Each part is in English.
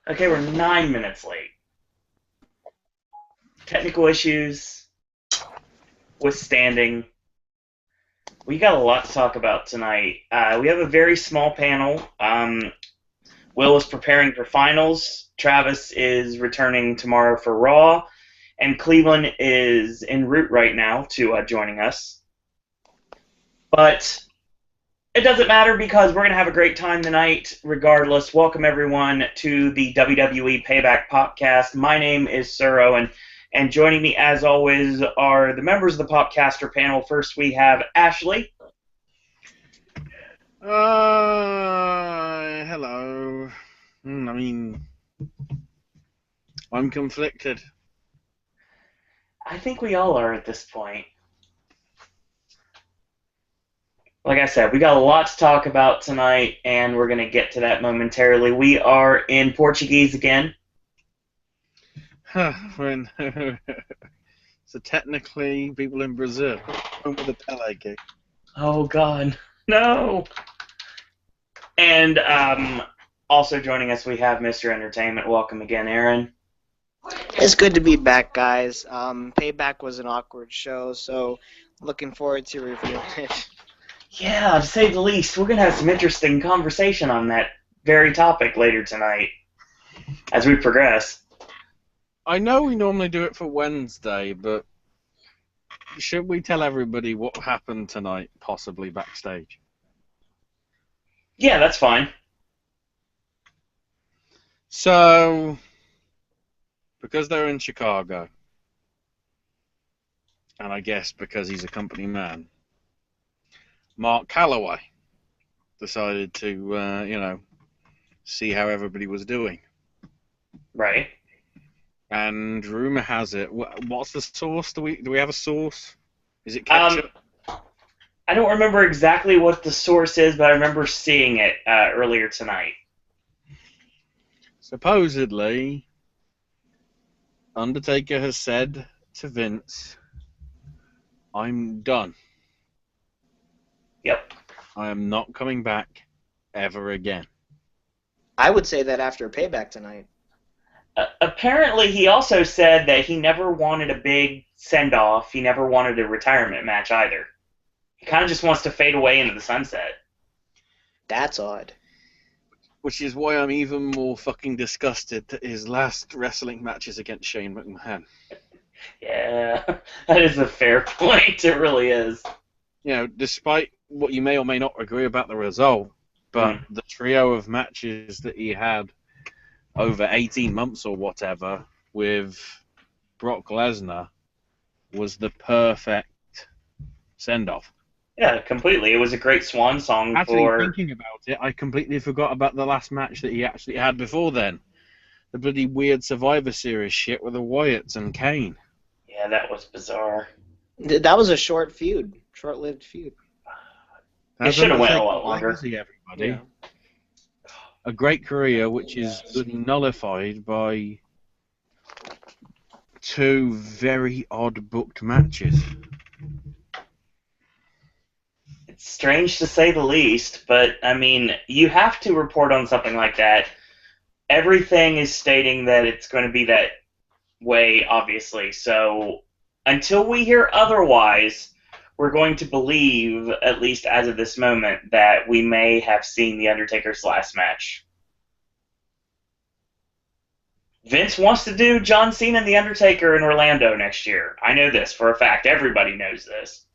Okay, we're 9 minutes late. Technical issues, withstanding. We got a lot to talk about tonight. We have a very small panel. Will is preparing for finals. Travis is returning tomorrow for Raw. And Cleveland is en route right now to joining us. But it doesn't matter because we're going to have a great time tonight regardless. Welcome, everyone, to the WWE Payback Popcast. My name is Suro, and joining me, as always, are the members of the Popcaster Panel. First, we have Ashley. Hello. I'm conflicted. I think we all are at this point. Like I said, we got a lot to talk about tonight, and we're going to get to that momentarily. We are in Portuguese again. So technically, people in Brazil with the Pele gig. Oh, God. No! And also joining us, we have Mr. Entertainment. Welcome again, Aaron. It's good to be back, guys. Payback was an awkward show, so looking forward to reviewing it. Yeah, to say the least. We're going to have some interesting conversation on that very topic later tonight as we progress. I know we normally do it for Wednesday, but should we tell everybody what happened tonight, possibly backstage? Yeah, that's fine. So, because they're in Chicago, and I guess because he's a company man, Mark Calloway decided to, see how everybody was doing. Right. And rumor has it, what's the source? Do we have a source? Is it ketchup? I don't remember exactly what the source is, but I remember seeing it earlier tonight. Supposedly, Undertaker has said to Vince, "I'm done. Yep. I am not coming back ever again." I would say that after Payback tonight. Apparently, he also said that he never wanted a big send-off. He never wanted a retirement match either. He kind of just wants to fade away into the sunset. That's odd. Which is why I'm even more fucking disgusted that his last wrestling match is against Shane McMahon. Yeah, that is a fair point. It really is. Despite what you may or may not agree about the result, but the trio of matches that he had over 18 months or whatever with Brock Lesnar was the perfect send-off. Yeah, completely. It was a great swan song for... Thinking about it, I completely forgot about the last match that he actually had before then. The bloody weird Survivor Series shit with the Wyatts and Kane. Yeah, that was bizarre. That was a short-lived feud. It should have went a lot longer. Everybody. Yeah. A great career, which is nullified by two very odd booked matches. It's strange to say the least, but, I mean, you have to report on something like that. Everything is stating that it's going to be that way, obviously. So, until we hear otherwise, we're going to believe, at least as of this moment, that we may have seen The Undertaker's last match. Vince wants to do John Cena and The Undertaker in Orlando next year. I know this for a fact. Everybody knows this.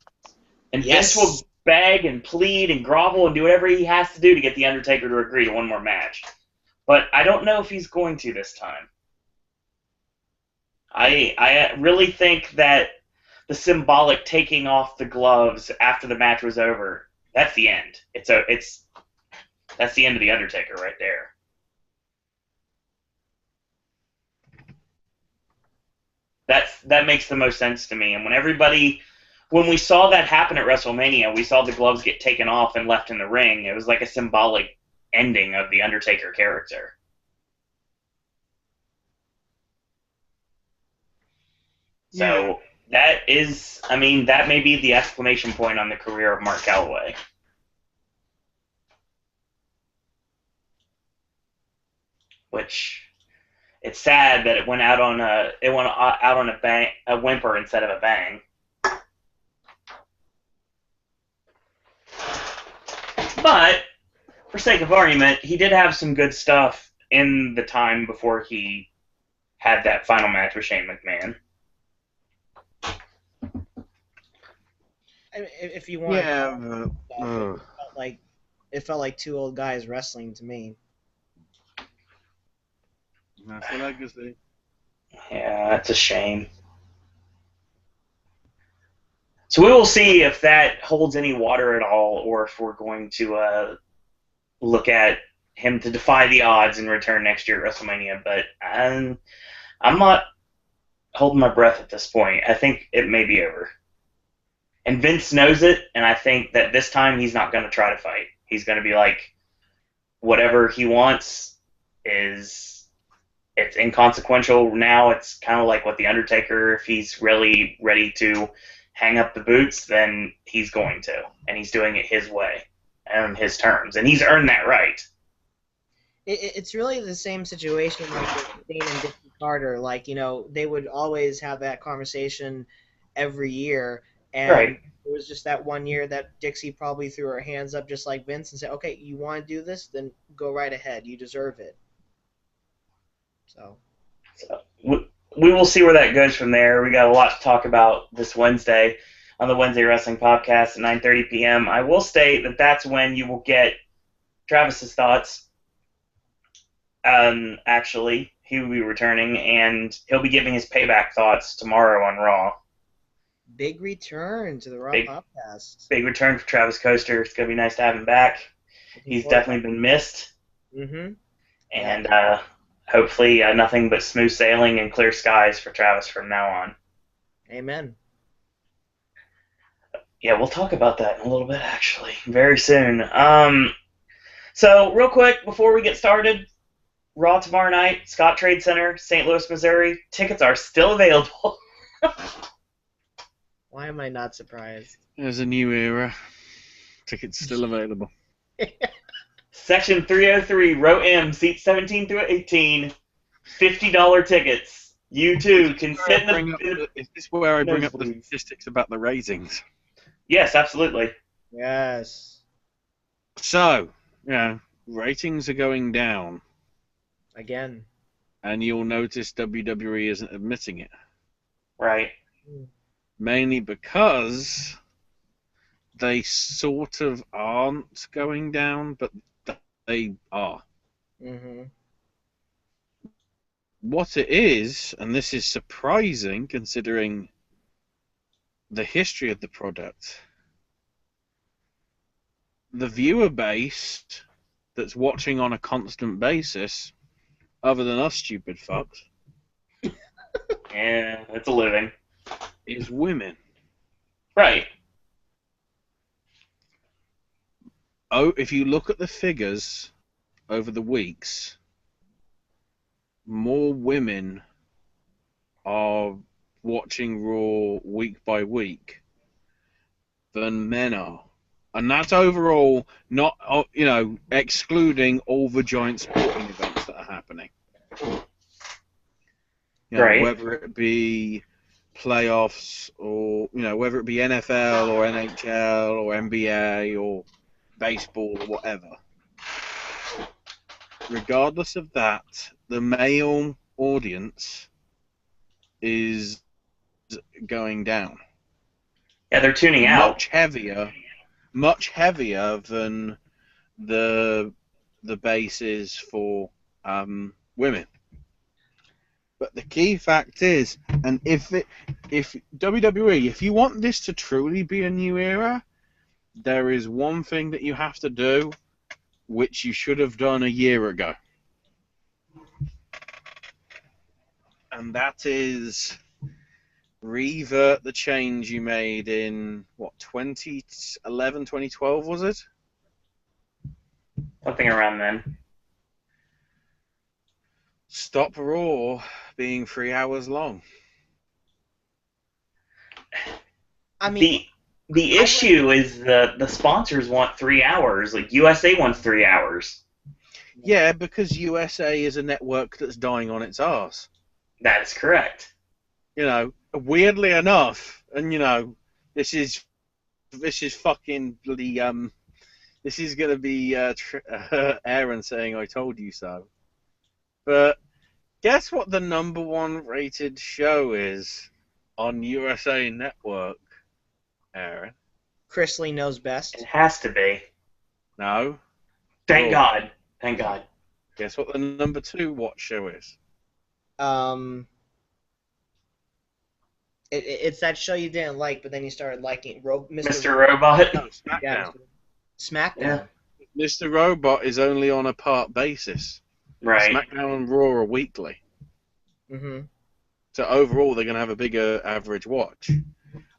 And Yes. Vince will beg and plead and grovel and do whatever he has to do to get The Undertaker to agree to one more match. But I don't know if he's going to this time. I really think that the symbolic taking off the gloves after the match was over, that's the end. That's the end of The Undertaker right there. That makes the most sense to me. And when we saw that happen at WrestleMania, we saw the gloves get taken off and left in the ring. It was like a symbolic ending of the Undertaker character. So that may be the exclamation point on the career of Mark Calloway. Which it's sad that it went out on a whimper instead of a bang. But for sake of argument, he did have some good stuff in the time before he had that final match with Shane McMahon. If you want, Yeah, it felt like two old guys wrestling to me. that's the legacy. Yeah, that's a shame. So we will see if that holds any water at all, or if we're going to look at him to defy the odds and return next year at WrestleMania. But I'm not holding my breath at this point. I think it may be over. And Vince knows it, and I think that this time he's not going to try to fight. He's going to be like, whatever he wants it's inconsequential now. It's kind of like what The Undertaker, if he's really ready to hang up the boots, then he's going to. And he's doing it his way and on his terms. And he's earned that right. It's really the same situation like with Dean and Dixie Carter. Like, they would always have that conversation every year. And Right. It was just that one year that Dixie probably threw her hands up just like Vince and said, okay, you want to do this? Then go right ahead. You deserve it. So we will see where that goes from there. We got a lot to talk about this Wednesday on the Wednesday Wrestling Podcast at 9:30 p.m. I will state that that's when you will get Travis's thoughts. Actually, he will be returning, and he'll be giving his payback thoughts tomorrow on Raw. big return to the Raw Popcast. Big return for Travis Coaster. It's going to be nice to have him back. He's definitely been missed. Mm-hmm. And hopefully nothing but smooth sailing and clear skies for Travis from now on. Amen. Yeah, we'll talk about that in a little bit, actually, very soon. So, real quick, before we get started, Raw tomorrow night, Scott Trade Center, St. Louis, Missouri. Tickets are still available. Why am I not surprised? There's a new era. Tickets still available. Section 303, row M, seats 17 through 18, $50 tickets. You too can sit in the... Is this where I bring up the statistics about the ratings? Yes, absolutely. Yes. So, ratings are going down. Again. And you'll notice WWE isn't admitting it. Right. Mainly because they sort of aren't going down, but they are. Mm-hmm. What it is, and this is surprising considering the history of the product, the viewer base that's watching on a constant basis, other than us stupid fucks, Yeah, it's a living. is women. Right. Oh, if you look at the figures over the weeks, more women are watching Raw week by week than men are. And that's overall, not, excluding all the giant sporting events that are happening. Right. Whether it be playoffs or, whether it be NFL or NHL or NBA or baseball or whatever. Regardless of that, the male audience is going down. Yeah, they're tuning out. Much heavier than the base is for women. But the key fact is, and if WWE, if you want this to truly be a new era, there is one thing that you have to do, which you should have done a year ago. And that is revert the change you made in, 2011, 2012, was it? Something around then. Stop Raw being 3 hours long. I mean, the issue is the sponsors want 3 hours. Like USA wants 3 hours. Yeah, because USA is a network that's dying on its arse. That is correct. You know, weirdly enough, and this is fucking bloody this is gonna be Aaron saying I told you so. But guess what the #1 rated show is on USA Network, Aaron? Chrisley knows It best. has to be. No. Thank Raw. God. Thank God. Guess what the #2 watch show is? It's that show you didn't like, but then you started liking Mr. Robot. No, Yeah, SmackDown. SmackDown. Mr. Robot is only on a part basis. Right. SmackDown and Raw are weekly. Mm-hmm. So overall, they're going to have a bigger average watch.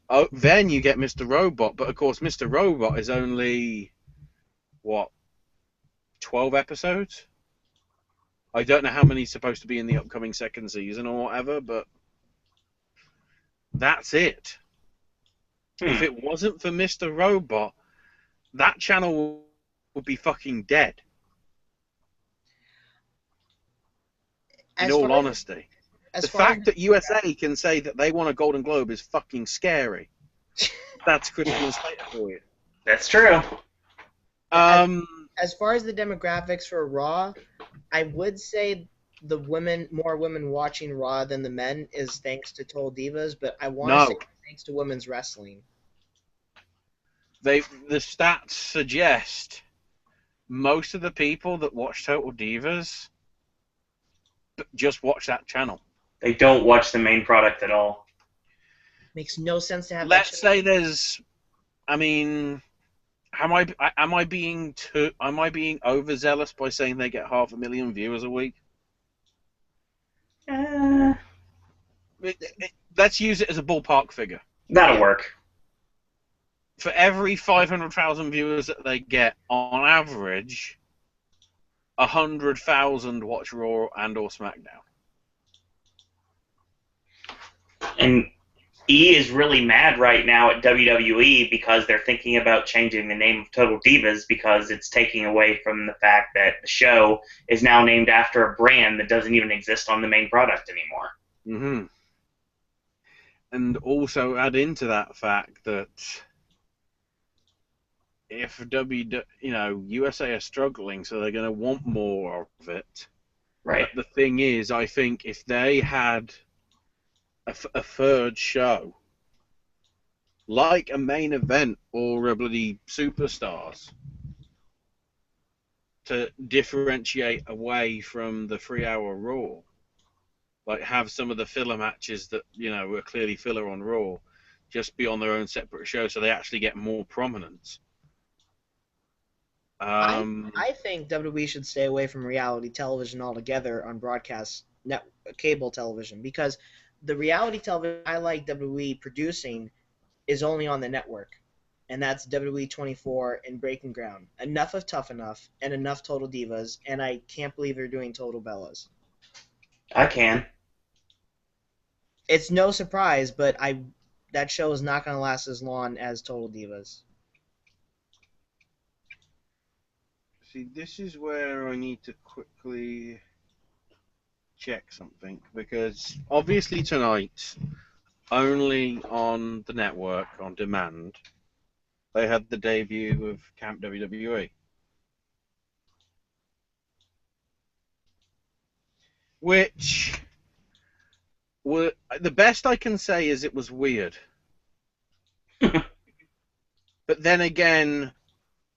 Oh, then you get Mr. Robot, but of course, Mr. Robot is only, 12 episodes? I don't know how many's supposed to be in the upcoming second season or whatever, but that's it. If it wasn't for Mr. Robot, that channel would be fucking dead. In all honesty. The fact that USA can say that they want a Golden Globe is fucking scary. That's Christian Slater for you. That's true. As far as the demographics for Raw, I would say more women watching Raw than the men is thanks to Total Divas, but I want to say thanks to women's wrestling. The stats suggest most of the people that watch Total Divas just watch that channel. They don't watch the main product at all. Makes no sense to have. Let's say there's. I mean, am I being overzealous by saying they get 500,000 viewers a week? Let's use it as a ballpark figure. That'll work. For every 500,000 viewers that they get, on average, 100,000 watch Raw and or SmackDown. And E is really mad right now at WWE because they're thinking about changing the name of Total Divas because it's taking away from the fact that the show is now named after a brand that doesn't even exist on the main product anymore. Mm-hmm. And also add into that fact that if USA are struggling, so they're going to want more of it. Right. But the thing is, I think if they had a third show, like a main event or a bloody Superstars, to differentiate away from the 3-hour Raw, like have some of the filler matches that are clearly filler on Raw, just be on their own separate show, so they actually get more prominence. I think WWE should stay away from reality television altogether on cable television, because the reality television I like WWE producing is only on the network, and that's WWE 24 and Breaking Ground. Enough of Tough Enough and enough Total Divas, and I can't believe they're doing Total Bellas. I can. It's no surprise, but that show is not going to last as long as Total Divas. See, this is where I need to quickly check something, because obviously tonight, only on the network, on demand, they had the debut of Camp WWE. Which, the best I can say is it was weird. But then again,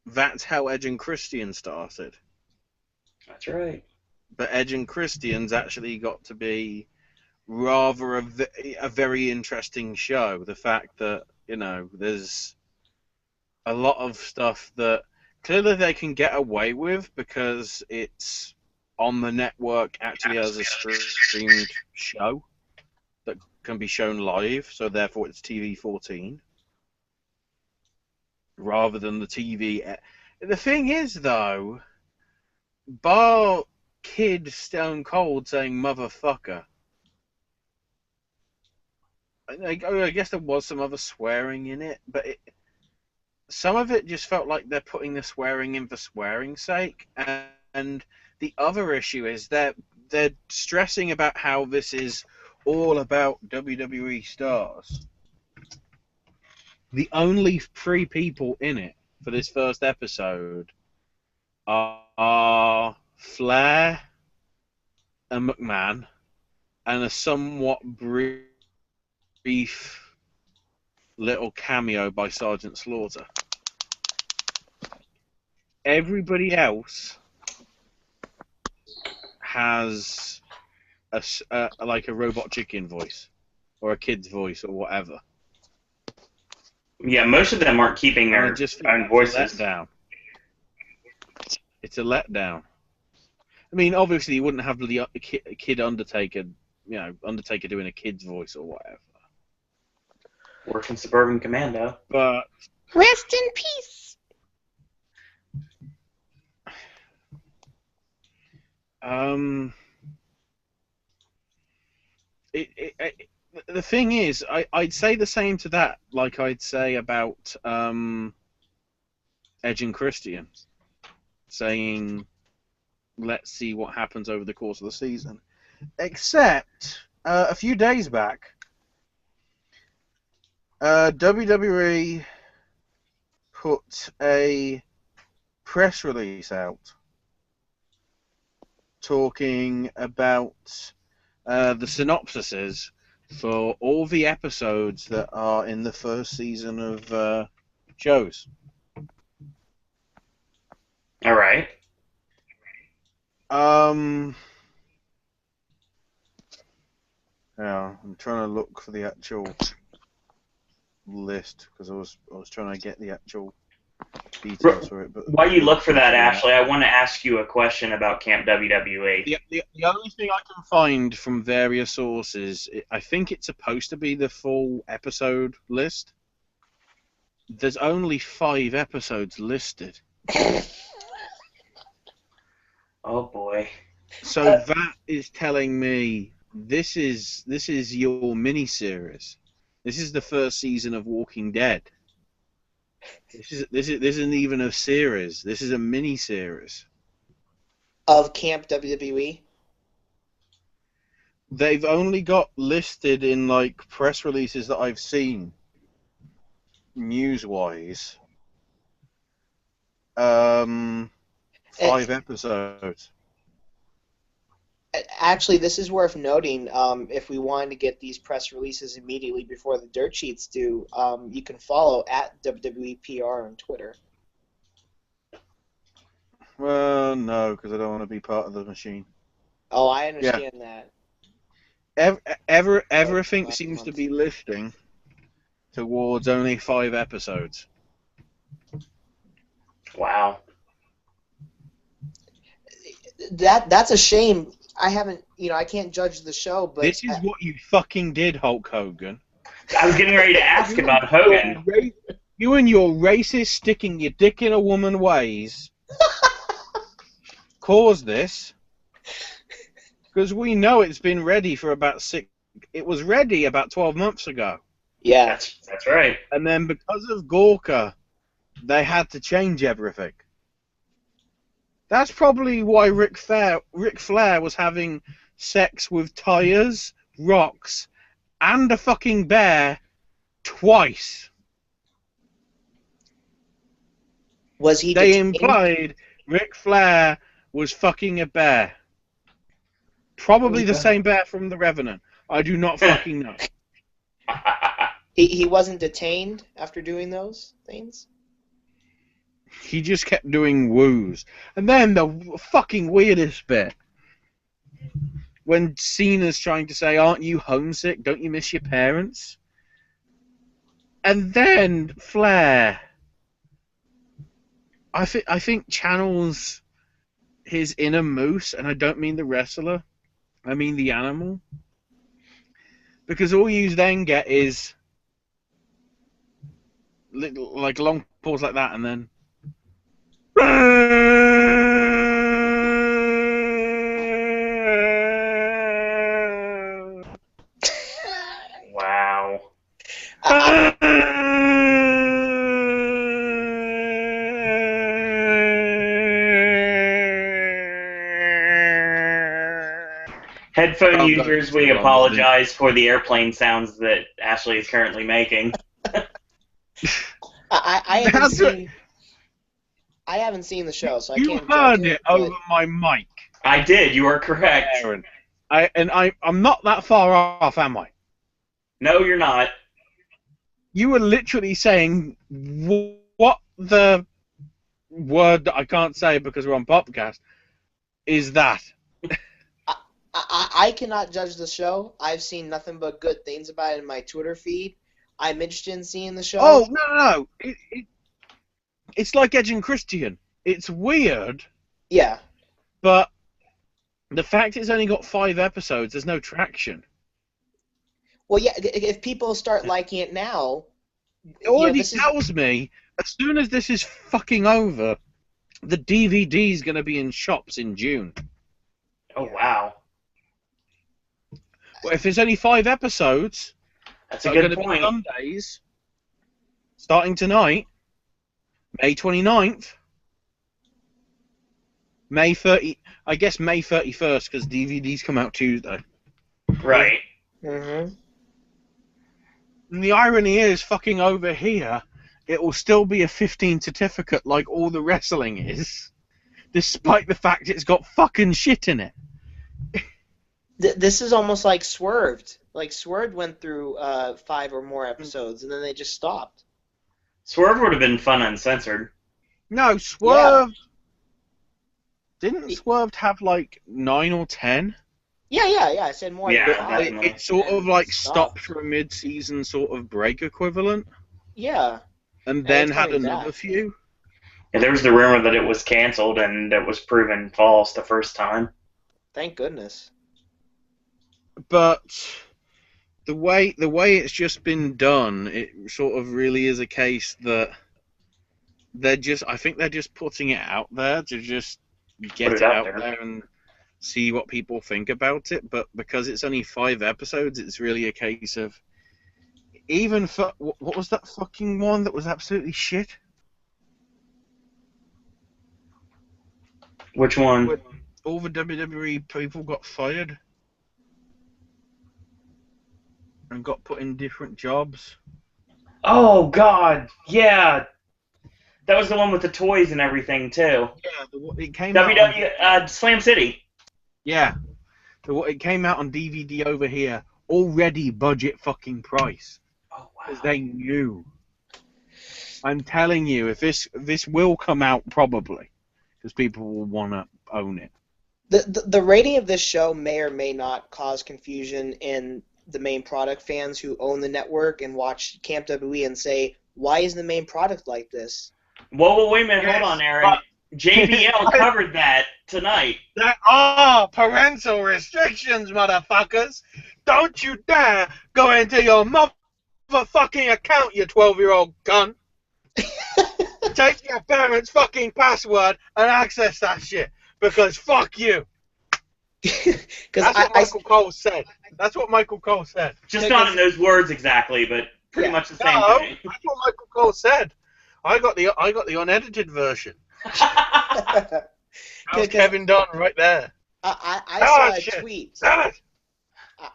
that's how Edge and Christian started. That's right. But Edge and Christian's actually got to be rather a very interesting show. The fact that, there's a lot of stuff that clearly they can get away with because it's on the network actually as a streamed show that can be shown live, so therefore it's TV 14. Rather than the TV. The thing is, though, bar Kid Stone Cold saying motherfucker, I guess there was some other swearing in it, but some of it just felt like they're putting the swearing in for swearing's sake, and the other issue is that they're stressing about how this is all about WWE stars. The only 3 people in it for this first episode are Flair and McMahon, and a somewhat brief little cameo by Sergeant Slaughter. Everybody else has like a robot chicken voice or a kid's voice or whatever. Yeah, most of them aren't keeping their own voices. It's a letdown. I mean, obviously, you wouldn't have the kid Undertaker, Undertaker doing a kid's voice or whatever. Working Suburban Commando. But rest in peace. The thing is, I'd say the same to that, like I'd say about Edge and Christian, saying, let's see what happens over the course of the season. Except, a few days back, WWE put a press release out talking about the synopsises for all the episodes that are in the first season of shows. All right. Yeah, I'm trying to look for the actual list because I was trying to get the actual details for it. But while you look for that, Ashley, I want to ask you a question about Camp WWE. The only thing I can find from various sources, I think it's supposed to be the full episode list. There's only 5 episodes listed. Oh boy. So that is telling me this is your mini-series. This is the first season of Walking Dead. This isn't even a series. This is a mini-series of Camp WWE. They've only got listed in like press releases that I've seen, news-wise. 5 episodes. Actually, this is worth noting. If we wanted to get these press releases immediately before the dirt sheets do, you can follow at WWE PR on Twitter. Well, no, because I don't want to be part of the machine. Oh, I understand that. Everything seems to be listing towards only 5 episodes. Wow. That's a shame. I haven't, I can't judge the show, but this is what you fucking did, Hulk Hogan. I was getting ready to ask about Hogan. You and your racist sticking your dick in a woman ways caused this. Because we know it's been ready for about 6. It was ready about 12 months ago. Yeah, that's right. And then because of Gorka, they had to change everything. That's probably why Ric Flair was having sex with tires, rocks, and a fucking bear twice. Was he? They detained? implied Ric Flair was fucking a bear. Probably the same bear from The Revenant. I do not fucking know. He wasn't detained after doing those things? He just kept doing woos. And then the fucking weirdest bit. When Cena's trying to say, aren't you homesick? Don't you miss your parents? And then Flair, I think channels his inner moose, and I don't mean the wrestler, I mean the animal. Because all you then get is like a long pause like that, and then Wow. Headphone I'll go users, to we the wrong one, apologize for the airplane sounds that Ashley is currently making. I haven't That's it. seen. I haven't seen the show, so I You can't heard judge it but over my mic, I did. You are correct. Aaron. I'm not that far off, am I? No, you're not. You were literally saying what the word that I can't say because we're on Popcast is that. I cannot judge the show. I've seen nothing but good things about it in my Twitter feed. I'm interested in seeing the show. Oh no! It's like Edge and Christian. It's weird, Yeah. but the fact it's only got 5 episodes, there's no traction. Well, yeah. If people start liking it now, It already this is tells me as soon as this is fucking over, the DVD's going to be in shops in June. Oh, wow. Well, if there's only 5 episodes, That's a are good going to be point. Sundays, starting tonight, May 29th, May 30. I guess May 31st because DVDs come out Tuesday. Right. Mm-hmm. And the irony is, fucking over here, it will still be a 15 certificate like all the wrestling is, despite the fact it's got fucking shit in it. This is almost like Swerved. Like Swerved went through 5 or more episodes, and then they just stopped. Swerve would have been fun uncensored. No, Swerve. Didn't Swerve have like 9 or 10? Yeah. I said more Yeah, than 5. definitely. It sort of like stopped Stopped. for a mid-season sort of break equivalent, Yeah. and I then can tell had you another that. few. Yeah, there was the rumor that it was canceled, and it was proven false the first time. Thank goodness. But the way it's just been done, it sort of really is a case that I think they're just putting it out there to just get Put it it out out there. there and see what people think about it. But because it's only 5 episodes, it's really a case of even for what was that fucking one that was absolutely shit? Which one? When all the WWE people got fired and got put in different jobs. Oh, God. Yeah. That was the one with the toys and everything, too. Yeah, it came out. WWE Slam City. Yeah, it came out on DVD over here. Already budget fucking price. Oh, Because wow. they knew. I'm telling you, if this will come out probably, because people will want to own it. The rating of this show may or may not cause confusion in the main product fans who own the network and watch Camp WWE and say, why is the main product like this? Whoa, wait a minute. Yes, Hold on, Aaron. JBL covered that tonight. There are parental restrictions, motherfuckers. Don't you dare go into your motherfucking account, you 12-year-old cunt. Take your parents' fucking password and access that shit. Because fuck you. That's what Michael Cole said. That's what Michael Cole said. Just not in those words exactly, but pretty much the same No, thing. that's what Michael Cole said. I got the unedited version. That was Kevin Dunn right there. I saw a tweet. Sell it.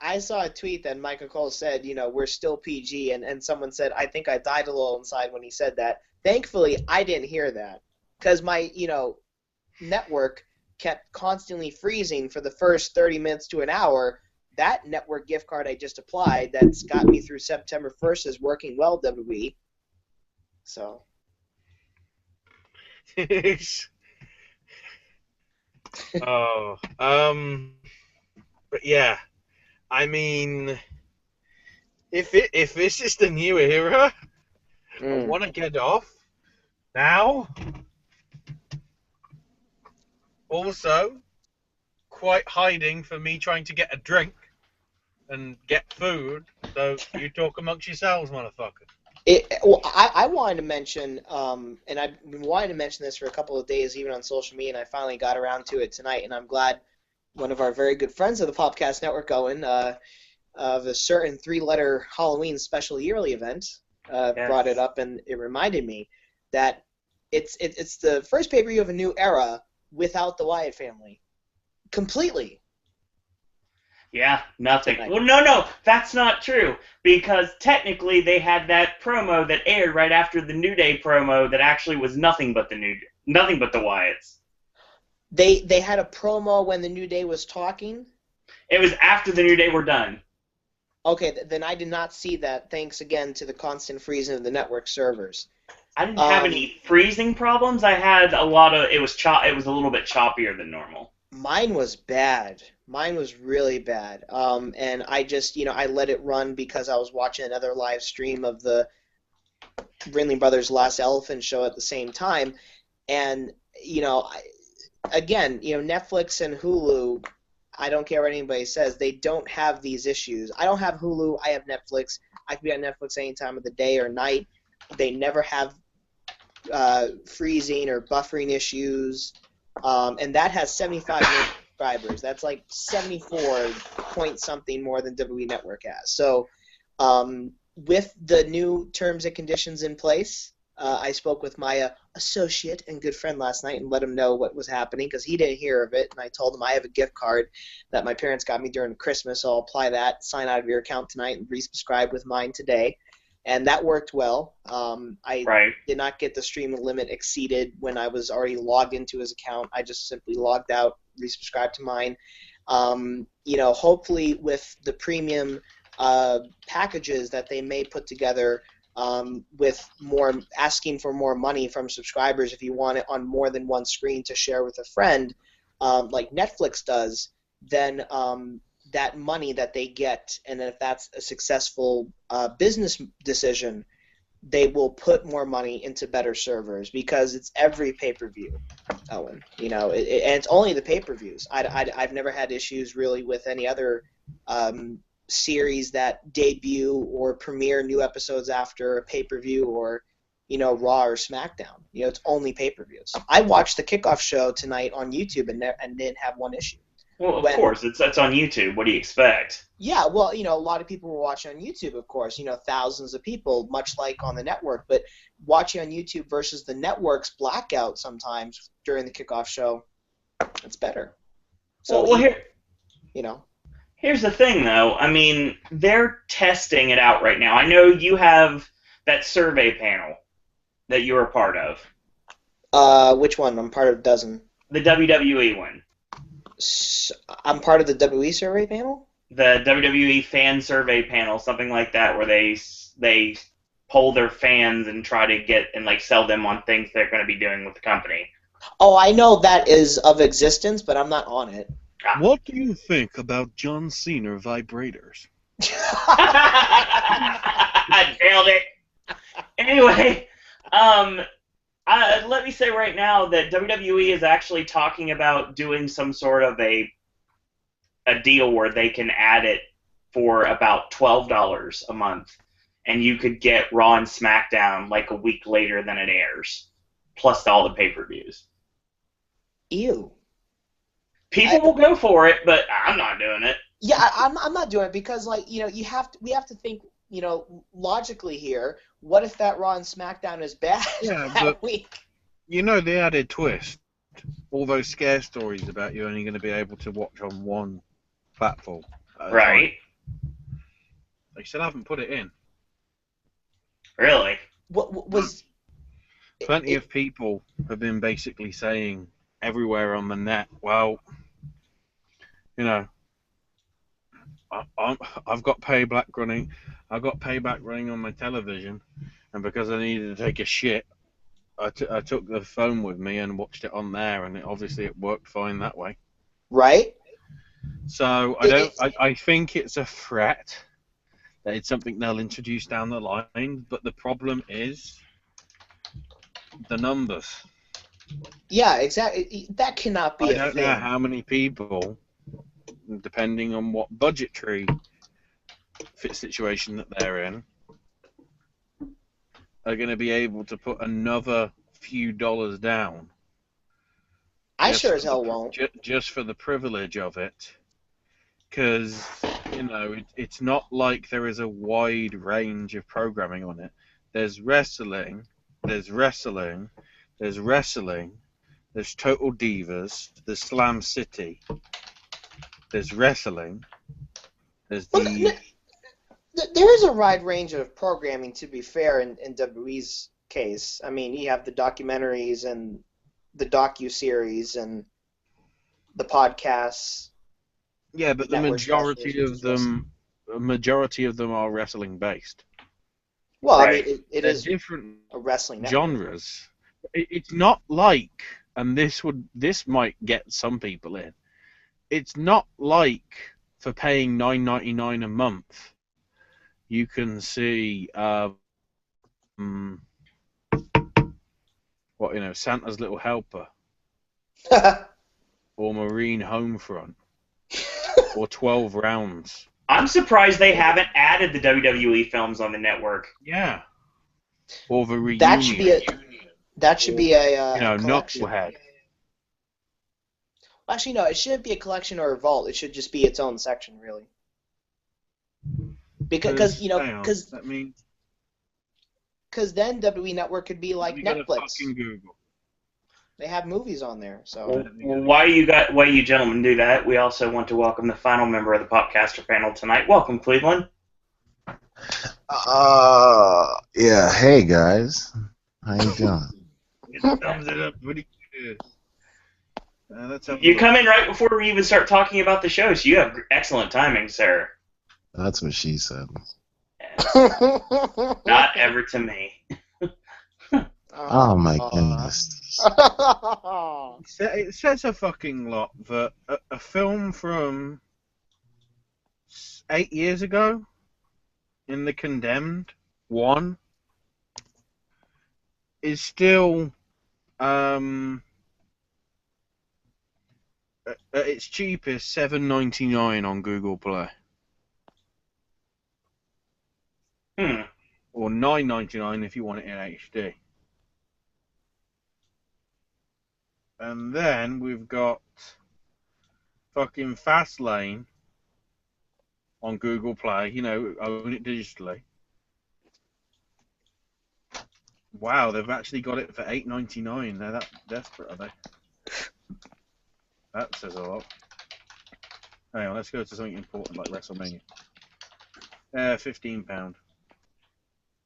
I saw a tweet that Michael Cole said, we're still PG, and someone said, I think I died a little inside when he said that. Thankfully, I didn't hear that, because my, network kept constantly freezing for the first 30 minutes to an hour. That network gift card I just applied that's got me through September 1st is working well, WWE. So. But yeah, I mean, if this is the new era, I want to get off now. Also, quite hiding for me trying to get a drink and get food. So you talk amongst yourselves, motherfucker. I wanted to mention, and I've been wanting to mention this for a couple of days, even on social media, and I finally got around to it tonight, and I'm glad one of our very good friends of the Popcast Network, Owen, of a certain 3-letter Halloween special yearly event, brought it up, and it reminded me that it's the first pay-per-view of a new era without the Wyatt family. Completely. Yeah, nothing. tonight. Well, no, that's not true. Because technically they had that promo that aired right after the New Day promo that actually was nothing but the Wyatts. They had a promo when the New Day was talking. It was after the New Day were done. Okay, then I did not see that. Thanks again to the constant freezing of the network servers. I didn't have any freezing problems. I had a lot of. It was a little bit choppier than normal. Mine was bad. Mine was really bad. And I just, I let it run because I was watching another live stream of the Ringling Brothers Last Elephant show at the same time. And, again, Netflix and Hulu, I don't care what anybody says, they don't have these issues. I don't have Hulu. I have Netflix. I can be on Netflix any time of the day or night. They never have freezing or buffering issues. And that has 75 million subscribers. That's like 74 point something more than WWE Network has. So with the new terms and conditions in place, I spoke with my associate and good friend last night and let him know what was happening because he didn't hear of it. And I told him I have a gift card that my parents got me during Christmas, so I'll apply that, sign out of your account tonight, and resubscribe with mine today. And that worked well. I did not get the stream limit exceeded when I was already logged into his account. I just simply logged out, resubscribed to mine. Hopefully with the premium packages that they may put together with more asking for more money from subscribers if you want it on more than one screen to share with a friend, like Netflix does, then that money that they get, and if that's a successful business decision, they will put more money into better servers because it's every pay-per-view, Owen. And it's only the pay-per-views. I've never had issues really with any other series that debut or premiere new episodes after a pay-per-view or Raw or SmackDown. It's only pay-per-views. I watched the kickoff show tonight on YouTube and didn't have one issue. Well, of course, it's on YouTube. What do you expect? Yeah, well, a lot of people were watching on YouTube, of course, thousands of people, much like on the network. But watching on YouTube versus the network's blackout sometimes during the kickoff show, it's better. So, here's the thing, though. I mean, they're testing it out right now. I know you have that survey panel that you're a part of. Which one? I'm part of a dozen. The WWE one. I'm part of the WWE survey panel? The WWE fan survey panel, something like that, where they poll their fans and try to get and sell them on things they're going to be doing with the company. Oh, I know that is of existence, but I'm not on it. What do you think about John Cena vibrators? I nailed it. Anyway, let me say right now that WWE is actually talking about doing some sort of a deal where they can add it for about $12 a month, and you could get Raw and SmackDown a week later than it airs, plus all the pay-per-views. Ew. People will go for it, but I'm not doing it. Yeah, I'm not doing it because we have to think logically here. What if that Raw and SmackDown is bad that week? The added twist. All those scare stories about you only going to be able to watch on one platform. Right. They still haven't put it in. Really? What was? Plenty of people have been basically saying everywhere on the net, well, I've got Payback running. I've got Payback running on my television, and because I needed to take a shit, I took the phone with me and watched it on there, and it worked fine that way. Right. So I think it's a threat. That it's something they'll introduce down the line, but the problem is the numbers. Yeah, exactly. That cannot be a thing. I don't know how many people, depending on what budgetary situation that they're in, are going to be able to put another few dollars down. I sure as hell won't. Just for the privilege of it. Because, it's not like there is a wide range of programming on it. There's wrestling, there's Total Divas, there's Slam City, there's wrestling, There's Well, the there is a wide range of programming, to be fair, in WWE's case. I mean, you have the documentaries and the docu-series and the podcasts, yeah, but the network specials, which is wrestling. majority of them are wrestling based. Well, I mean, Right. it They're is different a wrestling network. genres. It's not like, and this might get some people in. It's not like for paying $9.99 a month, you can see Santa's Little Helper or Marine Homefront or 12 Rounds. I'm surprised they haven't added the WWE films on the network. Yeah. Or the Reunion. That should be a collection. Knucklehead. Actually, no, it shouldn't be a collection or a vault. It should just be its own section, really. Because then WWE Network could be like Netflix. Fucking Google. They have movies on there, so. Well, while you gentlemen do that, we also want to welcome the final member of the Popcaster panel tonight. Welcome, Cleveland. Yeah. Hey guys, how you doing? Thumbs it up. Pretty good. You come in right before we even start talking about the show, so you have excellent timing, sir. That's what she said. Not ever to me. Oh my goodness. It says a fucking lot that a film from 8 years ago in the Condemned one is still at its cheapest $7.99 on Google Play. Or $9.99 if you want it in HD. And then we've got fucking Fastlane on Google Play, own it digitally. Wow, they've actually got it for $8.99. They're that desperate, are they? That says a lot. Hang on, let's go to something important like WrestleMania. £15.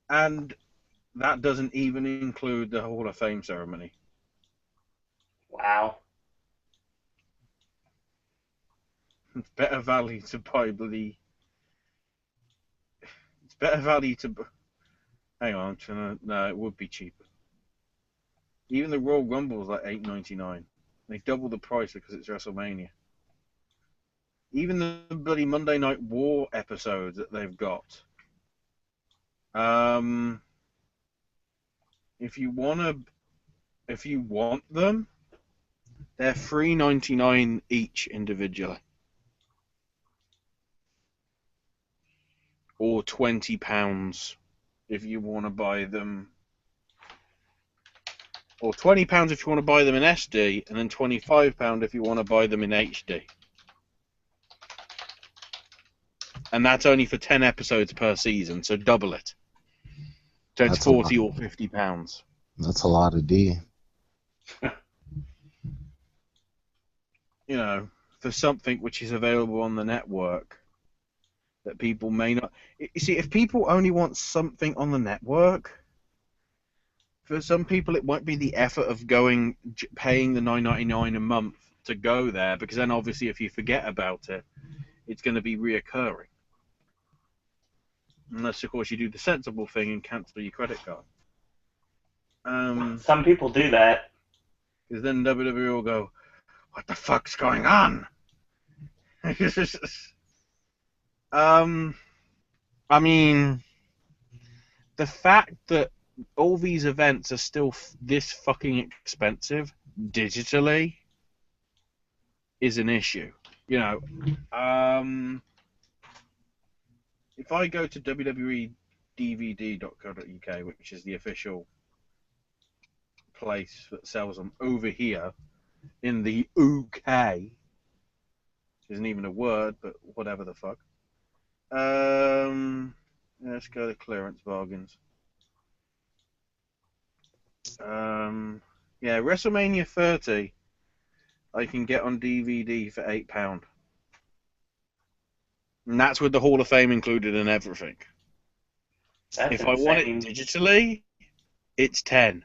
And that doesn't even include the Hall of Fame ceremony. Wow. It's better value to buy bloody. It's better value to. Hang on, I'm trying to. No, it would be cheaper. Even the Royal Rumble is like $8.99. They double the price because it's WrestleMania. Even the bloody Monday Night War episodes that they've got. If you want them, they're $3.99 each individually, or £20 if you want to buy them, or £20 if you want to buy them in SD, and then £25 if you want to buy them in HD. And that's only for 10 episodes per season, so double it. So it's £40 or £50. That's a lot of D. For something which is available on the network that people may not. You see, if people only want something on the network, for some people it won't be the effort of paying the $9.99 a month to go there, because then obviously if you forget about it, it's going to be reoccurring. Unless, of course, you do the sensible thing and cancel your credit card. Some people do that. Because then WWE will go, what the fuck's going on? I mean, the fact that all these events are still this fucking expensive digitally is an issue. If I go to www.dvd.co.uk, which is the official place that sells them over here in the UK, which isn't even a word, but whatever the fuck. Let's go to clearance bargains. WrestleMania 30 I can get on DVD for £8. And that's with the Hall of Fame included and everything. That's If I want it insane. digitally, it's 10.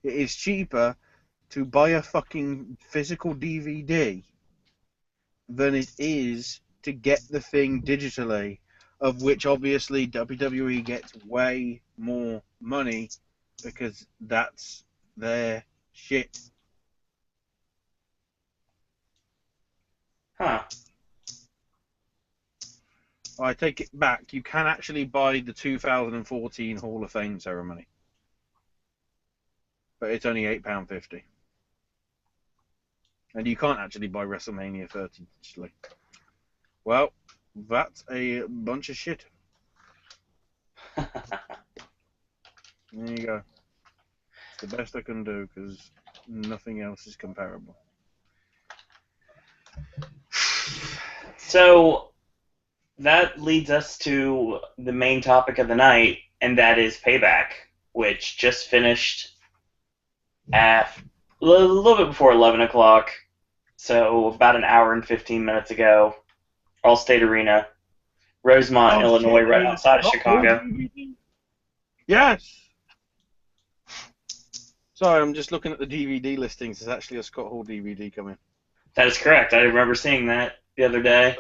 It is cheaper to buy a fucking physical DVD than it is to get the thing digitally, of which obviously WWE gets way more money because that's their shit. Huh. I take it back. You can actually buy the 2014 Hall of Fame ceremony, but it's only £8.50. And you can't actually buy WrestleMania 30 digitally. Well, that's a bunch of shit. There you go. It's the best I can do because nothing else is comparable. So that leads us to the main topic of the night, and that is Payback, which just finished at a little bit before 11 o'clock, so about an hour and 15 minutes ago. Allstate Arena, Rosemont, Illinois, shit, right outside of Chicago. Yes! Sorry, I'm just looking at the DVD listings. There's actually a Scott Hall DVD coming. That is correct. I remember seeing that the other day.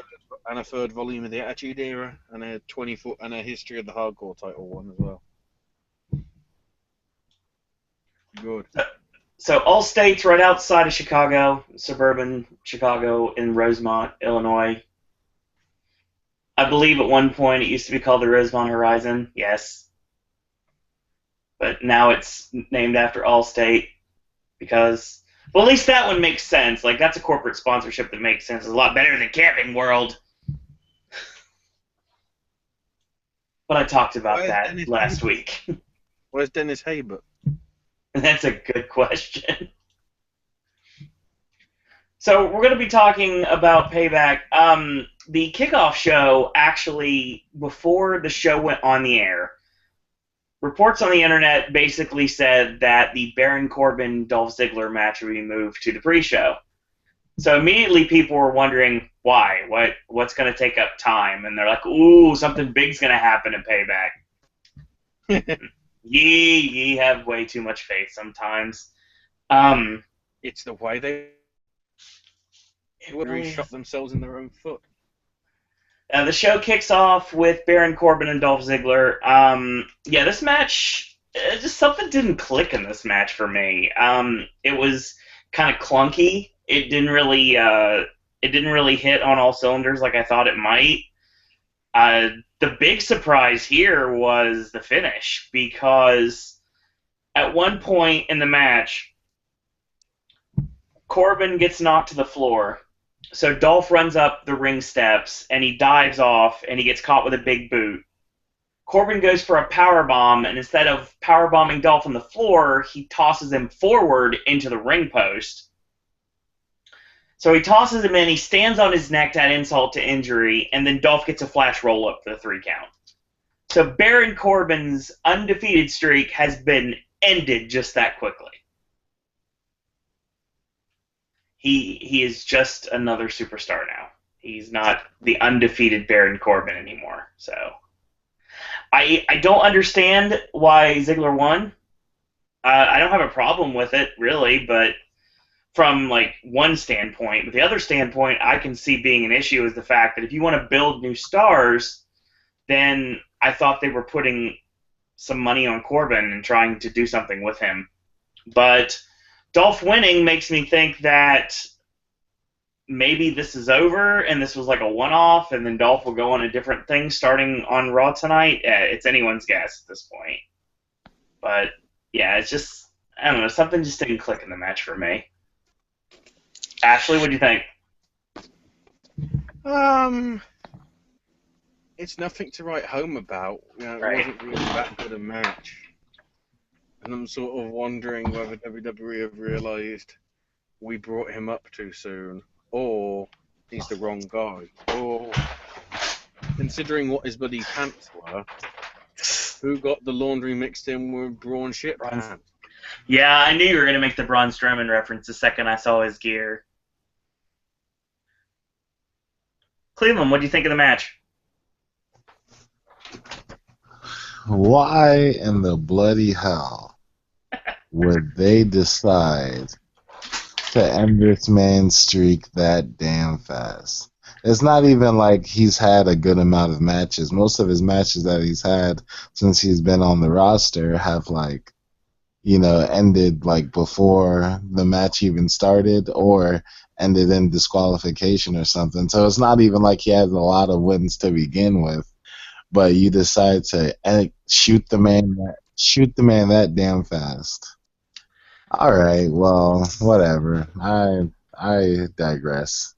And a third volume of the Attitude Era, and a 24 and a History of the Hardcore title one as well. Good. So Allstate's right outside of Chicago, suburban Chicago in Rosemont, Illinois. I believe at one point it used to be called the Rosemont Horizon, yes. But now it's named after Allstate because, well, at least that one makes sense. Like, that's a corporate sponsorship that makes sense. It's a lot better than Camping World. But I talked about that last week. Where's Dennis Haber? That's a good question. So we're going to be talking about Payback. The kickoff show, actually, before the show went on the air, reports on the internet basically said that the Baron Corbin-Dolph Ziggler match would be moved to the pre-show. So immediately people were wondering why, what's going to take up time, and they're like, ooh, something big's going to happen in Payback. Ye have way too much faith sometimes. It's the way they would shot themselves in their own foot. The show kicks off with Baron Corbin and Dolph Ziggler. This match, just something didn't click in this match for me. It was kind of clunky. It didn't really hit on all cylinders like I thought it might. The big surprise here was the finish, because at one point in the match, Corbin gets knocked to the floor. So Dolph runs up the ring steps, and he dives off, and he gets caught with a big boot. Corbin goes for a powerbomb, and instead of powerbombing Dolph on the floor, he tosses him forward into the ring post. So he tosses him in, he stands on his neck to add insult to injury, and then Dolph gets a flash roll-up for the 3 count. So Baron Corbin's undefeated streak has been ended just that quickly. He is just another superstar now. He's not the undefeated Baron Corbin anymore. So I don't understand why Ziggler won. I don't have a problem with it, really, but from like one standpoint. But the other standpoint I can see being an issue is the fact that if you want to build new stars, then I thought they were putting some money on Corbin and trying to do something with him. But Dolph winning makes me think that maybe this is over and this was like a one-off, and then Dolph will go on a different thing starting on Raw tonight. It's anyone's guess at this point. But yeah, it's just, I don't know, something just didn't click in the match for me. Ashley, what do you think? It's nothing to write home about. You know, it Right. wasn't really that good a match. And I'm sort of wondering whether WWE have realised we brought him up too soon, or he's the wrong guy, or considering what his bloody pants were, who got the laundry mixed in with Braun shit pants? Yeah, I knew you were going to make the Braun Strowman reference the second I saw his gear. Cleveland, what do you think of the match? Why in the bloody hell would they decide to end this man's streak that damn fast? It's not even like he's had a good amount of matches. Most of his matches that he's had since he's been on the roster have ended like before the match even started or ended in disqualification or something. So it's not even like he has a lot of wins to begin with. But you decide to shoot the man that damn fast. All right, well, whatever. I digress.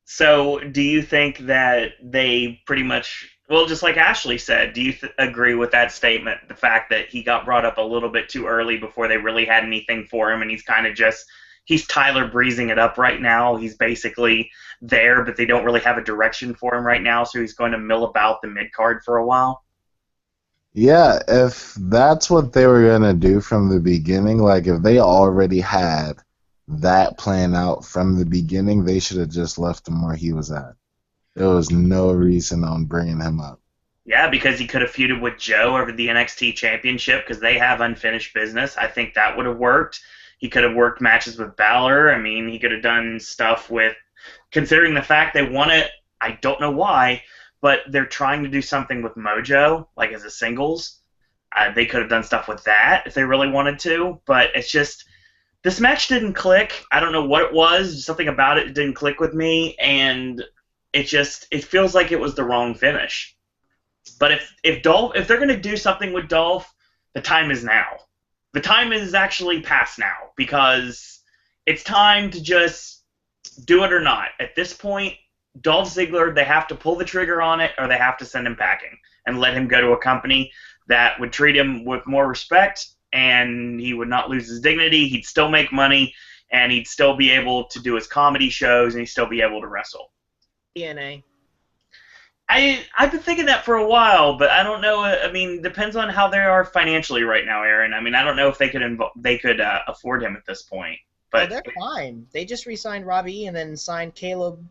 So, do you think that they pretty much, well, just like Ashley said, do you agree with that statement? The fact that he got brought up a little bit too early before they really had anything for him, and he's kind of he's Tyler Breezing it up right now. He's basically there, but they don't really have a direction for him right now, so he's going to mill about the mid card for a while. Yeah, if that's what they were going to do from the beginning, like if they already had that plan out from the beginning, they should have just left him where he was at. There was no reason on bringing him up. Yeah, because he could have feuded with Joe over the NXT Championship because they have unfinished business. I think that would have worked. He could have worked matches with Balor. I mean, he could have done stuff with, considering the fact they won it, I don't know why, but they're trying to do something with Mojo, like as a singles. They could have done stuff with that if they really wanted to, but it's just, this match didn't click. I don't know what it was. Something about it didn't click with me, and it feels like it was the wrong finish. But if they're going to do something with Dolph, the time is now. The time is actually past now because it's time to just do it or not. At this point, Dolph Ziggler, they have to pull the trigger on it or they have to send him packing and let him go to a company that would treat him with more respect and he would not lose his dignity. He'd still make money and he'd still be able to do his comedy shows and he'd still be able to wrestle. TNA. I've been thinking that for a while, but I don't know. I mean, depends on how they are financially right now, Aaron. I mean, I don't know if they could afford him at this point. But they're fine. They just re-signed Robbie and then signed Caleb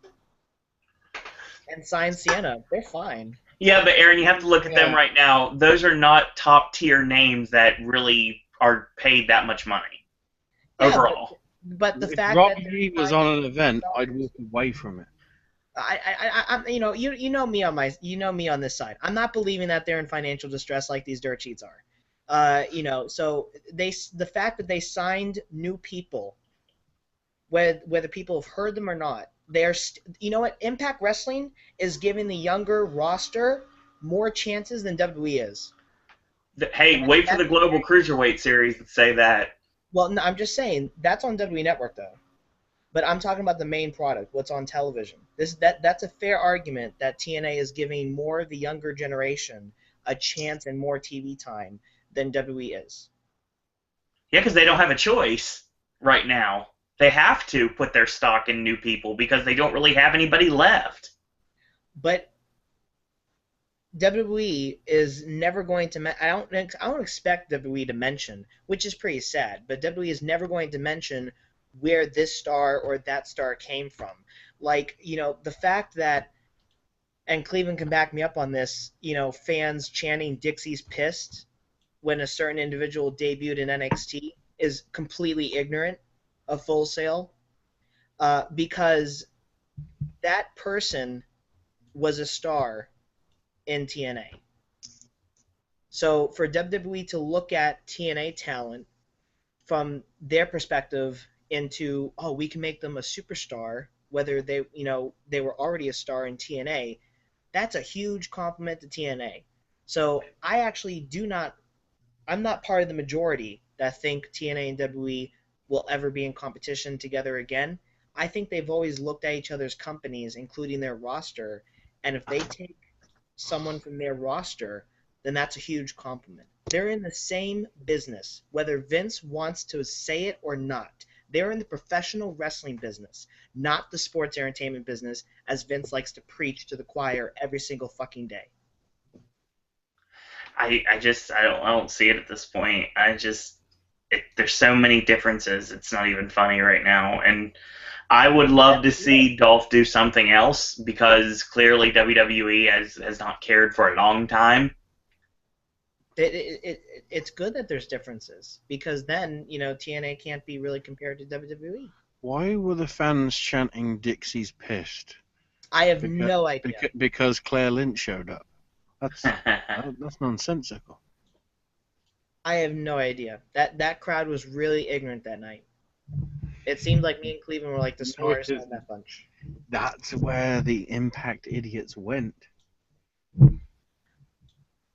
and signed Sienna. They're fine. Yeah, but Aaron, you have to look at them right now. Those are not top tier names that really are paid that much money overall. But the if fact Robbie was on an event, I'd walk away from it. You know me on this side. I'm not believing that they're in financial distress like these dirt sheets are. So the fact that they signed new people, whether people have heard them or not, you know what? Impact Wrestling is giving the younger roster more chances than WWE is. Hey, wait for the Global Cruiserweight Series to say that. Well, no, I'm just saying that's on WWE Network though. But I'm talking about the main product, what's on television. That's a fair argument that TNA is giving more of the younger generation a chance and more TV time than WWE is. Yeah, because they don't have a choice right now. They have to put their stock in new people because they don't really have anybody left. But WWE is never going to. I don't expect WWE to mention, which is pretty sad. But WWE is never going to mention where this star or that star came from. Like, the fact that, and Cleveland can back me up on this, fans chanting Dixie's pissed when a certain individual debuted in NXT is completely ignorant of Full Sail, because that person was a star in TNA. So for WWE to look at TNA talent from their perspective into, we can make them a superstar, whether they were already a star in TNA, that's a huge compliment to TNA. So I actually I'm not part of the majority that think TNA and WWE will ever be in competition together again. I think they've always looked at each other's companies, including their roster, and if they take someone from their roster, then that's a huge compliment. They're in the same business, whether Vince wants to say it or not. They're in the professional wrestling business, not the sports entertainment business, as Vince likes to preach to the choir every single fucking day. I don't see it at this point. There's so many differences. It's not even funny right now. And I would love to see Dolph do something else because clearly WWE has not cared for a long time. It's good that there's differences because then TNA can't be really compared to WWE. Why were the fans chanting "Dixie's pissed"? I have no idea. Because Claire Lynch showed up. That's nonsensical. I have no idea. That crowd was really ignorant that night. It seemed like me and Cleveland were like the smartest out of that bunch. That's where the Impact idiots went.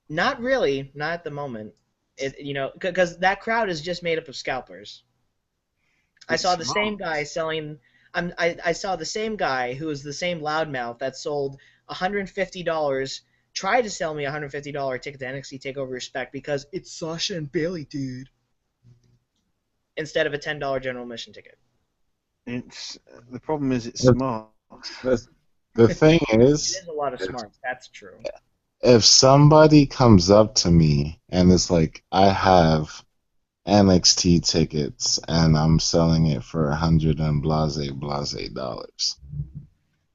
Not really, not at the moment. Because that crowd is just made up of scalpers. I saw the same guy selling. I saw the same guy who was the same loudmouth that sold $150. Tried to sell me a $150 ticket to NXT Takeover Respect because it's Sasha and Bailey, dude. Instead of a $10 general admission ticket. The problem is it's smart. The thing is, it is a lot of smarts. That's true. If somebody comes up to me and it's like, I have NXT tickets and I'm selling it for $100 and blase dollars,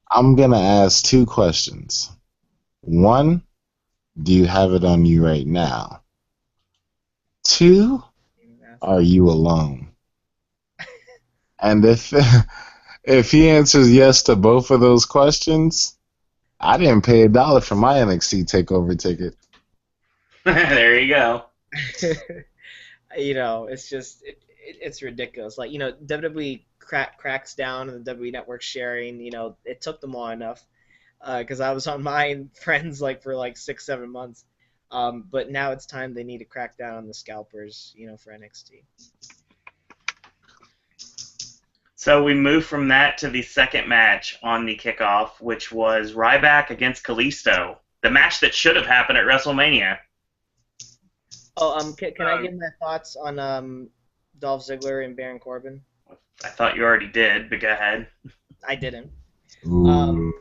I'm gonna ask two questions. One, do you have it on you right now? Two, are you alone? And if he answers yes to both of those questions, I didn't pay $1 for my NXT Takeover ticket. There you go. It's just it's ridiculous. Like WWE cracks down on the WWE Network sharing. It took them long enough because I was on mine friends for 6-7 months. But now it's time they need to crack down on the scalpers. For NXT. So we move from that to the second match on the kickoff, which was Ryback against Kalisto, the match that should have happened at WrestleMania. Oh, can I give my thoughts on Dolph Ziggler and Baron Corbin? I thought you already did, but go ahead. I didn't. Ooh.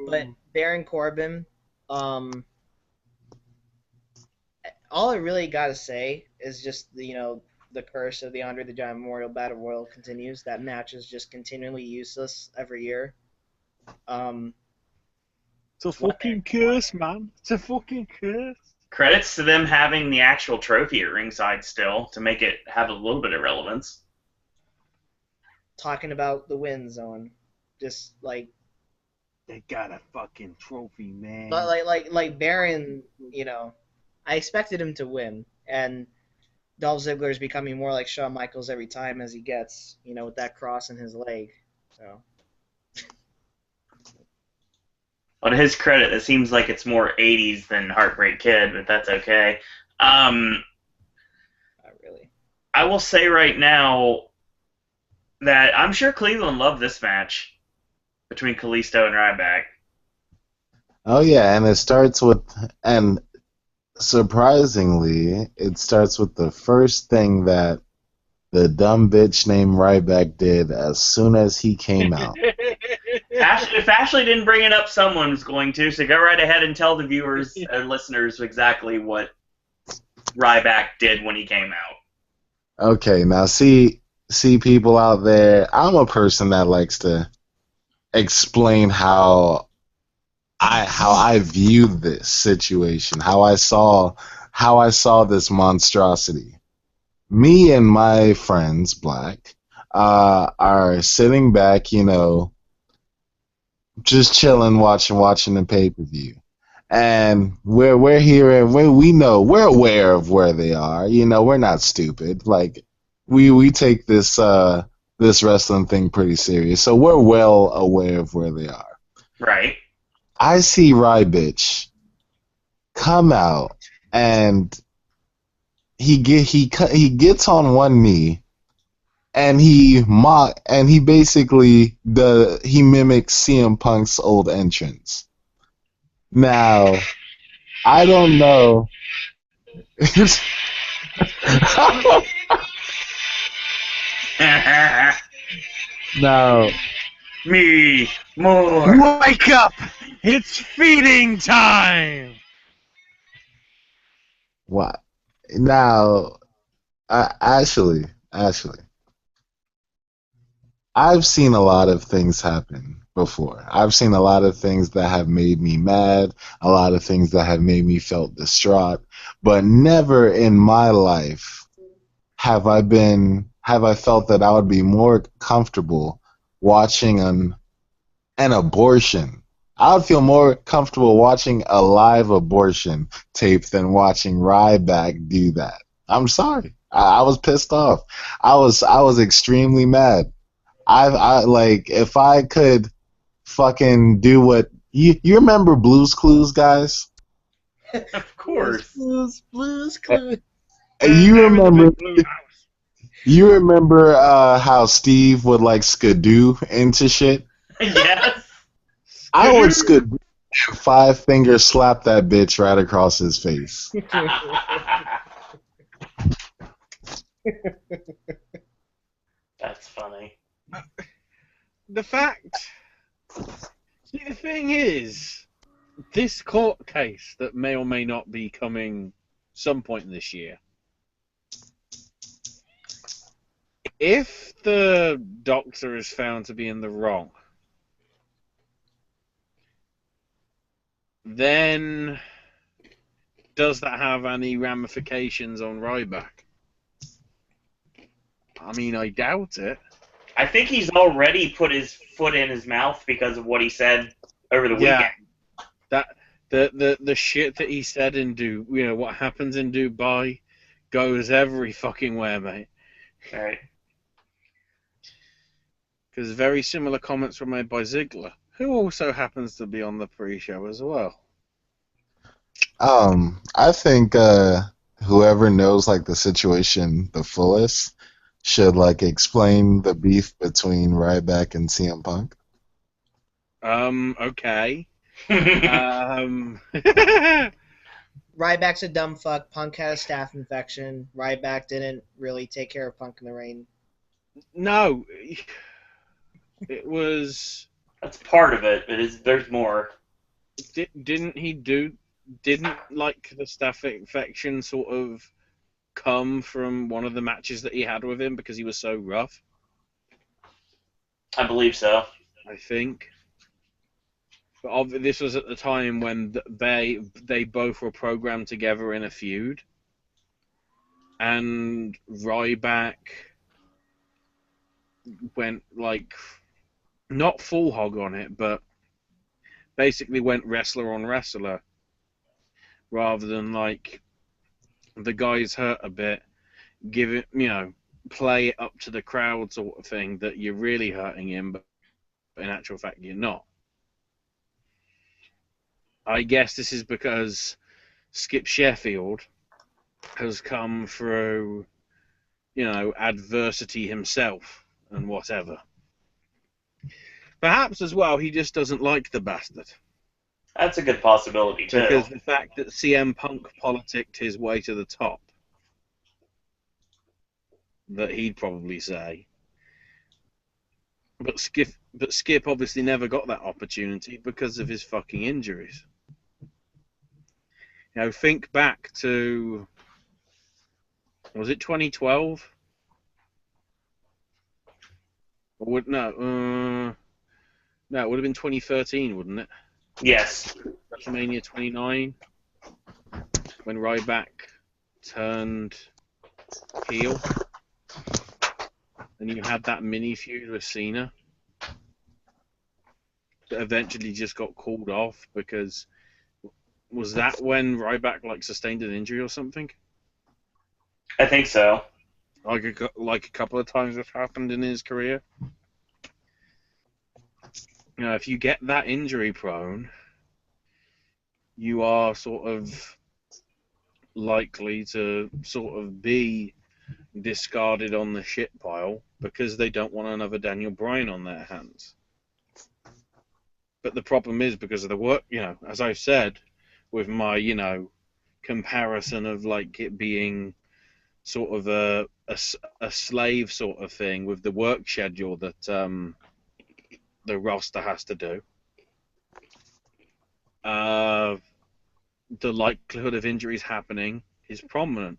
But Baron Corbin, all I really got to say is just the curse of the Andre the Giant Memorial Battle Royal continues. That match is just continually useless every year. It's a fucking curse, man. It's a fucking curse. Credits to them having the actual trophy at ringside still to make it have a little bit of relevance. Talking about the win zone, just they got a fucking trophy, man. But like Baron, I expected him to win, and Dolph Ziggler is becoming more like Shawn Michaels every time as he gets, with that cross in his leg. So. Well, to his credit, it seems like it's more 80s than Heartbreak Kid, but that's okay. Not really. I will say right now that I'm sure Cleveland loved this match between Kalisto and Ryback. Oh, yeah, and it starts with, and surprisingly, it starts with the first thing that the dumb bitch named Ryback did as soon as he came out. If Ashley didn't bring it up, someone's going to, so go right ahead and tell the viewers and listeners exactly what Ryback did when he came out. Okay, now see people out there, I'm a person that likes to explain how I view this situation, how I saw this monstrosity. Me and my friends, Black, are sitting back, just chilling, watching the pay-per-view, and we're here and we're aware of where they are. We're not stupid. Like we take this wrestling thing pretty serious, so we're well aware of where they are. Right. I see Rybatch come out and he gets on one knee and he basically he mimics CM Punk's old entrance. Now, I don't know. Now, me more. Wake up! It's feeding time! what? Now, Ashley, I've seen a lot of things happen before. I've seen a lot of things that have made me mad, a lot of things that have made me felt distraught, but never in my life have I felt that I would be more comfortable watching an abortion. I would feel more comfortable watching a live abortion tape than watching Ryback do that. I'm sorry. I was pissed off. I was extremely mad. I like if I could fucking do what you remember Blue's Clues, guys? Of course. Blues Clues. You There in the remember big blue house. you remember how Steve would like skidoo into shit? Yes. I would skidoo and five finger slap that bitch right across his face. That's funny. The thing is, this court case that may or may not be coming some point this year, if the doctor is found to be in the wrong, then does that have any ramifications on Ryback? I mean, I doubt it. I think he's already put his foot in his mouth because of what he said over the Yeah. weekend. That the shit that he said in what happens in Dubai goes every fucking where, mate. Right. Because very similar comments were made by Ziggler, who also happens to be on the pre-show as well. I think whoever knows like the situation the fullest should like explain the beef between Ryback and CM Punk. Okay. Ryback's a dumb fuck. Punk had a staph infection. Ryback didn't really take care of Punk in the ring. No, it was. That's part of it. There's more. Didn't like the staph infection sort of come from one of the matches that he had with him because he was so rough? I believe so. I think. But this was at the time when they both were programmed together in a feud, and Ryback went like not full hog on it, but basically went wrestler on wrestler rather than like the guy's hurt a bit, give it, play it up to the crowd sort of thing that you're really hurting him, but in actual fact you're not. I guess this is because Skip Sheffield has come through, adversity himself and whatever. Perhaps as well he just doesn't like the bastard. That's a good possibility too. Because the fact that CM Punk politicked his way to the top, that he'd probably say. But Skip obviously never got that opportunity because of his fucking injuries. Think back to, was it 2012? Or no, it would have been 2013, wouldn't it? Yes. WrestleMania 29, when Ryback turned heel, and you had that mini feud with Cena that eventually just got called off because, was that when Ryback sustained an injury or something? I think so. Like a couple of times that's happened in his career. If you get that injury prone, you are sort of likely to sort of be discarded on the shit pile because they don't want another Daniel Bryan on their hands. But the problem is because of the work, as I've said, with my, comparison of it being sort of a slave sort of thing with the work schedule that the roster has to do. The likelihood of injuries happening is prominent.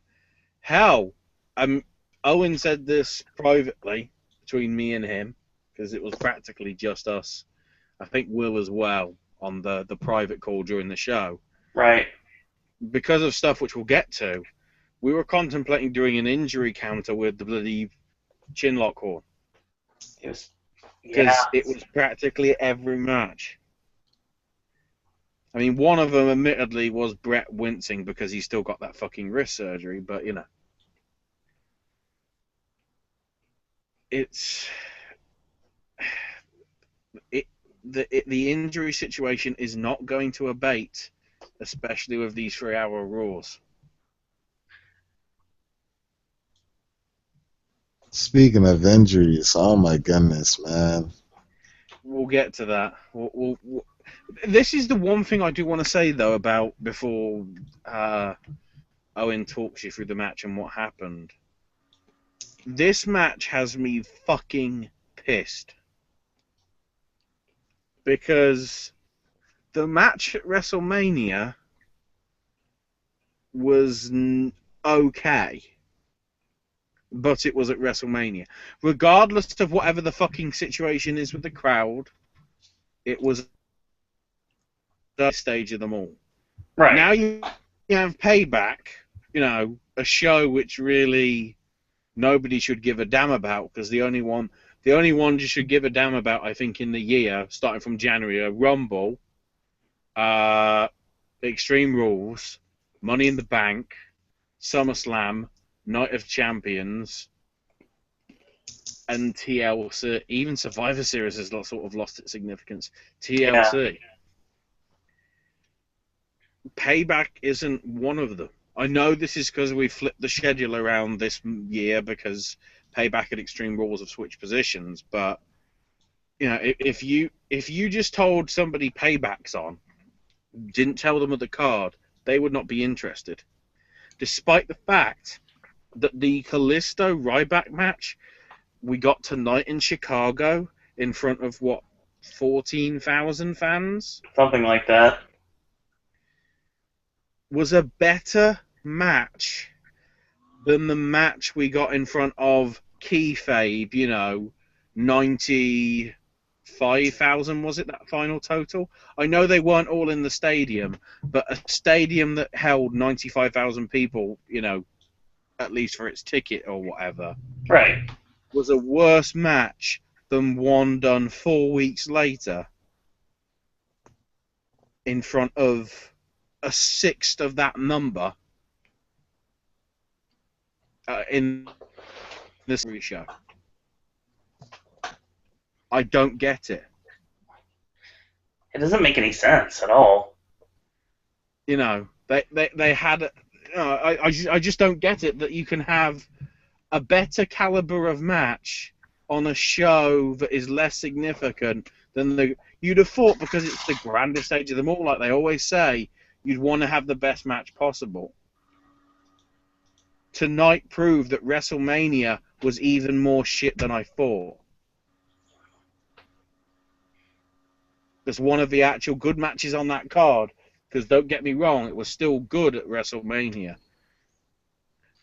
Hell, Owen said this privately between me and him, because it was practically just us. I think Will as well on the private call during the show. Right. Because of stuff which we'll get to, we were contemplating doing an injury counter with the bloody chinlock horn. Because It was practically every match. I mean, one of them, admittedly, was Brett wincing because he's still got that fucking wrist surgery, but, you know. The injury situation is not going to abate, especially with these 3-hour Raws. Speaking of injuries, oh my goodness, man. We'll get to that. This is the one thing I do want to say, though, about before Owen talks you through the match and what happened. This match has me fucking pissed. Because the match at WrestleMania was okay. But it was at WrestleMania. Regardless of whatever the fucking situation is with the crowd, it was the stage of them all. Right. Now you have Payback, you know, a show which really nobody should give a damn about, because the only one you should give a damn about, I think, in the year, starting from January, are Rumble, Extreme Rules, Money in the Bank, SummerSlam, Night of Champions, and TLC. Even Survivor Series has sort of lost its significance. TLC. Yeah. Payback isn't one of them. I know this is because we flipped the schedule around this year because Payback and Extreme Rules have switched positions, but you know, if you just told somebody Payback's on, didn't tell them of the card, they would not be interested. Despite the fact that the Kalisto Ryback match we got tonight in Chicago in front of, 14,000 fans? Something like that. Was a better match than the match we got in front of Kayfabe, 95,000, was it, that final total? I know they weren't all in the stadium, but a stadium that held 95,000 people, at least for its ticket or whatever, right, was a worse match than one done 4 weeks later in front of a sixth of that number in this show. I don't get it. It doesn't make any sense at all. They had. I just don't get it that you can have a better caliber of match on a show that is less significant than you'd have thought, because it's the grandest stage of them all, like they always say. You'd want to have the best match possible. Tonight proved that WrestleMania was even more shit than I thought. There's one of the actual good matches on that card, because don't get me wrong, it was still good at WrestleMania.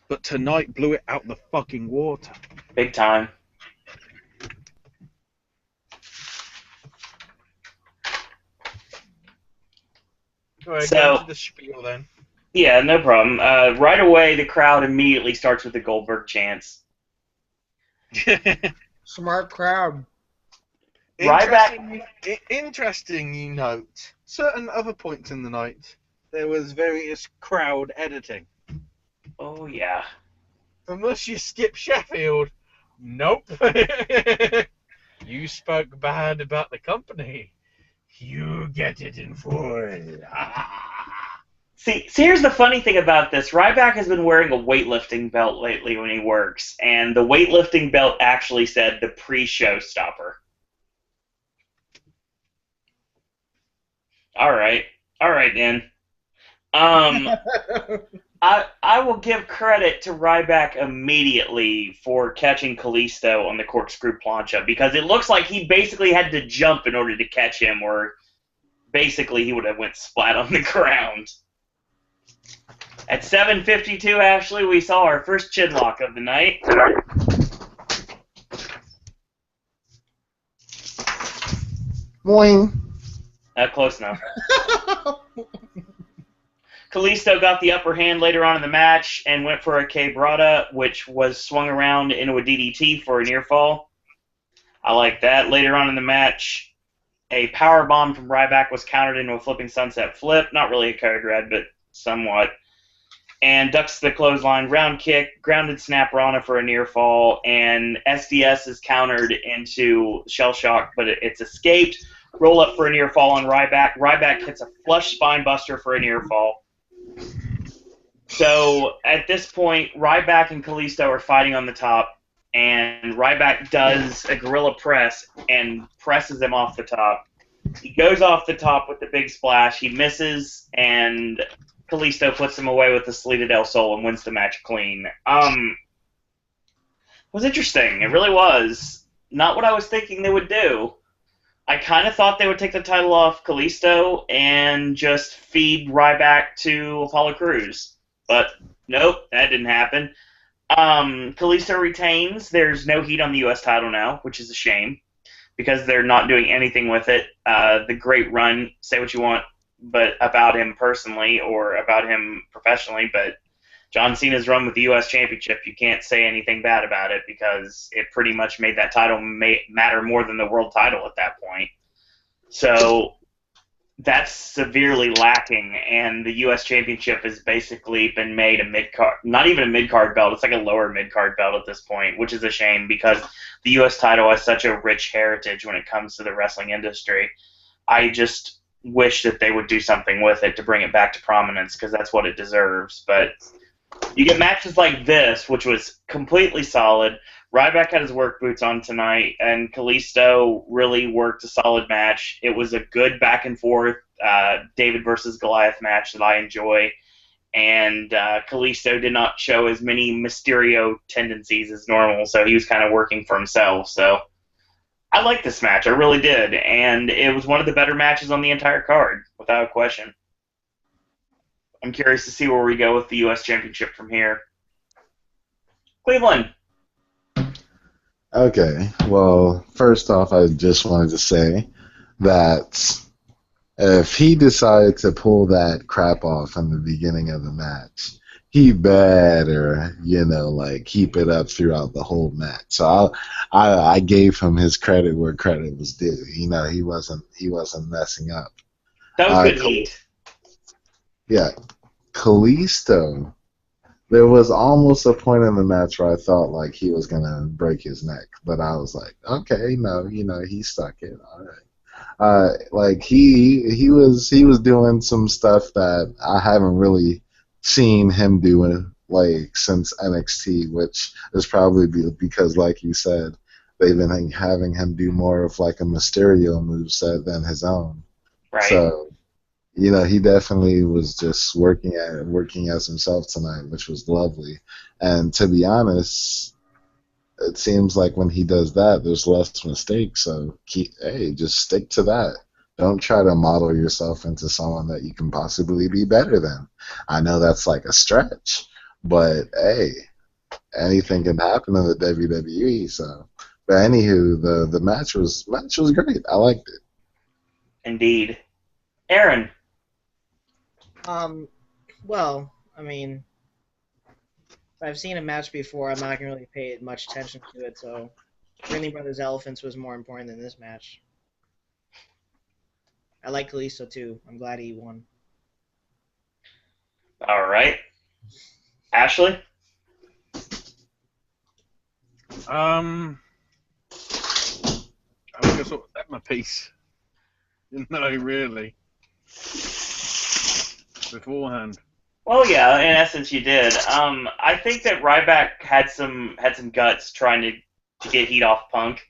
But tonight blew it out the fucking water. Big time. All right, go to the spiel then. Yeah, no problem. Right away, the crowd immediately starts with the Goldberg chants. Smart crowd. Interesting, you note. Certain other points in the night, there was various crowd editing. Oh, yeah. Unless you skip Sheffield. Nope. You spoke bad about the company. You get it in full. See, here's the funny thing about this. Ryback has been wearing a weightlifting belt lately when he works, and the weightlifting belt actually said the pre-show stopper. All right, then. I will give credit to Ryback immediately for catching Kalisto on the corkscrew plancha, because it looks like he basically had to jump in order to catch him, or basically he would have went splat on the ground. At 7:52, Ashley, we saw our first chinlock of the night. Boing. Close enough. Kalisto got the upper hand later on in the match and went for a K-Brata, which was swung around into a DDT for a near fall. I like that. Later on in the match, a power bomb from Ryback was countered into a flipping sunset flip. Not really a code red, but somewhat. And ducks the clothesline, ground kick, grounded snap Rana for a near fall, and SDS is countered into shell shock, but it's escaped. Roll up for a near fall on Ryback. Ryback hits a flush spine buster for a near fall. So at this point, Ryback and Kalisto are fighting on the top, and Ryback does a gorilla press and presses him off the top. He goes off the top with the big splash. He misses, and Kalisto puts him away with the Salida del Sol and wins the match clean. It was interesting. It really was. Not what I was thinking they would do. I kind of thought they would take the title off Kalisto and just feed Ryback to Apollo Crews. But nope, that didn't happen. Kalisto retains. There's no heat on the U.S. title now, which is a shame because they're not doing anything with it. The great run, say what you want but about him personally or about him professionally, but John Cena's run with the U.S. Championship, you can't say anything bad about it because it pretty much made that title matter more than the world title at that point. So that's severely lacking, and the U.S. Championship has basically been made a mid-card, not even a mid-card belt, it's like a lower mid-card belt at this point, which is a shame because the U.S. title has such a rich heritage when it comes to the wrestling industry. I just wish that they would do something with it to bring it back to prominence because that's what it deserves. But you get matches like this, which was completely solid. Ryback had his work boots on tonight, and Kalisto really worked a solid match. It was a good back and forth David versus Goliath match that I enjoy. And Kalisto did not show as many Mysterio tendencies as normal, so he was kind of working for himself. So I liked this match, I really did, and it was one of the better matches on the entire card, without a question. I'm curious to see where we go with the U.S. Championship from here. Cleveland. Okay, well, first off, I just wanted to say that if he decided to pull that crap off in the beginning of the match, he better, keep it up throughout the whole match. So I gave him his credit where credit was due. He wasn't messing up. That was good heat. Yeah, Kalisto. There was almost a point in the match where I thought like he was gonna break his neck, but I was like, okay, no, he stuck it. All right. He was doing some stuff that I haven't really seen him doing since NXT, which is probably because, like you said, they've been having him do more of like a Mysterio moveset than his own. Right. So, he definitely was just working as himself tonight, which was lovely. And to be honest, it seems like when he does that, there's less mistakes. So, just stick to that. Don't try to model yourself into someone that you can possibly be better than. I know that's like a stretch, but hey, anything can happen in the WWE. So, but anywho, the match was great. I liked it. Indeed, Aaron. Well, I mean, I've seen a match before. I'm not gonna really pay much attention to it. So, Ridley Brothers Elephants was more important than this match. I like Kalisto too. I'm glad he won. All right, Ashley. I think I sort of said my piece. No, really. Beforehand. Well, yeah, in essence, you did. I think that Ryback had some guts trying to get heat off Punk.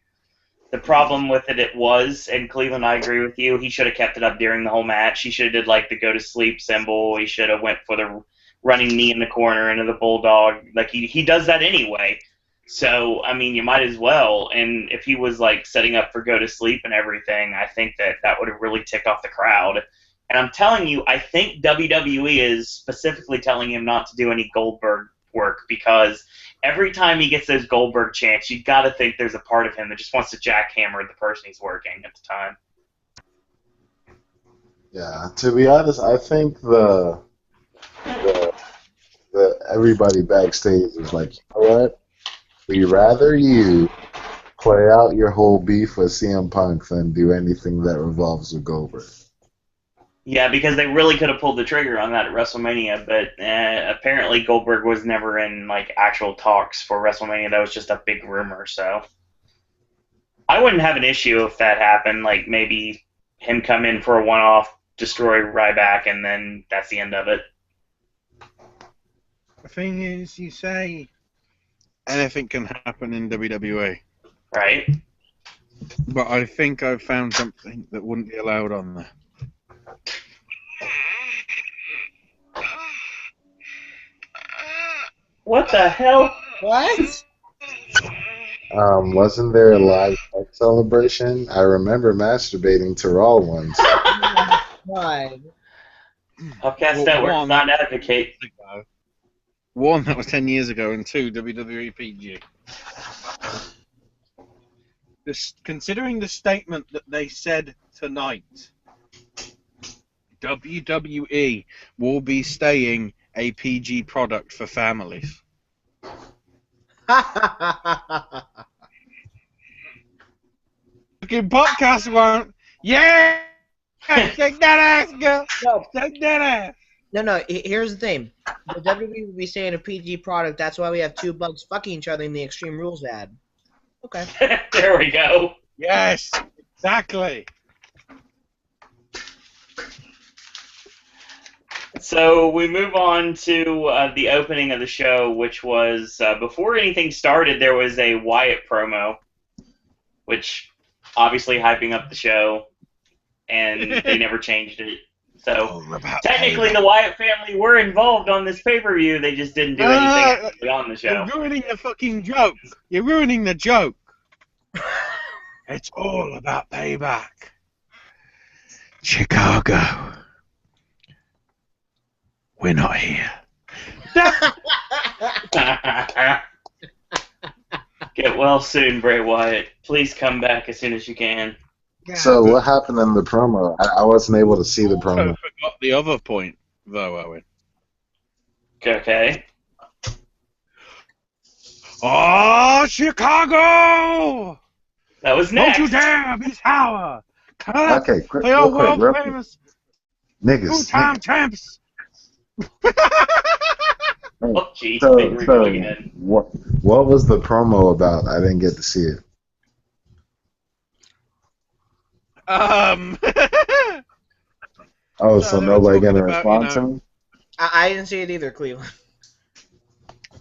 The problem with it was, and Cleveland, I agree with you, he should have kept it up during the whole match. He should have did like the go to sleep symbol. He should have went for the running knee in the corner into the bulldog. Like he does that anyway. So I mean, you might as well. And if he was like setting up for go to sleep and everything, I think that would have really ticked off the crowd. And I'm telling you, I think WWE is specifically telling him not to do any Goldberg work because every time he gets those Goldberg chants, you got to think there's a part of him that just wants to jackhammer the person he's working at the time. Yeah, to be honest, I think the everybody backstage is like, you know what? We rather you play out your whole beef with CM Punk than do anything that revolves with Goldberg. Yeah, because they really could have pulled the trigger on that at WrestleMania, but apparently Goldberg was never in like actual talks for WrestleMania. That was just a big rumor. So I wouldn't have an issue if that happened. Like maybe him come in for a one-off, destroy Ryback, and then that's the end of it. The thing is, you say anything can happen in WWE, Right? but I think I've found something that wouldn't be allowed on there. What the hell? What? Wasn't there a live sex celebration? I remember masturbating to Raw once. God. Popcast Network not advocate. One, that was 10 years ago, and two, WWE PG. Considering the statement that they said tonight, WWE will be staying a PG product for families. Fucking podcast won't. Yeah! Shake that ass, girl! No, Shake that ass! no. Here's the thing. The WWE will be saying a PG product. That's why we have two bugs fucking each other in the Extreme Rules ad. Okay. There we go. Yes! Exactly! So we move on to the opening of the show, which was before anything started. There was a Wyatt promo, which obviously hyping up the show, and they never changed it. So technically, the Wyatt family were involved on this pay-per-view. They just didn't do anything on the show. You're ruining the fucking joke. You're ruining the joke. It's all about payback. Chicago. We're not here. Get well soon, Bray Wyatt. Please come back as soon as you can. So what happened in the promo? I wasn't able to see the promo. I forgot the other point, though, Owen. Okay. Oh, Chicago! That was next. Don't you dare be sour! Okay, quick, They are real quick. famous Niggas. two-time champs. Oh, geez. So, Here we go again. what was the promo about? I didn't get to see it. Oh, so they were nobody talking gonna about, respond to me? I didn't see it either, Cleveland.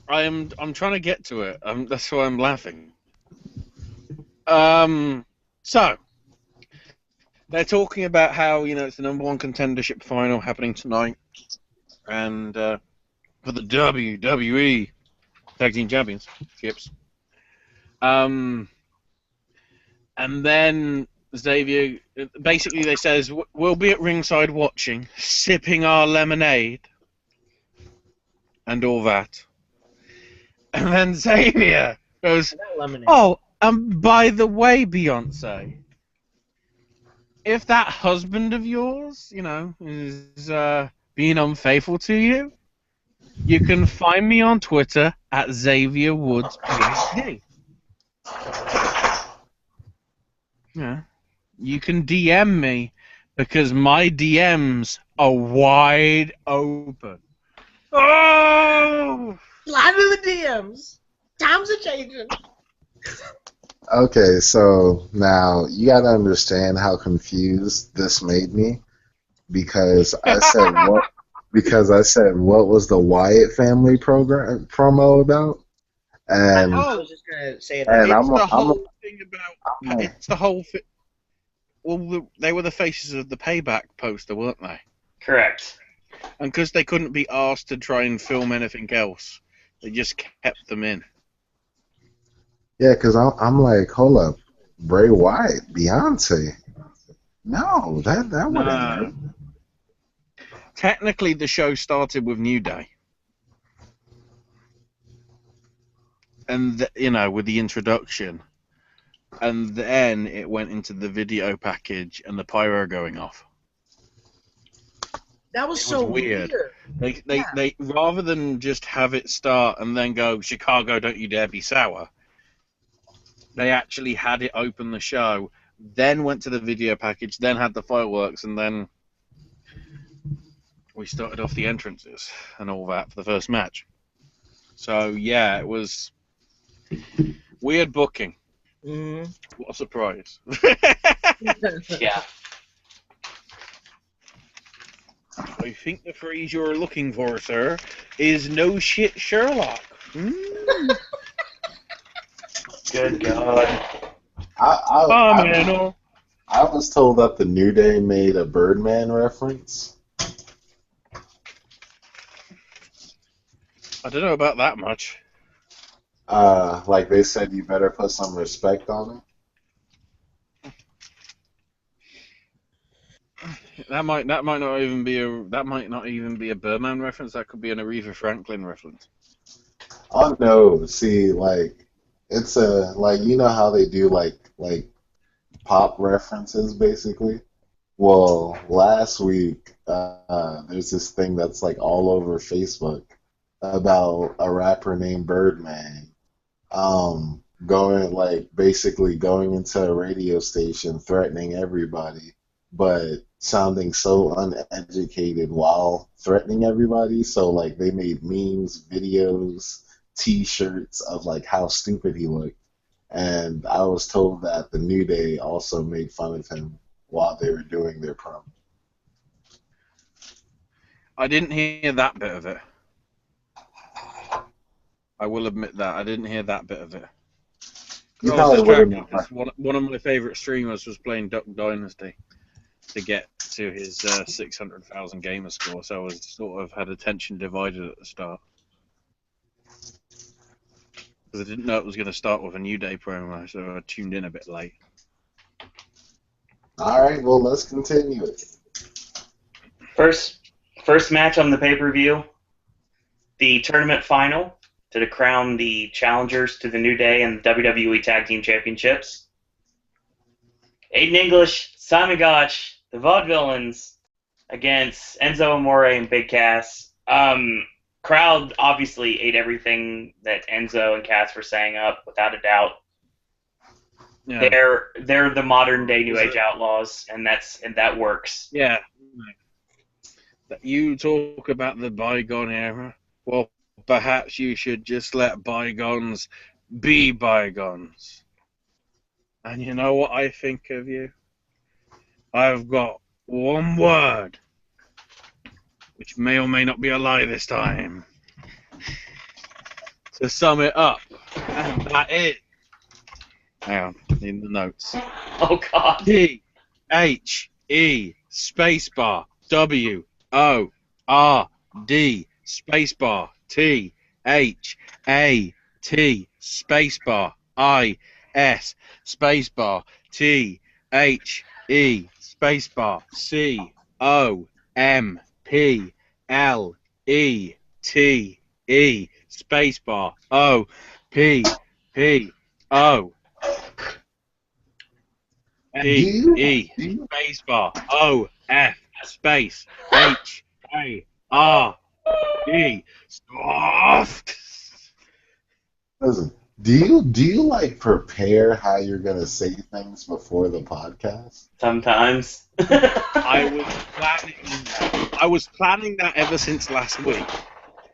I'm trying to get to it. That's why I'm laughing. So they're talking about how it's the #1 contendership final happening tonight, and for the WWE Tag Team Championships. And then Xavier basically they says we'll be at ringside watching, sipping our lemonade, and all that. And then Xavier goes, "Oh, by the way, Beyonce, if that husband of yours, is being unfaithful to you, you can find me on Twitter at Xavier Woods PhD. Yeah, you can DM me because my DMs are wide open." Oh! Slide in the DMs. Times are changing. Okay, so now you gotta understand how confused this made me because I said what? Because I said what was the Wyatt family promo about? And I was just gonna say it. and It's the whole thing about. It's the whole thing. Well, they were the faces of the Payback poster, weren't they? Correct. And because they couldn't be asked to try and film anything else, they just kept them in. yeah, because I'm like, hold up, Bray Wyatt, Beyonce. No, that wouldn't. Technically, the show started with New Day. And, with the introduction. And then it went into the video package and the pyro going off. That was It so was weird. weird. They rather than just have it start and then go, Chicago, don't you dare be sour, they actually had it open the show, then went to the video package, then had the fireworks, and then we started off the entrances and all that for the first match. So, yeah, it was weird booking. Mm-hmm. What a surprise. Yeah. I think the phrase you're looking for, sir, is no shit Sherlock. Good God. I was told that the New Day made a Birdman reference. I don't know about that much. Like they said, you better put some respect on it. That might not even be a Birdman reference. That could be an Aretha Franklin reference. Oh no, see, like it's like you know how they do like pop references basically. Well, last week there's this thing that's like all over Facebook about a rapper named Birdman going like basically going into a radio station threatening everybody, but sounding so uneducated while threatening everybody. So like they made memes, videos, t-shirts of like how stupid he looked. And I was told that the New Day also made fun of him while they were doing their promo. I didn't hear that bit of it. I will admit that I didn't hear that bit of it. You I was probably would distracted have because one of my favorite streamers was playing Duck Dynasty to get to his 600,000 gamer score, so I was sort of had attention divided at the start. Because I didn't know it was going to start with a New Day promo, so I tuned in a bit late. All right, well, let's continue it. First match on the pay-per-view, the tournament final to crown the challengers to the New Day and the WWE Tag Team Championships. Aiden English, Simon Gotch, the Vaudevillains against Enzo Amore and Big Cass. Crowd obviously ate everything that Enzo and Cass were saying up, without a doubt. Yeah. They're the modern day New Age Outlaws, and that works. Yeah. You talk about the bygone era. Well, perhaps you should just let bygones be bygones. And you know what I think of you? I've got one word, which may or may not be a lie this time, to sum it up, and that is... Hang on, in the notes. Oh, God. T-H-E spacebar W-O-R-D spacebar T-H-A-T spacebar I-S spacebar T-H-E spacebar C-O-M-P-L-E-T-E spacebar O-P-P-O D-E spacebar O-F space H-A-R-D soft. Listen, do you like prepare how you're gonna say things before the podcast? Sometimes. I was planning that ever since last week,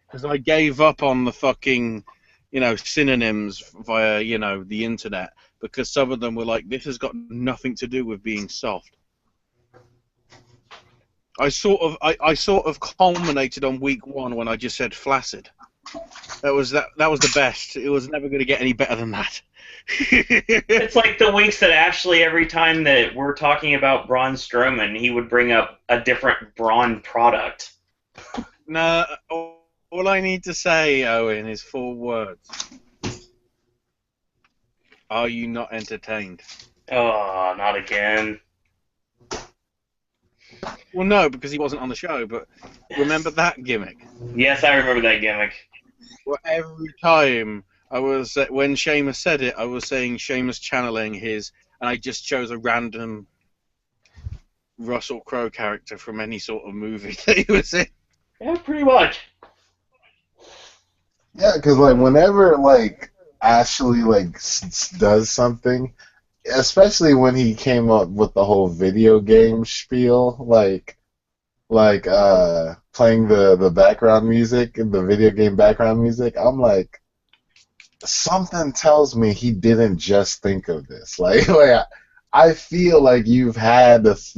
because I gave up on the fucking, synonyms via, the internet, because some of them were like, this has got nothing to do with being soft. I sort of culminated on week one when I just said flaccid. That was the best. It was never going to get any better than that. It's like the weeks that Ashley, every time that we're talking about Braun Strowman, he would bring up a different Braun product. No, all I need to say, Owen, is 4 words. Are you not entertained? Oh, not again. Well, no, because he wasn't on the show, but remember that gimmick? Yes, I remember that gimmick. Well, every time when Sheamus said it, I was saying Sheamus channeling his, and I just chose a random Russell Crowe character from any sort of movie that he was in. Yeah, pretty much. Yeah, because like whenever like Ashley like does something, especially when he came up with the whole video game spiel, playing the background music, the video game background music, I'm like, something tells me he didn't just think of this. I feel like you've had this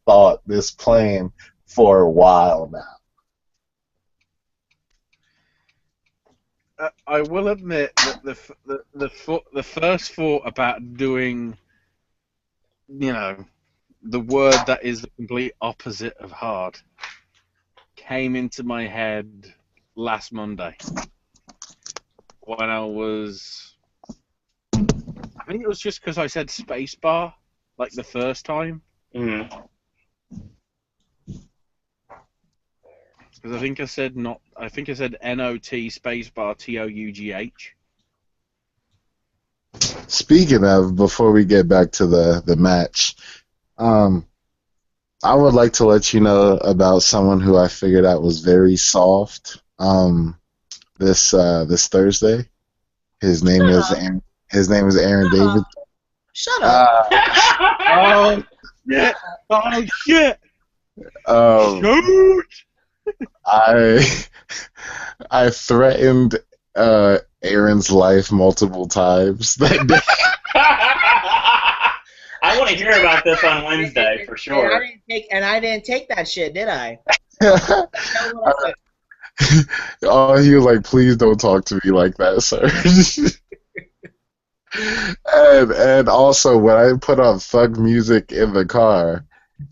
thought, this plan for a while now. I will admit that the first thought about doing, the word that is the complete opposite of hard came into my head last Monday when I think it was just because I said spacebar like the first time. Mm-hmm. Because I think I said NOT spacebar TOUGH. Speaking of, before we get back to the match, I would like to let you know about someone who I figured out was very soft. This Thursday, his name is Aaron David. Shut up. Oh shit! Oh shit! Shoot! I threatened Aaron's life multiple times that day. I want to hear about this on Wednesday for sure. And I didn't take that shit, did I? Oh, he was like, "Please don't talk to me like that, sir." and also when I put on thug music in the car,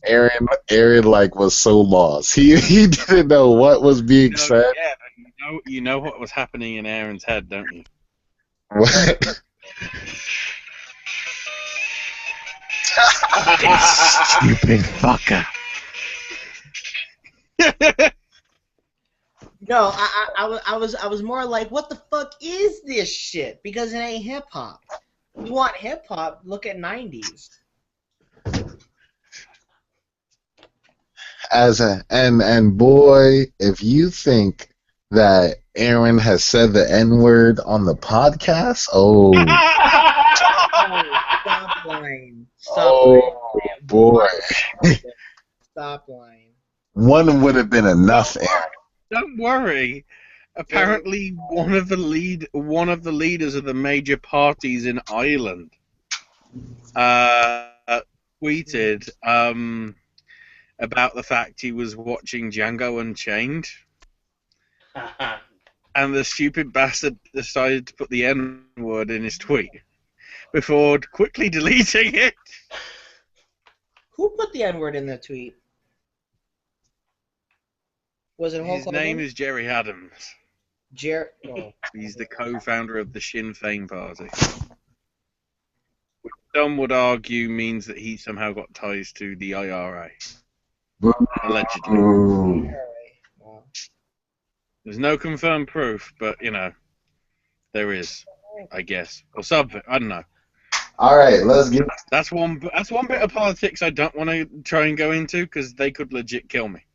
Aaron like was so lost. He didn't know what was being said. Yeah, but you know what was happening in Aaron's head, don't you? What? Stupid fucker. No, I was more like, what the fuck is this shit? Because it ain't hip hop. You want hip hop? Look at 90s. And boy, if you think that Aaron has said the N-word on the podcast, Oh, stop lying. boy, Stop lying. one would have been enough, Aaron. Don't worry. Apparently, one of the leaders of the major parties in Ireland tweeted about the fact he was watching Django Unchained, and the stupid bastard decided to put the N-word in his tweet before quickly deleting it. Who put the N-word in the tweet? Was it Hulk His name is Jerry Adams. Oh. He's the co-founder of the Sinn Féin party, which some would argue means that he somehow got ties to the IRA. Allegedly. Wow. There's no confirmed proof, but there is, I guess, or something. I don't know. All right, let's get. That's one bit of politics I don't want to try and go into because they could legit kill me.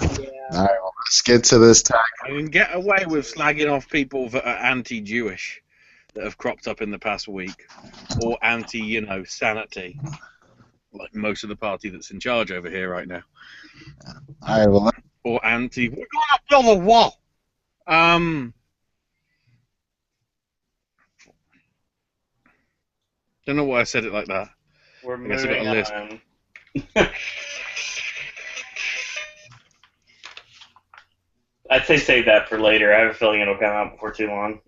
Yeah. All right, well, let's get to this tag. I can get away with slagging off people that are anti-Jewish that have cropped up in the past week, or anti, sanity, like most of the party that's in charge over here right now. All right, well, Or anti, we're gonna build a wall. Don't know why I said it like that. We're I guess I got a list. on. I'd say save that for later. I have a feeling it'll come out before too long.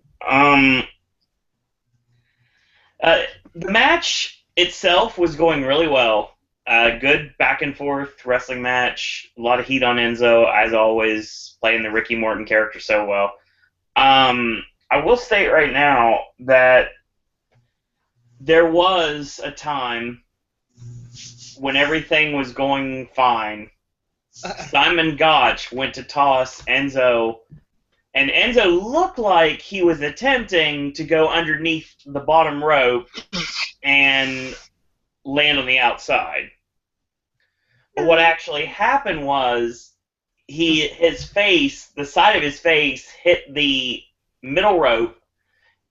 The match itself was going really well. Good back and forth wrestling match. A lot of heat on Enzo, as always, playing the Ricky Morton character so well. I will state right now that there was a time when everything was going fine. Simon Gotch went to toss Enzo, and Enzo looked like he was attempting to go underneath the bottom rope and land on the outside. But what actually happened was the side of his face hit the middle rope,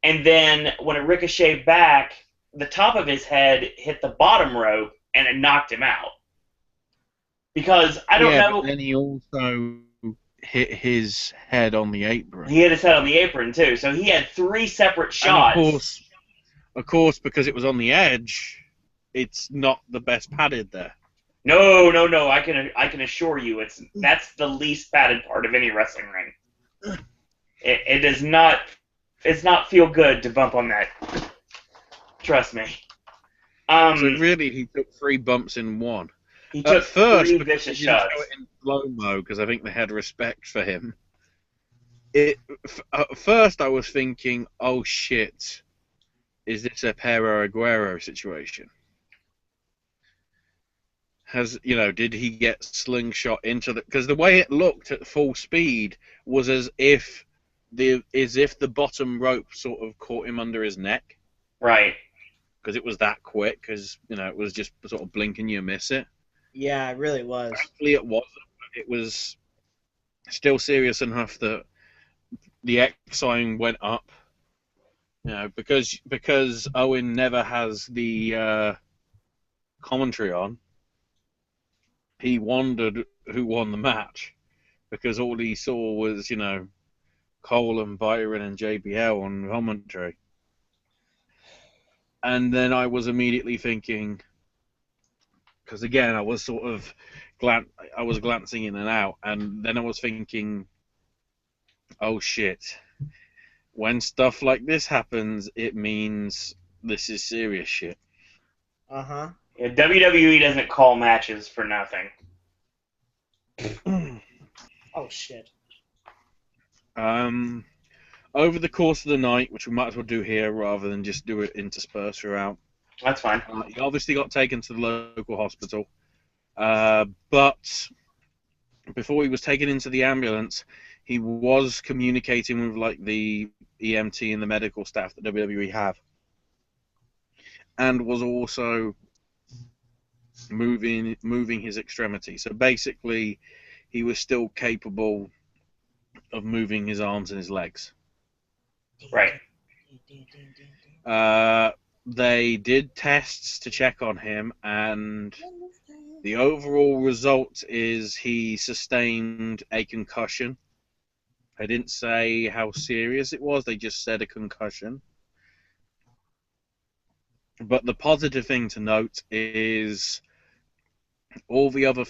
and then when it ricocheted back, the top of his head hit the bottom rope, and it knocked him out. Because I don't know. But then he also hit his head on the apron. He hit his head on the apron too, so he had 3 separate shots. And of course, because it was on the edge, it's not the best padded there. No. I can assure you, that's the least padded part of any wrestling ring. It does not. It's not feel good to bump on that. Trust me. So really, he took 3 bumps in one. He took first, 3 because vicious he didn't shots. show it in slow-mo, because I think they had respect for him. At first, I was thinking, oh shit, is this a Pero Aguero situation? Did he get slingshot into the... Because the way it looked at full speed was as if the bottom rope sort of caught him under his neck. Right. Because it was that quick, because, it was just sort of blink and you miss it. Yeah, it really was. Actually, it wasn't. It was still serious enough that the X sign went up. Because Owen never has the commentary on, he wondered who won the match, because all he saw was, Cole and Byron and JBL on commentary. And then I was immediately thinking, because again, I was sort of glancing in and out, and then I was thinking, oh shit, when stuff like this happens, it means this is serious shit. Uh-huh. Yeah, WWE doesn't call matches for nothing. Oh shit. Over the course of the night, which we might as well do here rather than just do it interspersed throughout. That's fine. He obviously got taken to the local hospital, but before he was taken into the ambulance, he was communicating with the EMT and the medical staff that WWE have, and was also moving his extremity. So basically, he was still capable of moving his arms and his legs. Right. They did tests to check on him, and the overall result is he sustained a concussion. They didn't say how serious it was, they just said a concussion. But the positive thing to note is all the other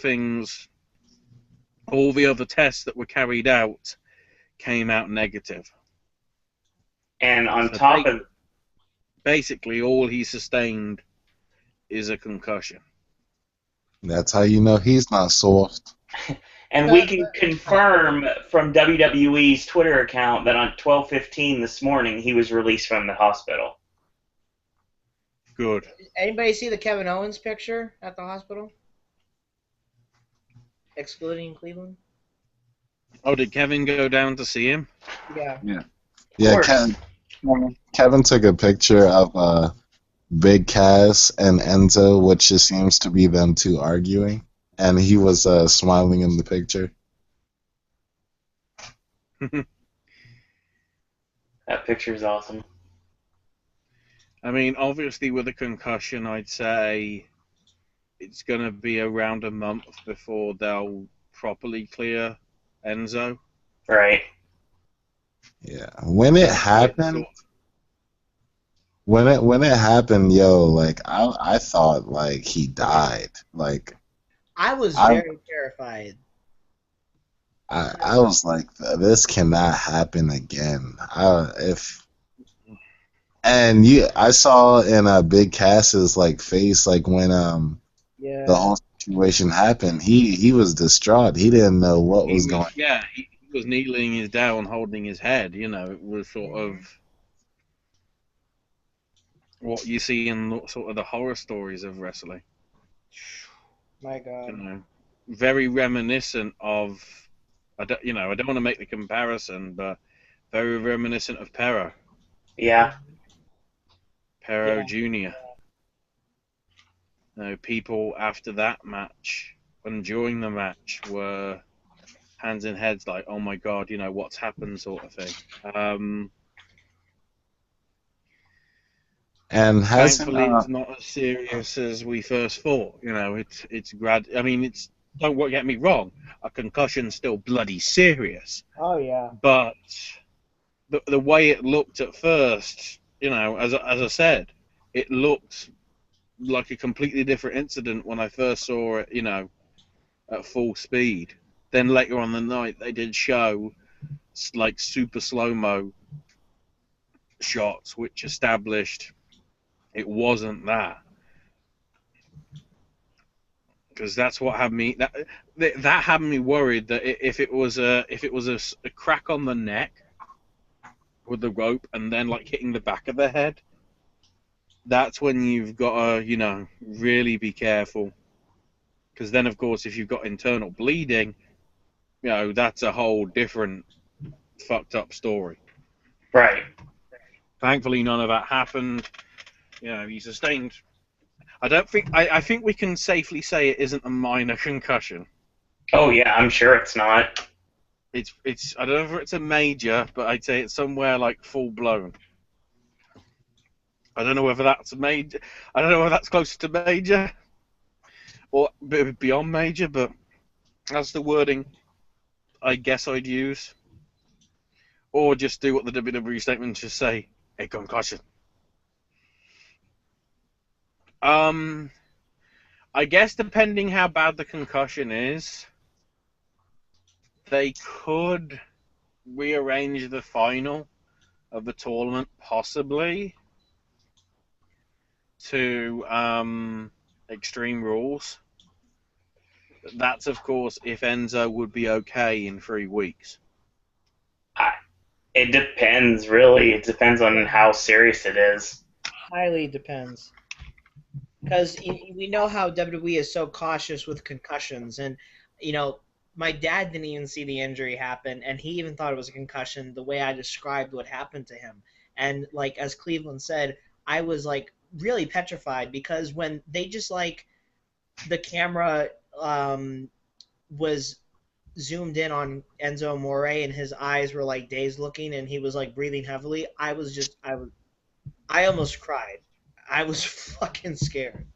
tests that were carried out came out negative. And on top of... Basically, all he sustained is a concussion. That's how you know he's not soft. And we can confirm from WWE's Twitter account that on 12:15 this morning, he was released from the hospital. Good. Anybody see the Kevin Owens picture at the hospital? Excluding Cleveland? Oh, did Kevin go down to see him? Yeah. Yeah, Kevin took a picture of Big Cass and Enzo, which just seems to be them two arguing, and he was smiling in the picture. That picture's awesome. I mean, obviously with a concussion, I'd say it's going to be around a month before they'll properly clear Enzo. Right. Yeah. When it happened, I thought like he died. Like I was very terrified. I was like, this cannot happen again. I saw in Big Cass's face when the whole situation happened. He was distraught. He didn't know what was going on. Yeah, he was kneeling down, holding his head. It was sort of what you see in sort of the horror stories of wrestling. My God. Very reminiscent of, I don't want to make the comparison, but very reminiscent of Pero. Yeah. Pero Jr. People after that match, and during the match were hands in heads, like, oh my god, what's happened, sort of thing. And hasn't Thankfully, it's not as serious as we first thought. It's I mean, don't get me wrong, a concussion's still bloody serious, Oh yeah. but the way it looked at first, as I said, it looked like a completely different incident when I first saw it, at full speed. Then later on the night, they did show like super slow-mo shots, which established it wasn't that. Because that's what had me that had me worried that if it was a crack on the neck with the rope and then like hitting the back of the head, that's when you've got to really be careful. Because then, of course, if you've got internal bleeding, that's a whole different fucked up story. Right. Thankfully, none of that happened. He sustained. I think we can safely say it isn't a minor concussion. Oh yeah, I'm sure it's not. It's I don't know if it's a major, but I'd say it's somewhere like full blown. I don't know whether that's a major. I don't know whether that's closer to major or beyond major, but that's the wording I guess I'd use. Or just do what the WWE statement just say: a concussion. I guess depending how bad the concussion is, they could rearrange the final of the tournament possibly to Extreme Rules. That's, of course, if Enzo would be okay in 3 weeks. It depends, really. It depends on how serious it is. Highly depends. Because we know how WWE is so cautious with concussions, and my dad didn't even see the injury happen, and he even thought it was a concussion the way I described what happened to him. And like as Cleveland said, I was like really petrified because when they just like the camera was zoomed in on Enzo Amore and his eyes were like dazed looking and he was like breathing heavily, I almost cried. I was fucking scared.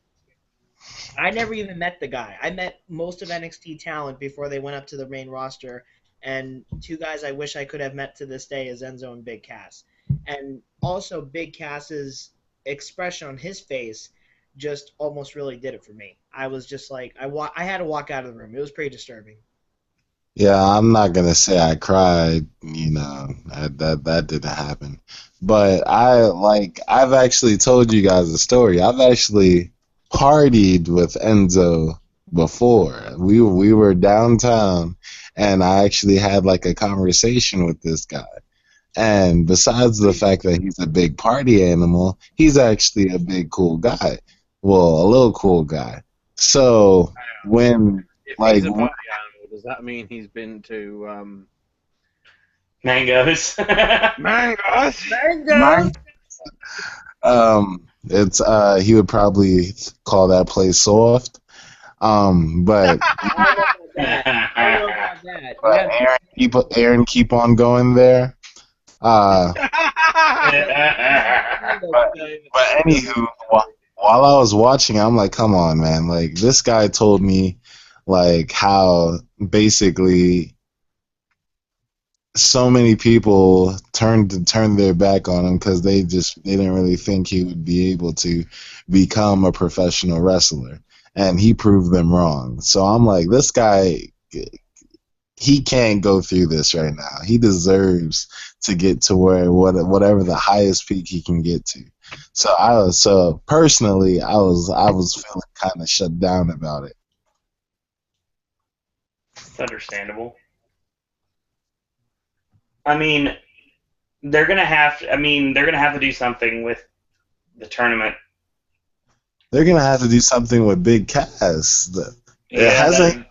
I never even met the guy. I met most of NXT talent before they went up to the main roster, and 2 guys I wish I could have met to this day is Enzo and Big Cass. And also Big Cass's expression on his face just almost really did it for me. I was just like, I had to walk out of the room. It was pretty disturbing. Yeah, I'm not gonna say I cried, that didn't happen. But I've actually told you guys a story. I've actually partied with Enzo before. We were downtown and I actually had like a conversation with this guy. And besides the fact that he's a big party animal, he's actually a big cool guy. Well, a little cool guy. So when If like he's a party animal, does that mean he's been to Mangoes. Mangoes? Mango! it's he would probably call that place soft. But I don't know about that. but Aaron keep on going there. But anywho, while I was watching, I'm like, come on, man! Like this guy told me, like how basically so many people turned their back on him because they didn't really think he would be able to become a professional wrestler, and he proved them wrong. So I'm like, this guy, he can't go through this right now. He deserves to get to whatever the highest peak he can get to. So personally, I was feeling kind of shut down about it. It's understandable. I mean, they're gonna have to do something with the tournament. They're gonna have to do something with Big Cass. Hasn't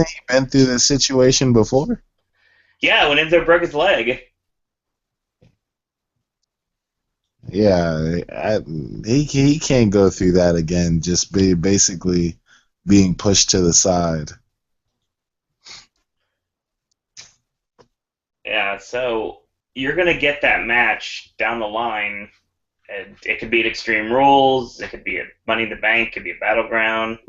he been through this situation before? Yeah, when Enzo broke his leg. Yeah, he can't go through that again. Just basically being pushed to the side. Yeah, so you're going to get that match down the line. It could be at Extreme Rules, it could be at Money in the Bank, it could be at Battleground.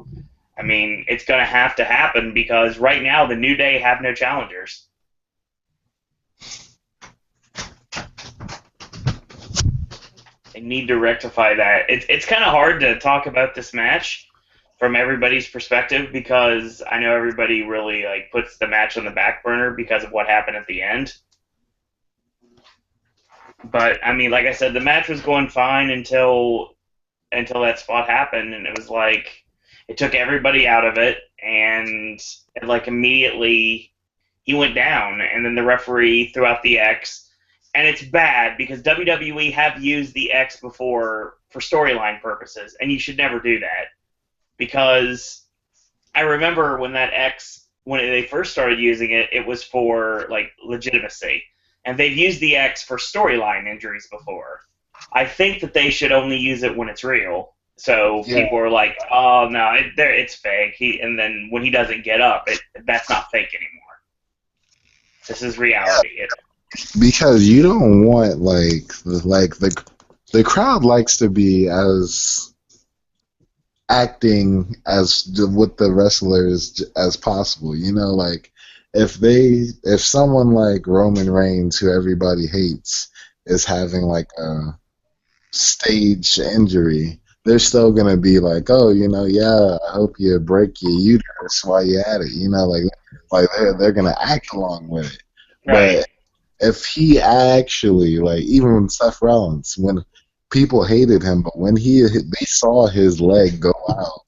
I mean, it's going to happen because right now the New Day have no challengers. They need to rectify that. It's kind of hard to talk about this match from everybody's perspective because I know everybody really puts the match on the back burner because of what happened at the end. But I mean, like I said, the match was going fine until that spot happened, and it was like it took everybody out of it, and immediately he went down, and then the referee threw out the X, and it's bad because WWE have used the X before for storyline purposes, and you should never do that because I remember when that X, when they first started using it, it was for legitimacy, and they've used the X for storyline injuries before. I think that they should only use it when it's real. So people are like, "Oh no, it's fake." And then when he doesn't get up, that's not fake anymore. This is reality. Because you don't want the crowd likes to be as acting as with the wrestlers as possible. You know, if someone like Roman Reigns, who everybody hates, is having a stage injury, they're still gonna be like, oh, yeah, I hope you break your uterus while you're at it. They're gonna act along with it. Right. But if he actually, even Seth Rollins, when people hated him, but when they saw his leg go out,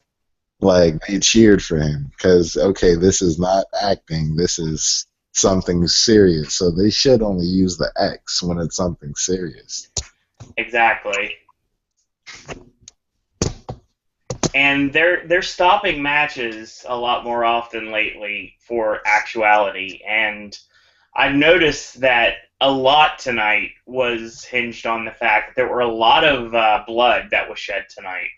they cheered for him because, okay, this is not acting, this is something serious. So they should only use the X when it's something serious. Exactly. And they're stopping matches a lot more often lately for actuality, and I've noticed that a lot tonight was hinged on the fact that there were a lot of blood that was shed tonight.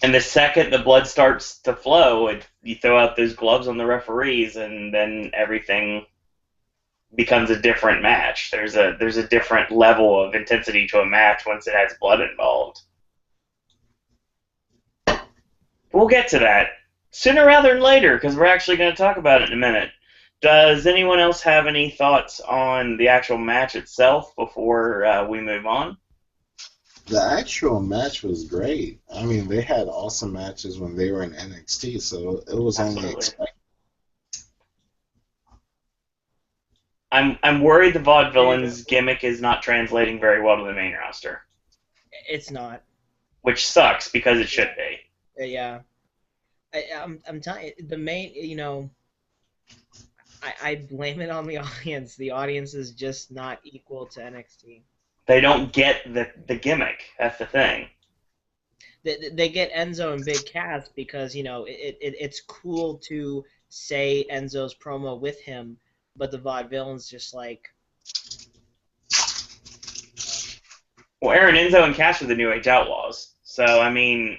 And the second the blood starts to flow, you throw out those gloves on the referees, and then everything becomes a different match. There's a different level of intensity to a match once it has blood involved. We'll get to that sooner rather than later because we're actually going to talk about it in a minute. Does anyone else have any thoughts on the actual match itself before we move on? The actual match was great. I mean, they had awesome matches when they were in NXT, so it was only expected. I'm worried the Vaudevillains gimmick is not translating very well to the main roster. It's not. Which sucks because it should be. Yeah. I'm telling you, the main, I blame it on the audience. The audience is just not equal to NXT. They don't get the gimmick. That's the thing. They get Enzo and Big Cass because, it's cool to say Enzo's promo with him, but the Vaudevillains just Well, Aaron, Enzo and Cass are the New Age Outlaws. So, I mean,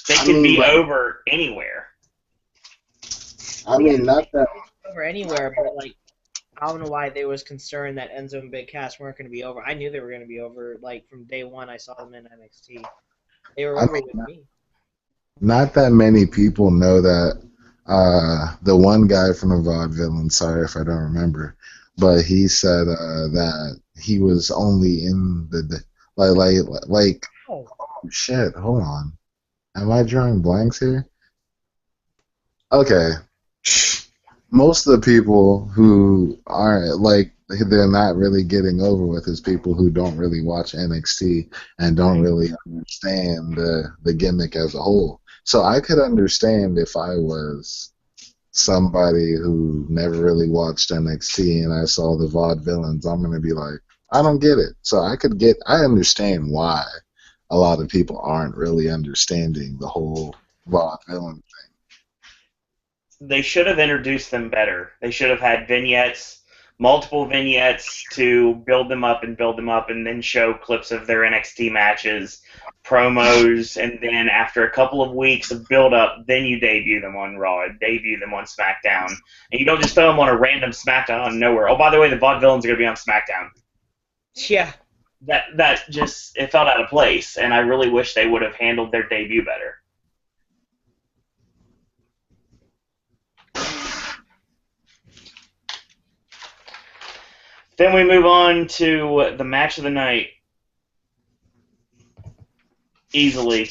they could be over anywhere. I mean, not that over anywhere, but I don't know why they was concerned that Enzo and Big Cass weren't going to be over. I knew they were going to be over. From day one, I saw them in NXT. They were over with me. Not that many people know that the one guy from the Vaudevillains, sorry if I don't remember, but he said that he was only in oh shit, hold on. Am I drawing blanks here? Okay. Most of the people who aren't they're not really getting over with is people who don't really watch NXT and don't really understand the gimmick as a whole. So I could understand if I was somebody who never really watched NXT and I saw the Vaudevillains, I'm gonna be like, I don't get it. So I understand why a lot of people aren't really understanding the whole Vaudevillain thing. They should have introduced them better. They should have had vignettes, multiple vignettes to build them up, and then show clips of their NXT matches promos, and then after a couple of weeks of build-up, then you debut them on Raw, debut them on SmackDown. And you don't just throw them on a random SmackDown out of nowhere. Oh, by the way, the Vaudevillains are going to be on SmackDown. Yeah. That just, it felt out of place, and I really wish they would have handled their debut better. Then we move on to the match of the night. Easily.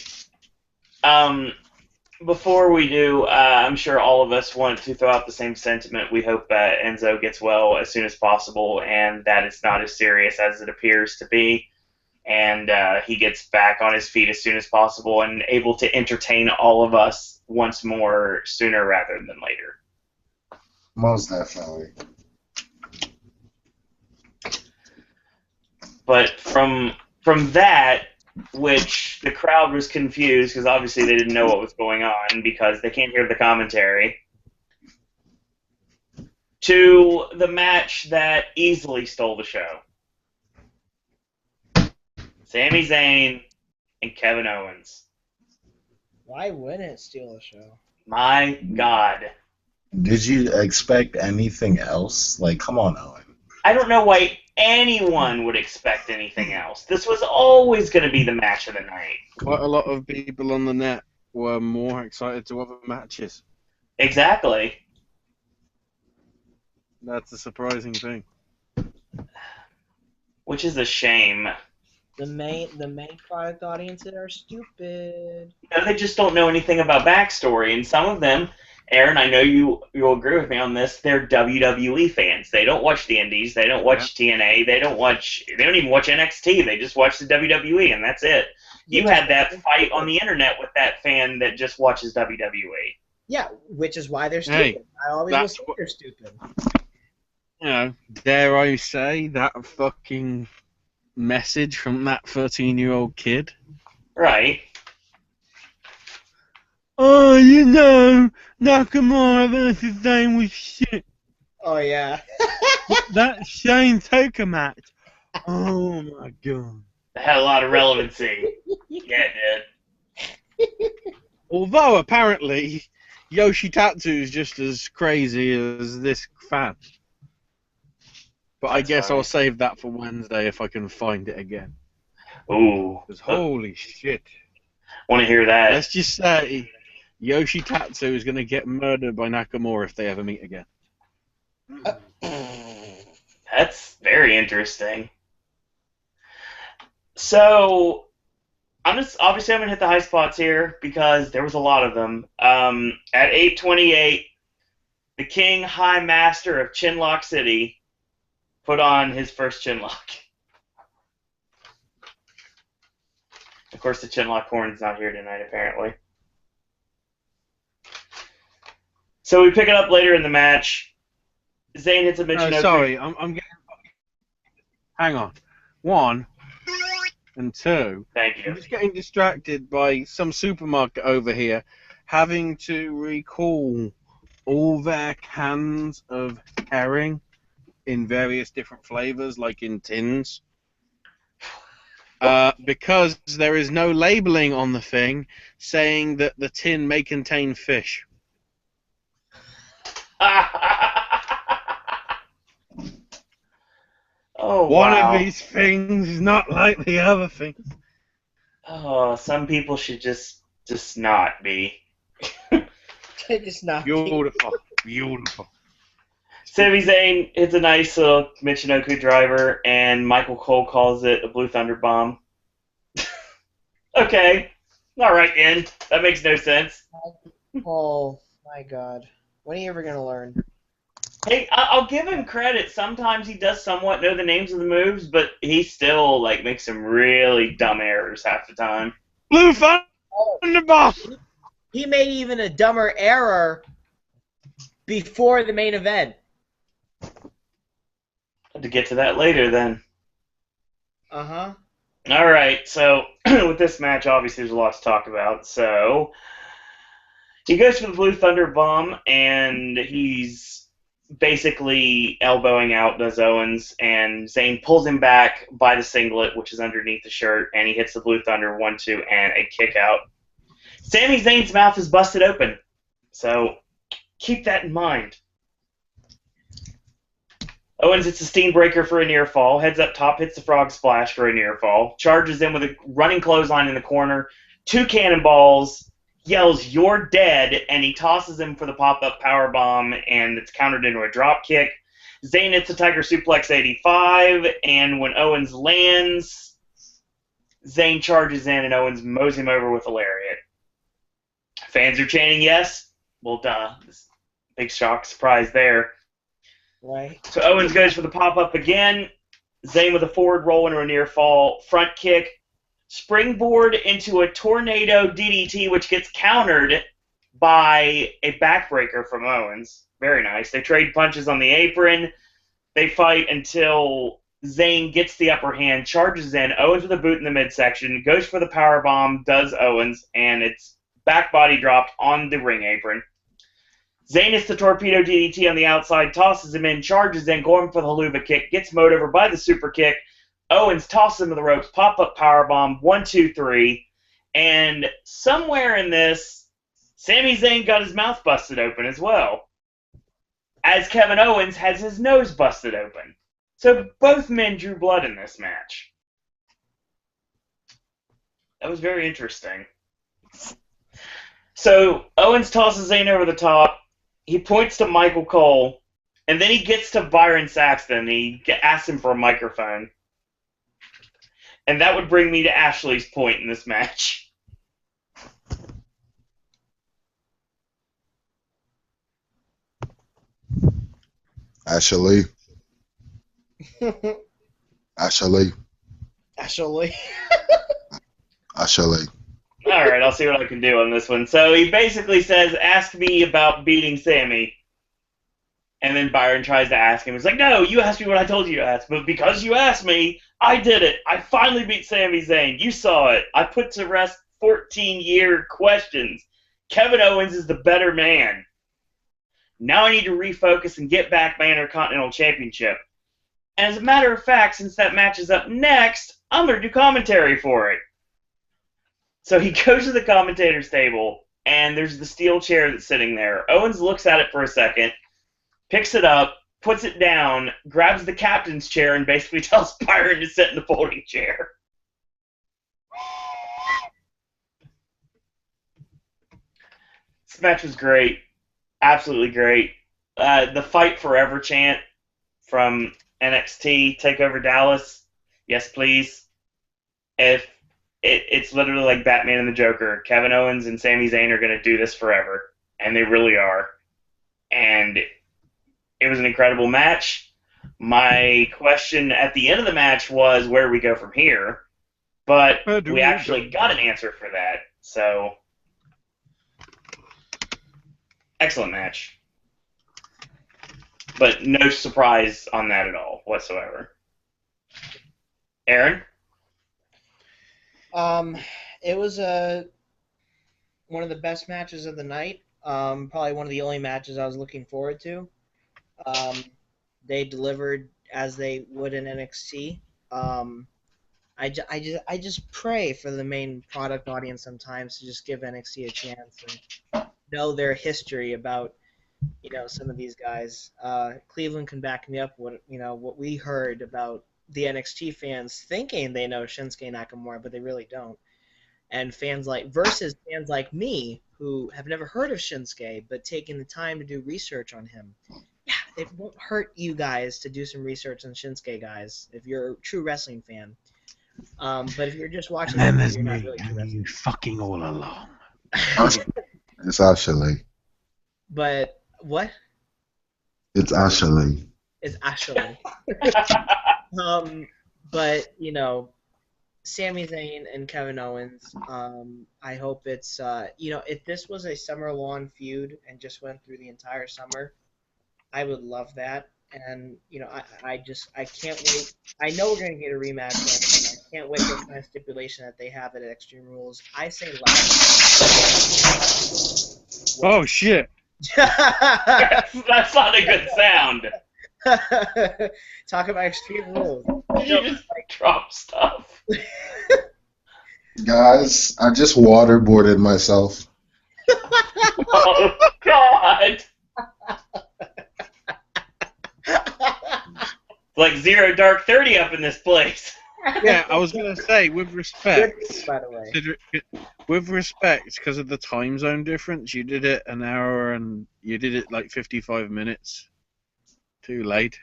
Before we do, I'm sure all of us want to throw out the same sentiment. We hope that Enzo gets well as soon as possible and that it's not as serious as it appears to be. And he gets back on his feet as soon as possible and able to entertain all of us once more sooner rather than later. Most definitely. But from that, which the crowd was confused because obviously they didn't know what was going on because they can't hear the commentary, to the match that easily stole the show. Sami Zayn and Kevin Owens. Why wouldn't it steal the show? My God. Did you expect anything else? Like, come on, Owen. I don't know why anyone would expect anything else. This was always going to be the match of the night. Quite a lot of people on the net were more excited to other matches. Exactly. That's a surprising thing. Which is a shame. The main product audiences are stupid. No, they just don't know anything about backstory, and some of them, Aaron, I know you'll agree with me on this, they're WWE fans. They don't watch the Indies, they don't watch TNA, they don't even watch NXT, they just watch the WWE, and that's it. You had that fight on the internet with that fan that just watches WWE. Yeah, which is why they're stupid. Hey, I always will say they're stupid. You know, dare I say that fucking message from that 13-year-old kid? Right. Oh, you know, Nakamura versus Zayn was shit. Oh, yeah. That Shane Taker match. Oh, my God. It had a lot of relevancy. Yeah, it did. Although, apparently, Yoshitatsu is just as crazy as this fan. But I guess I'll save that for Wednesday if I can find it again. Ooh. Because holy shit. Want to hear that? Let's just say Yoshitatsu is going to get murdered by Nakamura if they ever meet again. That's very interesting. So, obviously I'm going to hit the high spots here because there was a lot of them. At 8:28, the King High Master of Chinlock City put on his first chinlock. Of course, the chinlock horn's not here tonight, apparently. So we pick it up later in the match. Zayn hits a Michinoku. Sorry, I'm getting... Hang on. 1 and 2. Thank you. I'm just getting distracted by some supermarket over here having to recall all their cans of herring in various different flavors, like in tins. Because there is no labeling on the thing saying that the tin may contain fish. Oh, One wow. of these things is not like the other thing. Oh, some people should just not be. Just not. Beautiful. Beautiful. Sami Zayn hits a nice little Michinoku driver, and Michael Cole calls it a Blue Thunder Bomb. Okay. All right, then. That makes no sense. Oh, my God. When are you ever going to learn? Hey, I'll give him credit. Sometimes he does somewhat know the names of the moves, but he still makes some really dumb errors half the time. Blue Thunder Bomb! He made even a dumber error before the main event. To get to that later, then. Uh-huh. All right, so with this match, obviously there's a lot to talk about. So he goes for the Blue Thunder Bomb, and he's basically elbowing out does Owens, and Zayn pulls him back by the singlet, which is underneath the shirt, and he hits the Blue Thunder 1-2 and a kick out. Sami Zayn's mouth is busted open, so keep that in mind. Owens hits a steam breaker for a near fall, heads up top, hits the frog splash for a near fall, charges in with a running clothesline in the corner, 2 cannonballs, yells, "You're dead," and he tosses him for the pop-up powerbomb, and it's countered into a drop kick. Zayn hits a Tiger Suplex 85, and when Owens lands, Zayn charges in, and Owens mows him over with a lariat. Fans are chanting yes. Well, duh. Big shock, surprise there. Right. So Owens goes for the pop-up again. Zayn with a forward roll into a near fall, front kick, springboard into a tornado DDT, which gets countered by a backbreaker from Owens. Very nice. They trade punches on the apron. They fight until Zayn gets the upper hand, charges in. Owens with a boot in the midsection, goes for the powerbomb, does Owens, and it's back body dropped on the ring apron. Zayn hits the torpedo DDT on the outside, tosses him in, charges in, going for the haluva kick, gets mowed over by the super kick. Owens tosses him to the ropes, pop-up powerbomb, 1, 2, 3. And somewhere in this, Sami Zayn got his mouth busted open as well, as Kevin Owens has his nose busted open. So both men drew blood in this match. That was very interesting. So Owens tosses Zayn over the top. He points to Michael Cole, and then he gets to Byron Saxton. He asks him for a microphone. And that would bring me to Ashley's point in this match. Ashley. Ashley. Actually. Ashley. All right, I'll see what I can do on this one. So he basically says, "Ask me about beating Sammy." And then Byron tries to ask him. He's like, "No, you asked me what I told you to ask. But because you asked me, I did it. I finally beat Sami Zayn. You saw it. I put to rest 14-year questions. Kevin Owens is the better man. Now I need to refocus and get back my Intercontinental Championship. And as a matter of fact, since that match is up next, I'm going to do commentary for it." So he goes to the commentator's table, and there's the steel chair that's sitting there. Owens looks at it for a second, picks it up, puts it down, grabs the captain's chair, and basically tells Byron to sit in the folding chair. This match was great. Absolutely great. The Fight Forever chant from NXT TakeOver Dallas. Yes, please. It's literally like Batman and the Joker. Kevin Owens and Sami Zayn are going to do this forever. And they really are. And it was an incredible match. My question at the end of the match was, where do we go from here? But we actually got an answer for that. So, excellent match. But no surprise on that at all whatsoever. Aaron? It was one of the best matches of the night. Probably one of the only matches I was looking forward to. They delivered as they would in NXT. I just pray for the main product audience sometimes to just give NXT a chance and know their history about some of these guys. Cleveland can back me up what we heard about the NXT fans thinking they know Shinsuke Nakamura, but they really don't. And fans like me who have never heard of Shinsuke but taking the time to do research on him. Yeah, it won't hurt you guys to do some research on Shinsuke, guys, if you're a true wrestling fan. But if you're just watching, And then there's you're not me, really true and wrestling. you fucking all along. It's Ashley. But what? It's Ashley. It's Ashley. But Sami Zayn and Kevin Owens. I hope it's if this was a summer-long feud and just went through the entire summer, I would love that. And I can't wait. I know we're gonna get a rematch. And I can't wait for the kind of stipulation that they have at Extreme Rules. I say last. Oh shit! That's not a good sound. Talk about extreme rules. Did you just drop stuff? Guys, I just waterboarded myself. Oh, God. Like Zero Dark 30 up in this place. Yeah, I was going to say, with respect, Good, by the way. with respect, because of the time zone difference, you did it an hour and you did it like 55 minutes too late.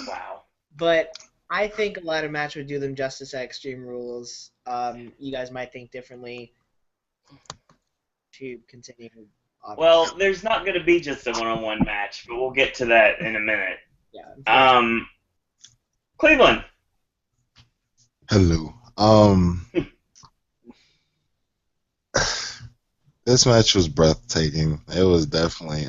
Wow. But I think a ladder match would do them justice at Extreme Rules. You guys might think differently. To continue. Obviously. Well, there's not going to be just a one-on-one match, but we'll get to that in a minute. Yeah. Cleveland. Hello. This match was breathtaking. It was definitely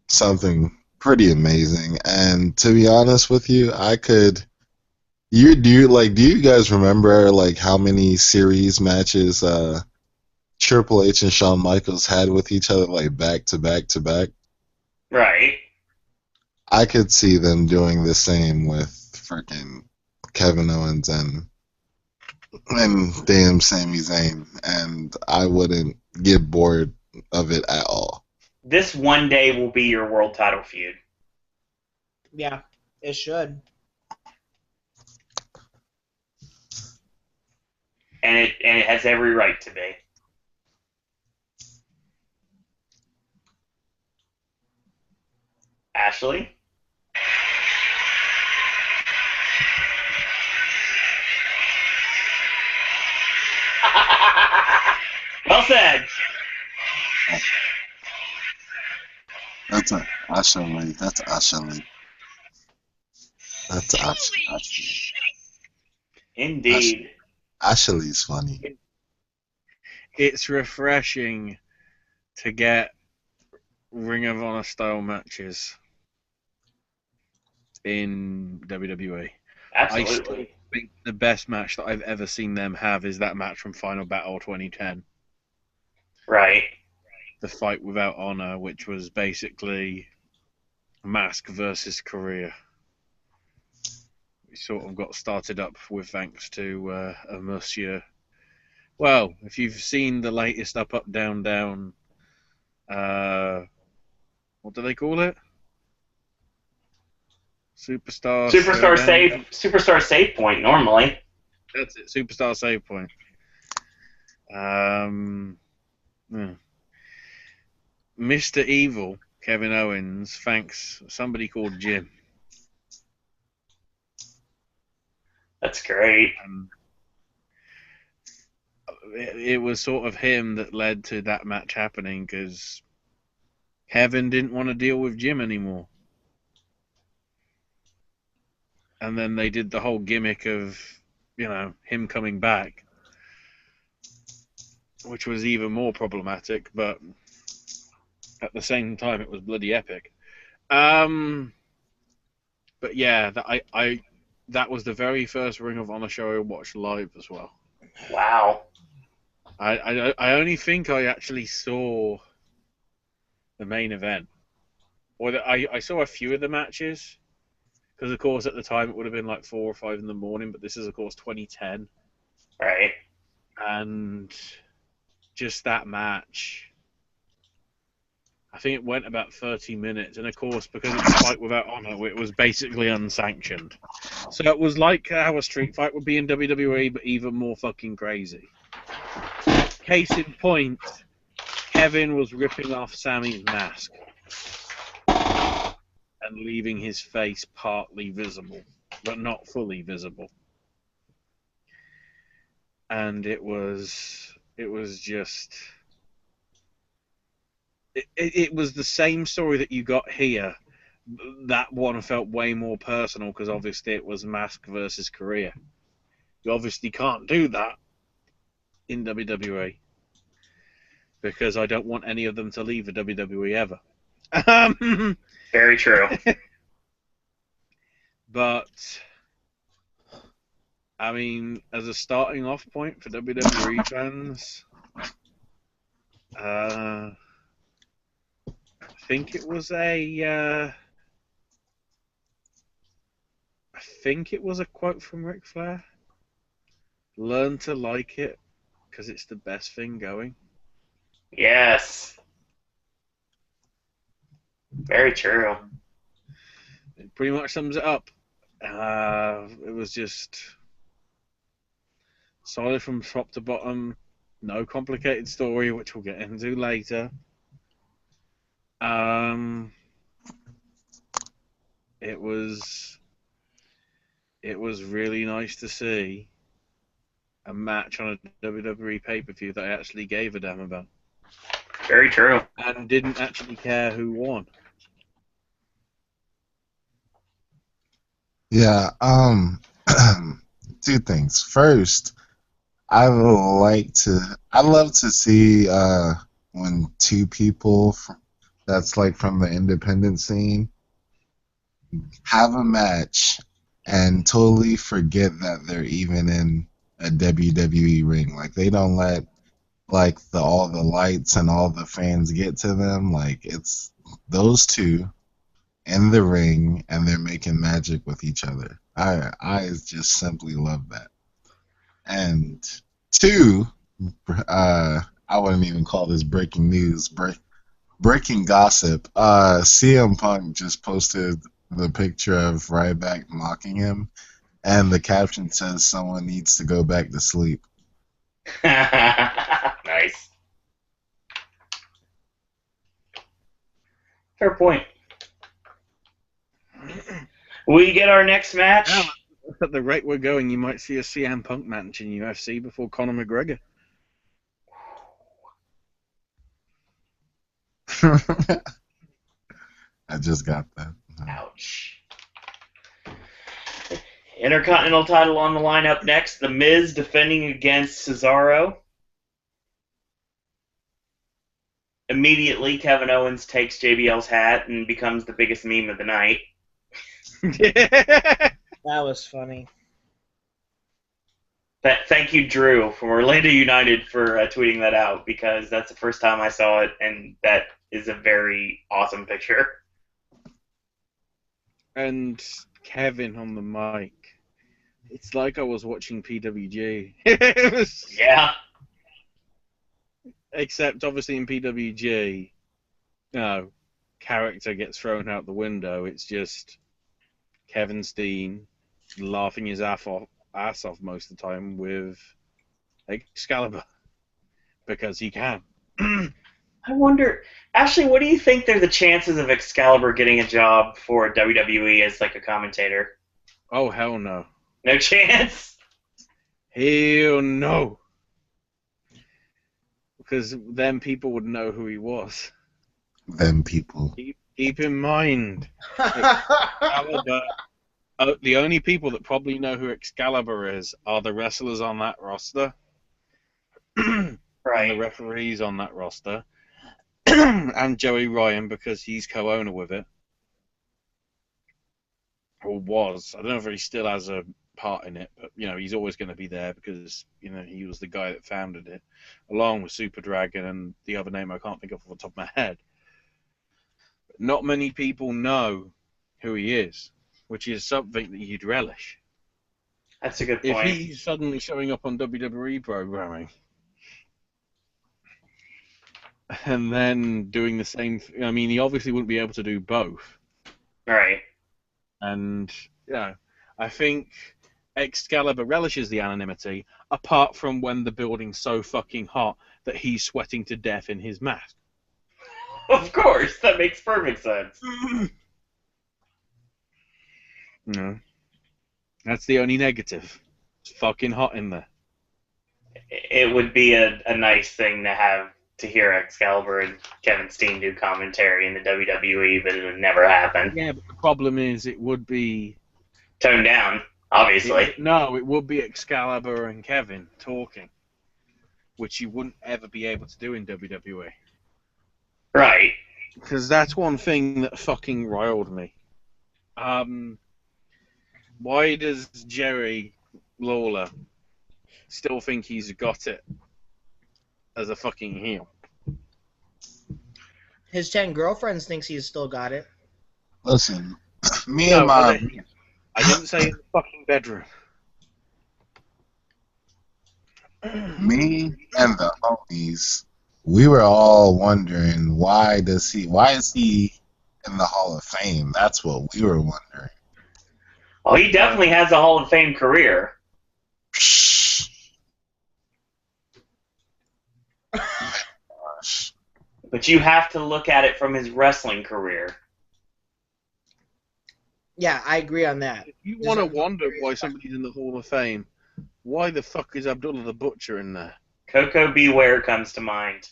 something pretty amazing. And to be honest with you, do you guys remember like how many series matches Triple H and Shawn Michaels had with each other like back to back to back? Right. I could see them doing the same with freaking Kevin Owens and damn Sami Zayn, and I wouldn't get bored of it at all. This one day will be your world title feud. Yeah, it should. And it has every right to be. Ashley? Well said. That's Ashley. That's Ashley. That's Ashley. Indeed. Ashley's funny. It's refreshing to get Ring of Honor style matches in WWE. Absolutely. I still think the best match that I've ever seen them have is that match from Final Battle 2010. Right. The fight without honor, which was basically Mask versus Korea. We sort of got started up with thanks to a Monsieur. Well, if you've seen the latest Up Up Down Down, what do they call it? Superstar save point normally. That's it. Superstar save point. Yeah. Mr. Evil, Kevin Owens, thanks somebody called Jim. That's great. It was sort of him that led to that match happening because Kevin didn't want to deal with Jim anymore. And then they did the whole gimmick of, him coming back, which was even more problematic, but at the same time, it was bloody epic. But yeah, that was the very first Ring of Honor show I watched live as well. Wow. I only think I actually saw the main event, or I saw a few of the matches, because of course at the time it would have been like 4 or 5 in the morning, but this is of course 2010. Right. And just that match, I think it went about 30 minutes, and of course, because it's a fight without honor, it was basically unsanctioned. So it was like how a street fight would be in WWE, but even more fucking crazy. Case in point, Kevin was ripping off Sammy's mask and leaving his face partly visible, but not fully visible. And it was just... It was the same story that you got here. That one felt way more personal because obviously it was Mask versus Korea. You obviously can't do that in WWE because I don't want any of them to leave the WWE ever. Very true. But I mean, as a starting off point for WWE fans, I think it was a. I think it was a quote from Ric Flair. Learn to like it, because it's the best thing going. Yes. Very true. It pretty much sums it up. It was just solid from top to bottom. No complicated story, which we'll get into later. It was really nice to see a match on a WWE pay-per-view that I actually gave a damn about. Very true. And didn't actually care who won. Yeah. Two things. First, I love to see when two people that's like from the independent scene have a match and totally forget that they're even in a WWE ring. Like they don't let like all the lights and all the fans get to them. Like it's those two in the ring and they're making magic with each other. I just simply love that. And two, I wouldn't even call this breaking news. Breaking gossip. CM Punk just posted the picture of Ryback mocking him, and the caption says someone needs to go back to sleep. Nice. Fair point. We get our next match. Yeah, at the rate we're going, you might see a CM Punk match in UFC before Conor McGregor. I just got that. Ouch. Intercontinental title on the line up next. The Miz defending against Cesaro. Immediately, Kevin Owens takes JBL's hat and becomes the biggest meme of the night. That was funny. Thank you, Drew, from Orlando United, for tweeting that out, because that's the first time I saw it, and that is a very awesome picture. And Kevin on the mic. It's like I was watching PWG. Yeah. Except, obviously, in PWG, character gets thrown out the window. It's just Kevin Steen laughing his ass off most of the time with Excalibur. Because he can. I wonder, Ashley, what do you think are the chances of Excalibur getting a job for WWE as like a commentator? Oh, hell no. No chance? Hell no. Because then people would know who he was. Them people. Keep in mind, Excalibur, the only people that probably know who Excalibur is are the wrestlers on that roster. Right. And the referees on that roster. And Joey Ryan, because he's co-owner with it. Or was. I don't know if he still has a part in it, but he's always going to be there because he was the guy that founded it, along with Super Dragon and the other name I can't think of off the top of my head. But not many people know who he is, which is something that you'd relish. That's a good point. If he's suddenly showing up on WWE programming and then doing the same I mean, he obviously wouldn't be able to do both. Right. And I think Excalibur relishes the anonymity, apart from when the building's so fucking hot that he's sweating to death in his mask. Of course, that makes perfect sense. No. That's the only negative. It's fucking hot in there. It would be a nice thing to hear Excalibur and Kevin Steen do commentary in the WWE, but it would never happen. Yeah, but the problem is it would be toned down, obviously. It would be Excalibur and Kevin talking, which you wouldn't ever be able to do in WWE. Right. Because that's one thing that fucking riled me. Why does Jerry Lawler still think he's got it as a fucking heel? His 10 girlfriends thinks he's still got it. Listen, me No, and my I didn't say in the fucking bedroom. me and the homies, we were all wondering why is he in the Hall of Fame? That's what we were wondering. Oh, he definitely has a Hall of Fame career. Psh. Gosh. But you have to look at it from his wrestling career. Yeah, I agree on that. If you want to wonder why somebody's in the Hall of Fame, why the fuck is Abdullah the Butcher in there? Coco Beware comes to mind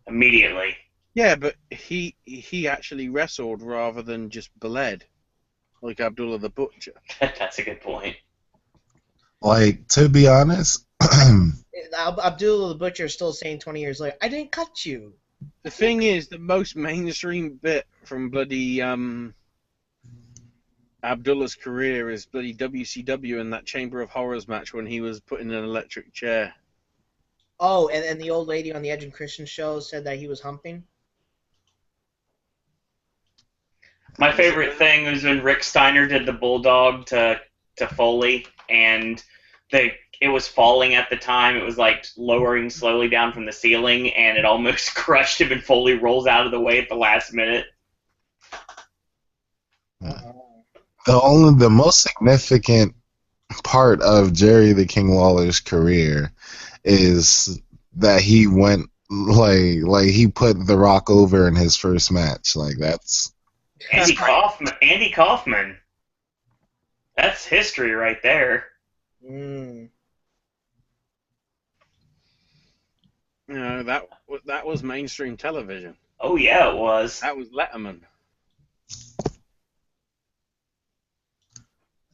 immediately. Yeah, but he actually wrestled rather than just bled, like Abdullah the Butcher. That's a good point. Like, to be honest, Abdullah the Butcher is still saying 20 years later, I didn't cut you. The thing is, the most mainstream bit from bloody Abdullah's career is bloody WCW in that Chamber of Horrors match when he was put in an electric chair. Oh, and the old lady on the Edge and Christian show said that he was humping? My favorite thing was when Rick Steiner did the Bulldog to Foley, and it was falling at the time. It was like lowering slowly down from the ceiling, and it almost crushed him, and Foley rolls out of the way at the last minute. the most significant part of Jerry the King Lawler's career is that he went like he put The Rock over in his first match. Like, that's Andy Kaufman. That's history right there. Mm. You know, that was mainstream television. Oh yeah, it was. That was Letterman.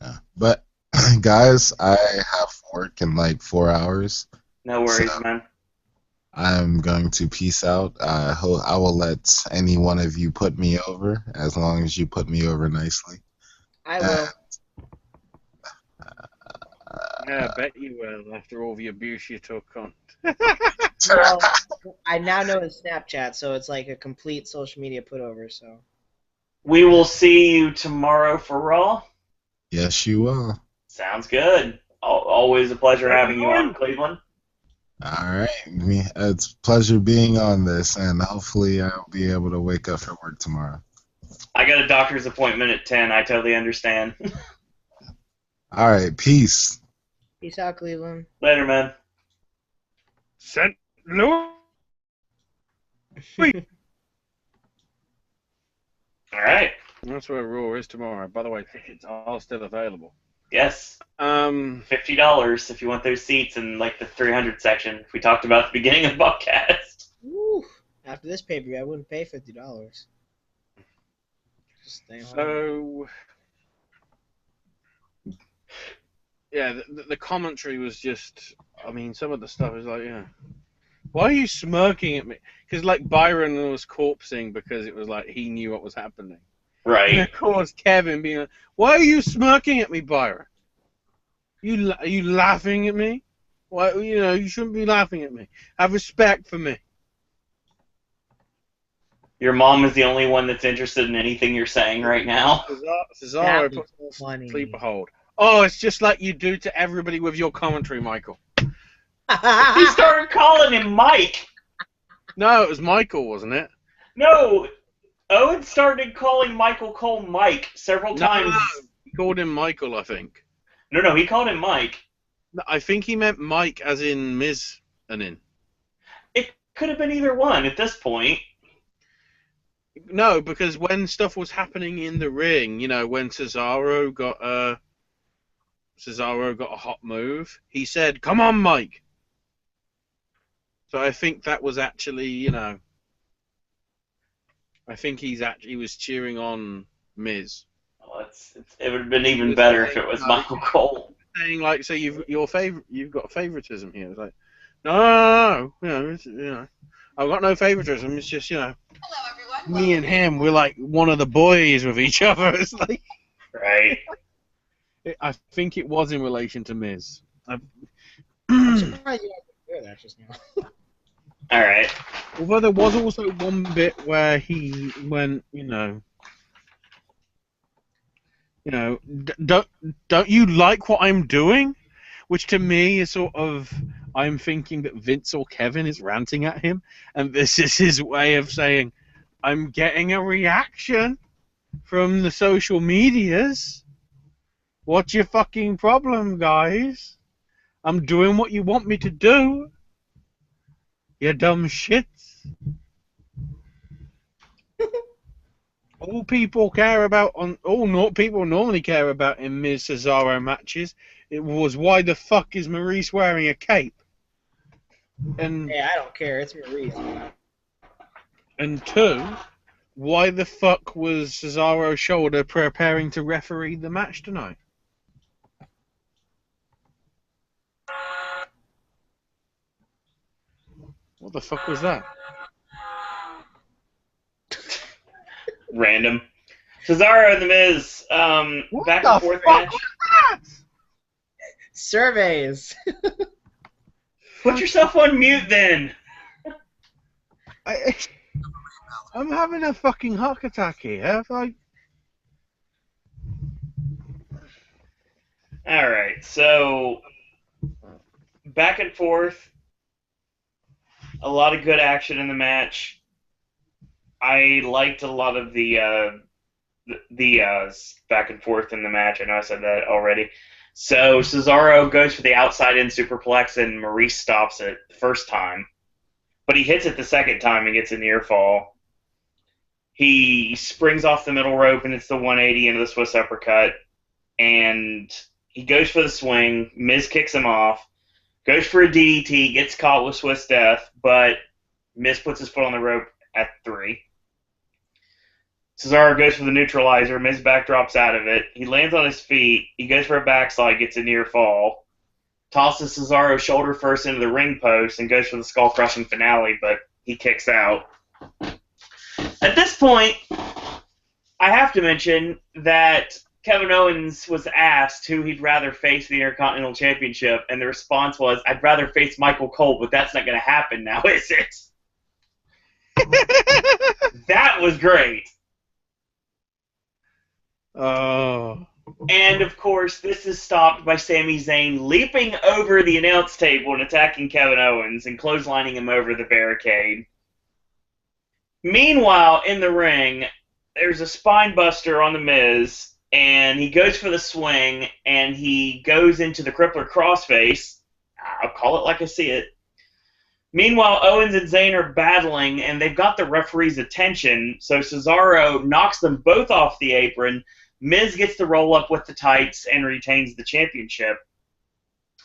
yeah. But guys, I have work in like 4 hours. No worries, So- man. I'm going to peace out. I will let any one of you put me over, as long as you put me over nicely. I will. Yeah, I bet you will, after all the abuse you took on. Well, I now know his Snapchat, so it's like a complete social media putover, so. We will see you tomorrow for Raw. Yes, you will. Sounds good. Always a pleasure having you on, Cleveland. All right. It's a pleasure being on this, and hopefully I'll be able to wake up for work tomorrow. I got a doctor's appointment at 10. I totally understand. All right. Peace. Peace out, Cleveland. Later, man. St. Louis. All right. That's where Raw is tomorrow. By the way, tickets are still available. Yes. $50 if you want those seats in like the 300 section. We talked about at the beginning of the podcast. Woo. After this pay-per-view, I wouldn't pay $50. Just stay home. So, yeah, the commentary was just, I mean, some of the stuff is like, yeah. Why are you smirking at me? Because, like, Byron was corpsing because it was like he knew what was happening. And, Right. of course, Kevin being like, why are you smirking at me, Byron? Are you laughing at me? Why, you shouldn't be laughing at me. Have respect for me. Your mom is the only one that's interested in anything you're saying right now. Cesaro That puts was funny. sleeper hold. Oh, it's just like you do to everybody with your commentary, Michael. He started calling him Mike. No, it was Michael, wasn't it? No, Owen started calling Michael Cole Mike several times. No, he called him Michael, I think. No, he called him Mike. No, I think he meant Mike as in Miz and in. It could have been either one at this point. No, because when stuff was happening in the ring, when Cesaro got a hot move, he said, "Come on, Mike." So I think that was actually, I think he was cheering on Miz. Well, it would have been even better if it was Michael Cole. Saying like, so you've got favoritism here. It's like, no, I've got no favoritism. It's just, Hello, everyone. me and him, we're like one of the boys with each other. It's like, Right. I think it was in relation to Miz. I'm surprised you didn't hear that just now. All right. Although there was also one bit where he went, don't you like what I'm doing? Which to me is sort of, I'm thinking that Vince or Kevin is ranting at him, and this is his way of saying, I'm getting a reaction from the social medias. What's your fucking problem, guys? I'm doing what you want me to do. You dumb shits. All people normally care about in Miz Cesaro matches, it was why the fuck is Maurice wearing a cape? And Hey, I don't care. It's Maurice. and two, why the fuck was Cesaro's shoulder preparing to referee the match tonight? What the fuck was that? Random. Cesaro and The Miz, What back the and forth fuck match. was that? Surveys. Put yourself on mute then. I'm having a fucking heart attack here. All right, so back and forth. A lot of good action in the match. I liked a lot of the back and forth in the match. I know I said that already. So Cesaro goes for the outside in superplex, and Maurice stops it the first time. But he hits it the second time and gets a near fall. He springs off the middle rope, and it's the 180 into the Swiss uppercut. And he goes for the swing. Miz kicks him off. Goes for a DDT, gets caught with Swiss Death, but Miz puts his foot on the rope at 3. Cesaro goes for the neutralizer. Miz backdrops out of it. He lands on his feet. He goes for a backslide, gets a near fall. Tosses Cesaro shoulder first into the ring post and goes for the skull-crushing finale, but he kicks out. At this point, I have to mention that Kevin Owens was asked who he'd rather face the Intercontinental Championship, and the response was, I'd rather face Michael Cole, but that's not going to happen now, is it? That was great. Oh. And, of course, this is stopped by Sami Zayn leaping over the announce table and attacking Kevin Owens and clotheslining him over the barricade. Meanwhile, in the ring, there's a spine buster on The Miz, and he goes for the swing, and he goes into the crippler crossface. I'll call it like I see it. Meanwhile, Owens and Zayn are battling, and they've got the referee's attention, so Cesaro knocks them both off the apron. Miz gets the roll-up with the tights and retains the championship.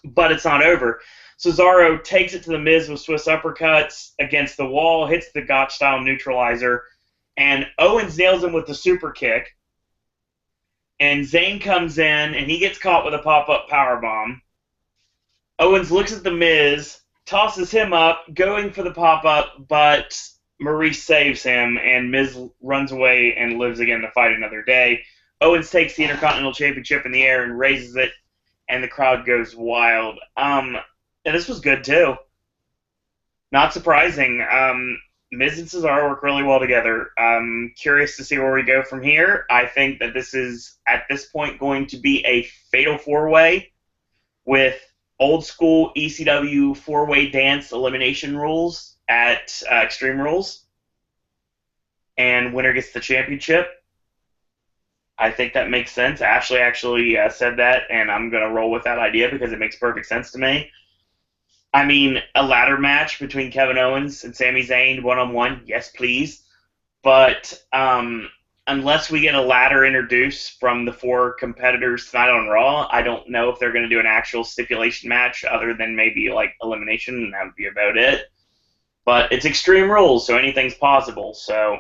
But it's not over. Cesaro takes it to the Miz with Swiss uppercuts against the wall, hits the Gotch-style neutralizer, and Owens nails him with the super kick. And Zayn comes in, and he gets caught with a pop-up powerbomb. Owens looks at the Miz, tosses him up, going for the pop-up, but Maurice saves him, and Miz runs away and lives again to fight another day. Owens takes the Intercontinental Championship in the air and raises it, and the crowd goes wild. And this was good, too. Not surprising. Miz and Cesaro work really well together. I'm curious to see where we go from here. I think that this is, at this point, going to be a fatal four-way with old-school ECW four-way dance elimination rules at Extreme Rules. And winner gets the championship. I think that makes sense. Ashley actually said that, and I'm going to roll with that idea because it makes perfect sense to me. I mean, a ladder match between Kevin Owens and Sami Zayn one-on-one, yes, please. But unless we get a ladder introduced from the 4 competitors tonight on Raw, I don't know if they're going to do an actual stipulation match other than maybe like elimination, and that would be about it. But it's Extreme Rules, so anything's possible. So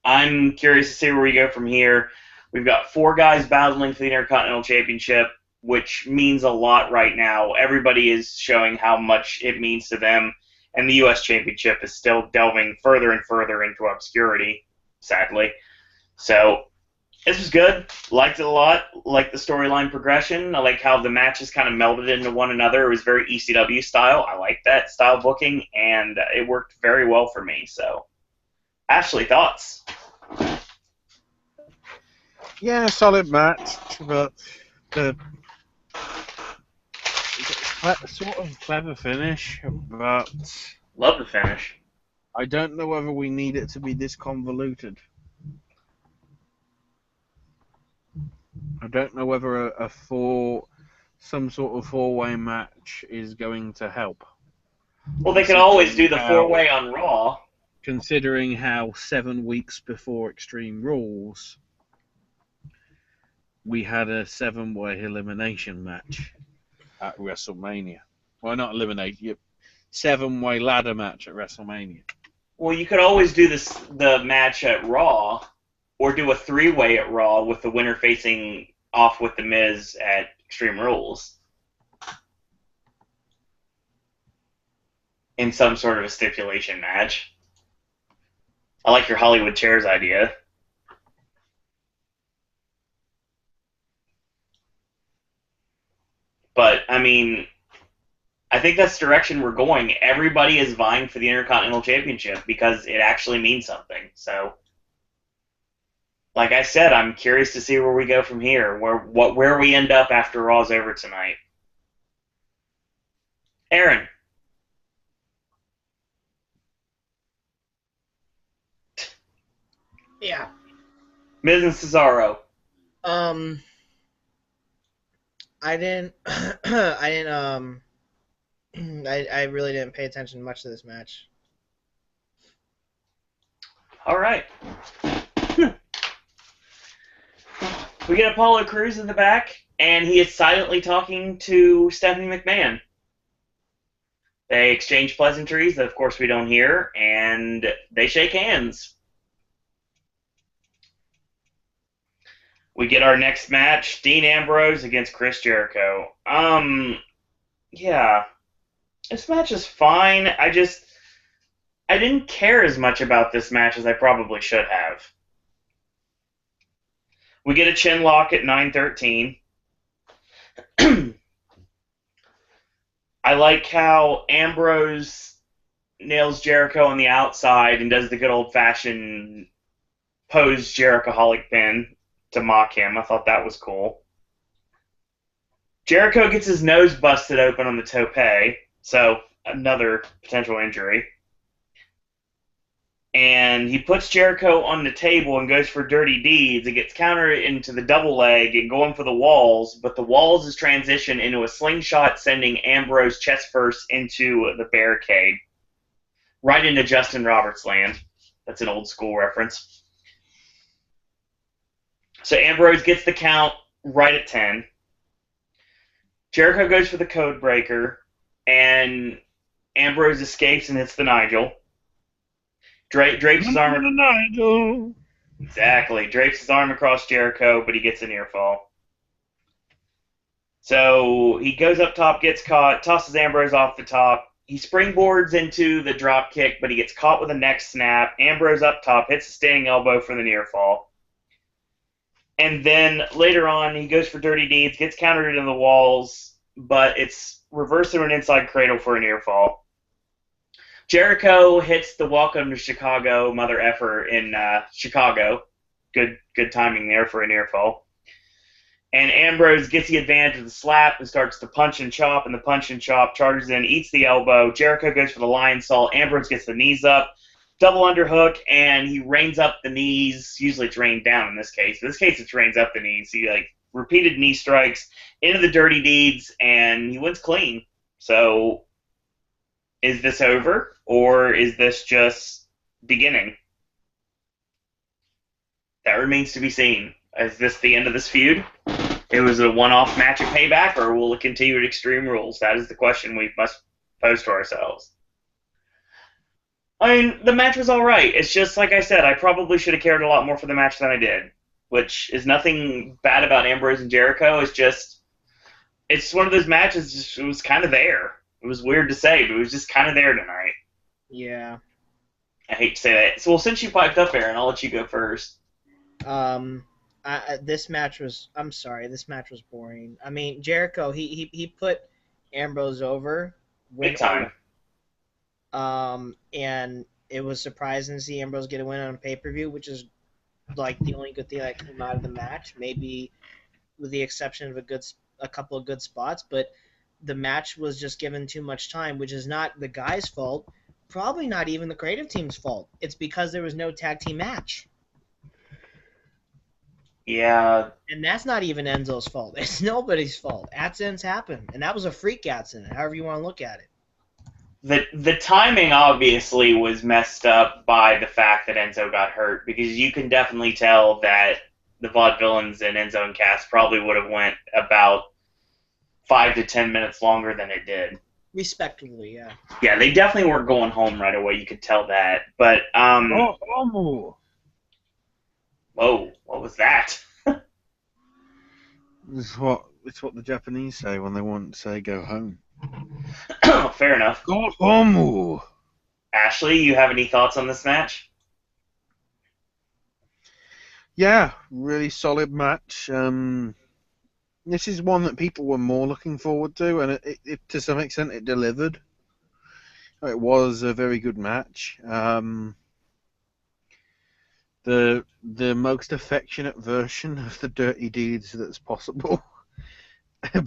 I'm curious to see where we go from here. We've got 4 guys battling for the Intercontinental Championship, which means a lot right now. Everybody is showing how much it means to them, and the U.S. Championship is still delving further and further into obscurity, sadly. So This was good. Liked it a lot. Liked the storyline progression. I like how the matches kind of melded into one another. It was very ECW style. I like that style booking, and it worked very well for me. So, Ashley, thoughts? Yeah, solid match, but the sort of clever finish. But Love the finish. I don't know whether we need it to be this convoluted. I don't know whether some sort of four-way match is going to help. Well, they could always do the four-way on Raw. Considering how 7 weeks before Extreme Rules, we had a 7-way elimination match at WrestleMania. Well, not elimination, 7-way ladder match at WrestleMania. Well, you could always do the match at Raw, or do a 3-way at Raw with the winner facing off with The Miz at Extreme Rules. In some sort of a stipulation match. I like your Hollywood Chairs idea. But, I mean, I think that's the direction we're going. Everybody is vying for the Intercontinental Championship because it actually means something. So, like I said, I'm curious to see where we go from here, where we end up after Raw's over tonight. Aaron. Yeah. Miz and Cesaro. I didn't I really didn't pay attention much to this match. All right. We get Apollo Crews in the back, and he is silently talking to Stephanie McMahon. They exchange pleasantries that, of course, we don't hear, and they shake hands. We get our next match, Dean Ambrose against Chris Jericho. Yeah. This match is fine. I didn't care as much about this match as I probably should have. We get a chin lock at 9:13. I like how Ambrose nails Jericho on the outside and does the good old-fashioned pose Jericho-holic pin to mock him. I thought that was cool. Jericho gets his nose busted open on the tope, so another potential injury. And he puts Jericho on the table and goes for dirty deeds. It gets countered into the double leg and going for the walls, but the walls is transitioned into a slingshot, sending Ambrose chest first into the barricade. Right into Justin Roberts land. That's an old school reference. So Ambrose gets the count right at 10. Jericho goes for the code breaker, and Ambrose escapes and hits the Nigel. Drapes his arm. Nigel. Exactly. Drapes his arm across Jericho, but he gets a near fall. So he goes up top, gets caught, tosses Ambrose off the top. He springboards into the drop kick, but he gets caught with a neck snap. Ambrose up top, hits a standing elbow for the near fall. And then later on, he goes for dirty deeds, gets countered into the walls, but it's reversed through an inside cradle for a near fall. Jericho hits the welcome to Chicago mother effer in Chicago. Good timing there for a near fall. And Ambrose gets the advantage of the slap and starts to punch and chop, and the punch and chop charges in, eats the elbow. Jericho goes for the lion salt. Ambrose gets the knees up. Double underhook, and he reins up the knees. Usually it's rained down in this case. In this case, it's reins up the knees. He repeated knee strikes into the dirty deeds, and he wins clean. So, is this over, or is this just beginning? That remains to be seen. Is this the end of this feud? It was a one-off match at Payback, or will it continue at Extreme Rules? That is the question we must pose to ourselves. I mean, the match was alright. It's just, like I said, I probably should have cared a lot more for the match than I did. Which is nothing bad about Ambrose and Jericho. It's one of those matches, it was kind of there. It was weird to say, but it was just kind of there tonight. Yeah. I hate to say that. So, well, since you piped up, Aaron, I'll let you go first. I This match was. I'm sorry. This match was boring. I mean, Jericho. He put Ambrose over. Big time. And it was surprising to see Ambrose get a win on a pay-per-view, which is like the only good thing that came out of the match, maybe with the exception of a couple of good spots. But the match was just given too much time, which is not the guy's fault. Probably not even the creative team's fault. It's because there was no tag team match. Yeah. And that's not even Enzo's fault. It's nobody's fault. Accidents happen. And that was a freak accident, however you want to look at it. The timing obviously was messed up by the fact that Enzo got hurt, because you can definitely tell that the Vaudevillains and Enzo and Cass probably would have went about 5 to 10 minutes longer than it did. Respectively, yeah. Yeah, they definitely weren't going home right away. You could tell that. But whoa, what was that? It's what the Japanese say when they want to say go home. Fair enough. Go home. Ashley, you have any thoughts on this match? Yeah, really solid match. This is one that people were more looking forward to, and it to some extent it delivered. It was a very good match. The most affectionate version of the dirty deeds that's possible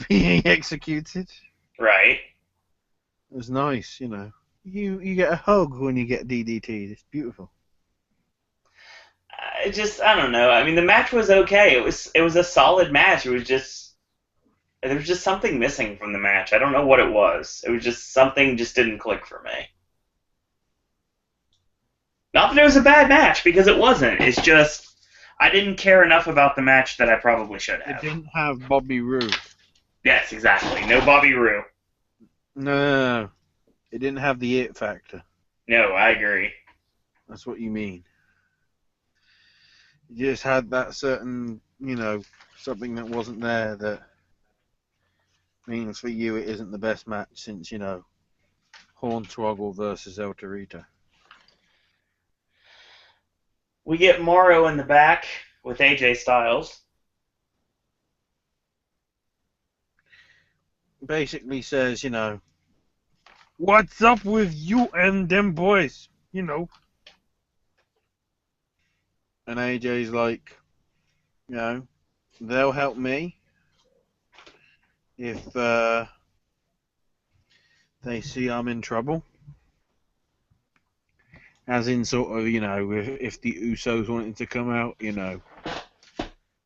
being executed. Right. It was nice, you know. You get a hug when you get DDT'd. It's beautiful. I don't know. I mean, the match was okay. It was a solid match. There was just something missing from the match. I don't know what it was. It was just something just didn't click for me. Not that it was a bad match, because it wasn't. It's just I didn't care enough about the match that I probably should have. It didn't have Bobby Roode. Yes, exactly. No Bobby Roode. No. It didn't have the it factor. No, I agree. That's what you mean. You just had that certain, you know, something that wasn't there that means for you it isn't the best match since, you know, Hornswoggle versus El Torito. We get Morrow in the back with AJ Styles. Basically says, you know, what's up with you and them boys? You know. And AJ's like, you know, they'll help me if they see I'm in trouble. As in, sort of, you know, if the Usos wanted to come out, you know,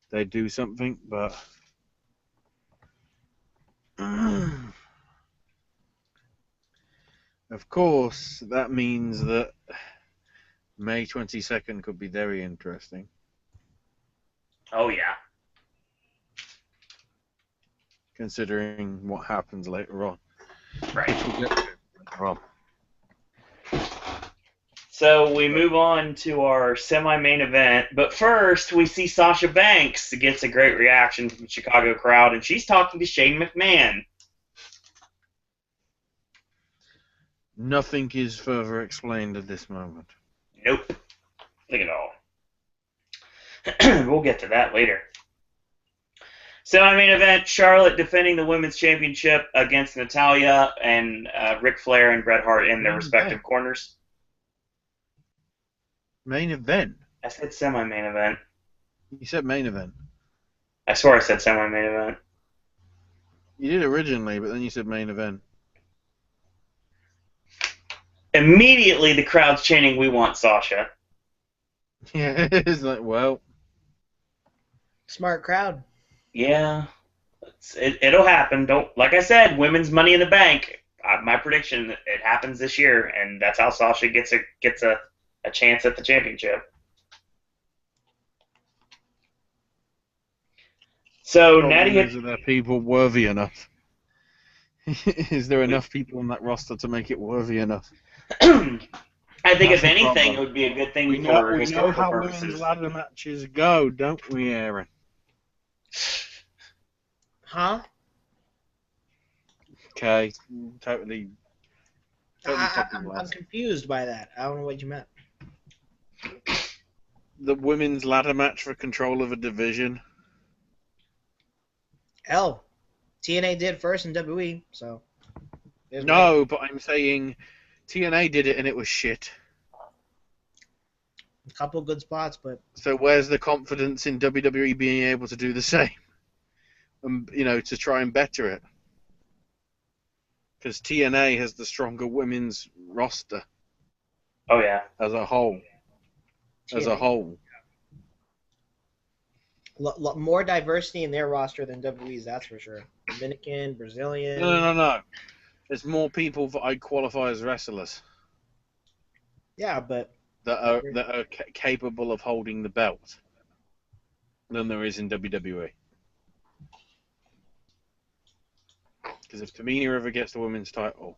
they'd do something, but... Of course, that means that May 22nd could be very interesting. Oh, yeah. Considering what happens later on. Right. We'll get to later on. So we move on to our semi-main event, but first we see Sasha Banks gets a great reaction from the Chicago crowd, and she's talking to Shane McMahon. Nothing is further explained at this moment. Nope. Nothing at all. We'll get to that later. Semi-main event, Charlotte defending the Women's Championship against Natalya and Ric Flair and Bret Hart in their respective corners. Main event? I said semi-main event. You said main event. I swear I said semi-main event. You did originally, but then you said main event. Immediately the crowd's chanting, "We want Sasha." Yeah, it's like, well... Smart crowd. Yeah. It'll happen. Like I said, women's Money in the Bank. My prediction, it happens this year, and that's how Sasha gets a chance at the championship. So Natty, is there people worthy enough? Is there enough people on that roster to make it worthy enough? I think if anything, it would be a good thing we for know historical how purposes. women's ladder matches go, don't we, Aaron? Huh? Okay, totally I'm confused by that. I don't know what you meant. the women's ladder match for control of a division? Hell, TNA did first in WWE, so. No, but I'm saying TNA did it and it was shit. A couple good spots, but. So where's the confidence in WWE being able to do the same? To try and better it? Because TNA has the stronger women's roster. Oh yeah. As a whole. More diversity in their roster than WWE's, that's for sure. Dominican, Brazilian. No. There's more people that I qualify as wrestlers. Yeah, but that are capable of holding the belt than there is in WWE. Because if Tamina ever gets the women's title,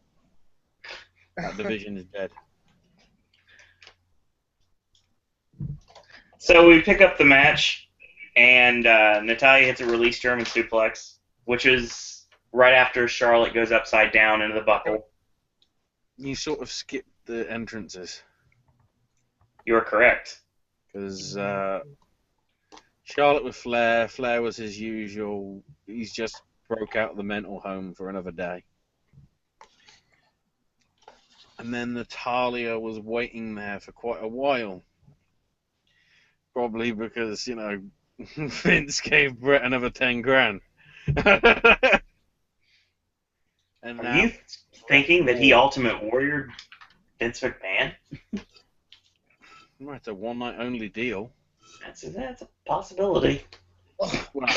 that division is dead. So we pick up the match, and Natalya hits a release German suplex, which is right after Charlotte goes upside down into the buckle. You sort of skipped the entrances. You're correct. Because Charlotte with Flair. Flair was his usual. He's just broke out of the mental home for another day. And then Natalya was waiting there for quite a while. Probably because, Vince gave Brett another 10 grand. And Are you thinking that he Ultimate Warrior Vince McMahon? Well, it's a one-night only deal. That's a possibility. Well,